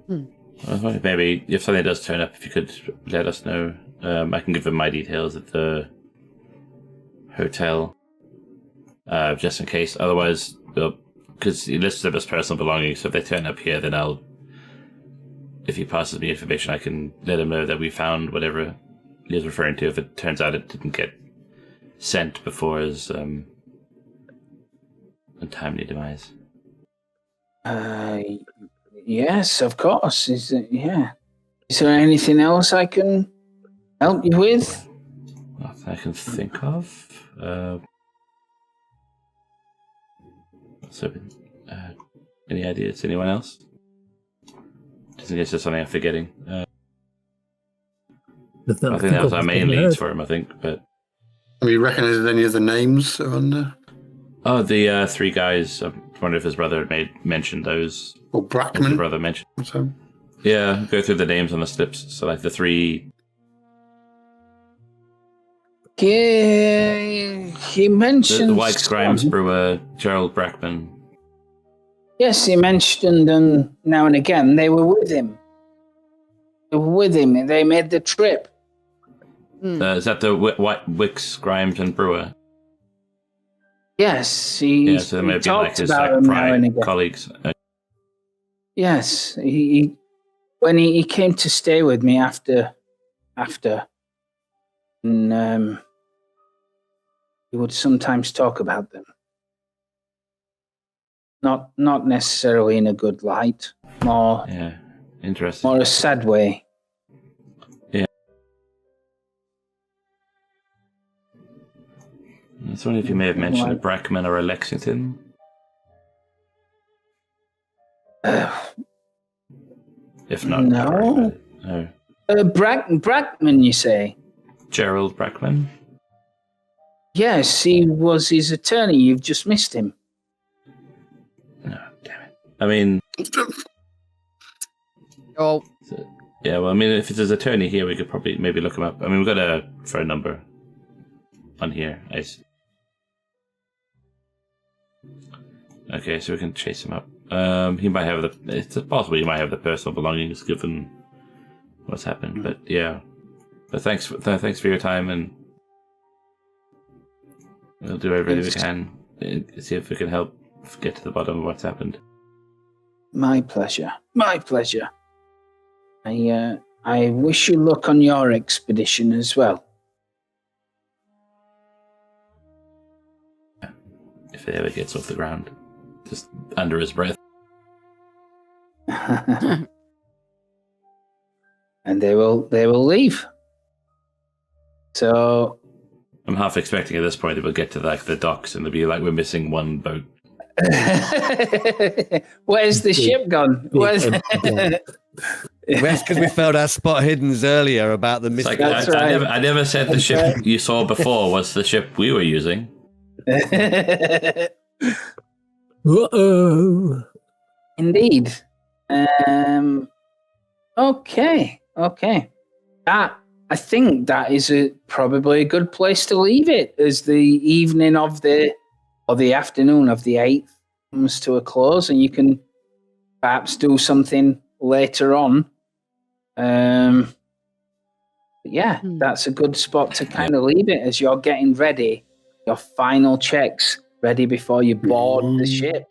Well, maybe if something does turn up, if you could let us know. I can give him my details at the hotel, just in case. Otherwise, because he lists them as personal belongings, so if they turn up here, then if he passes me information, I can let him know that we found whatever he is referring to. If it turns out it didn't get sent before his untimely demise. Yes, of course. Is there anything else I can help you with? Nothing I can think of. Any ideas? Anyone else? Just in case there's something I'm forgetting. I think that was our main leads for him, I think. But have you recognised any of the names on there? Oh, the three guys. I wonder if his brother mentioned those. Or Brackman? His brother mentioned. So. Yeah, go through the names on the slips. So, like the three. He mentioned the White Grimes brewer, Gerald Brackman. Yes, he mentioned them now and again. They were with him. They made the trip. Is that the White Wicks, Grimes, and Brewer? Yes, so they may have been like his prior colleagues. Yes, when he came to stay with me after, and he would sometimes talk about them. Not necessarily in a good light, more interesting, more a sad way. Yeah. I was wondering if you may have mentioned a Brackman or a Lexington. If not, no. Brackman, you say? Gerald Brackman? Yes, he was his attorney. You've just missed him. No, damn it. I mean... Oh. Yeah, well, I mean, if it's his attorney here, we could probably maybe look him up. I mean, we've got a phone number on here. Okay, so we can chase him up. He might have it's possible he might have the personal belongings given what's happened, but yeah. But thanks for your time, and we'll do everything we can to see if we can help get to the bottom of what's happened. My pleasure. My pleasure. I wish you luck on your expedition as well. If it ever gets off the ground, just under his breath. And they will leave. So I'm half expecting at this point that we'll get to like the docks and they'll be like, we're missing one boat. Where's the ship gone? That's because we found our spot hiddens earlier about the missing. That's right. I never said the ship you saw before was the ship we were using. Uh-oh. Indeed. Okay. I think that is probably a good place to leave it as the evening of the afternoon of the 8th comes to a close, and you can perhaps do something later on. That's a good spot to kind of leave it as you're getting ready, your final checks ready before you board the ship.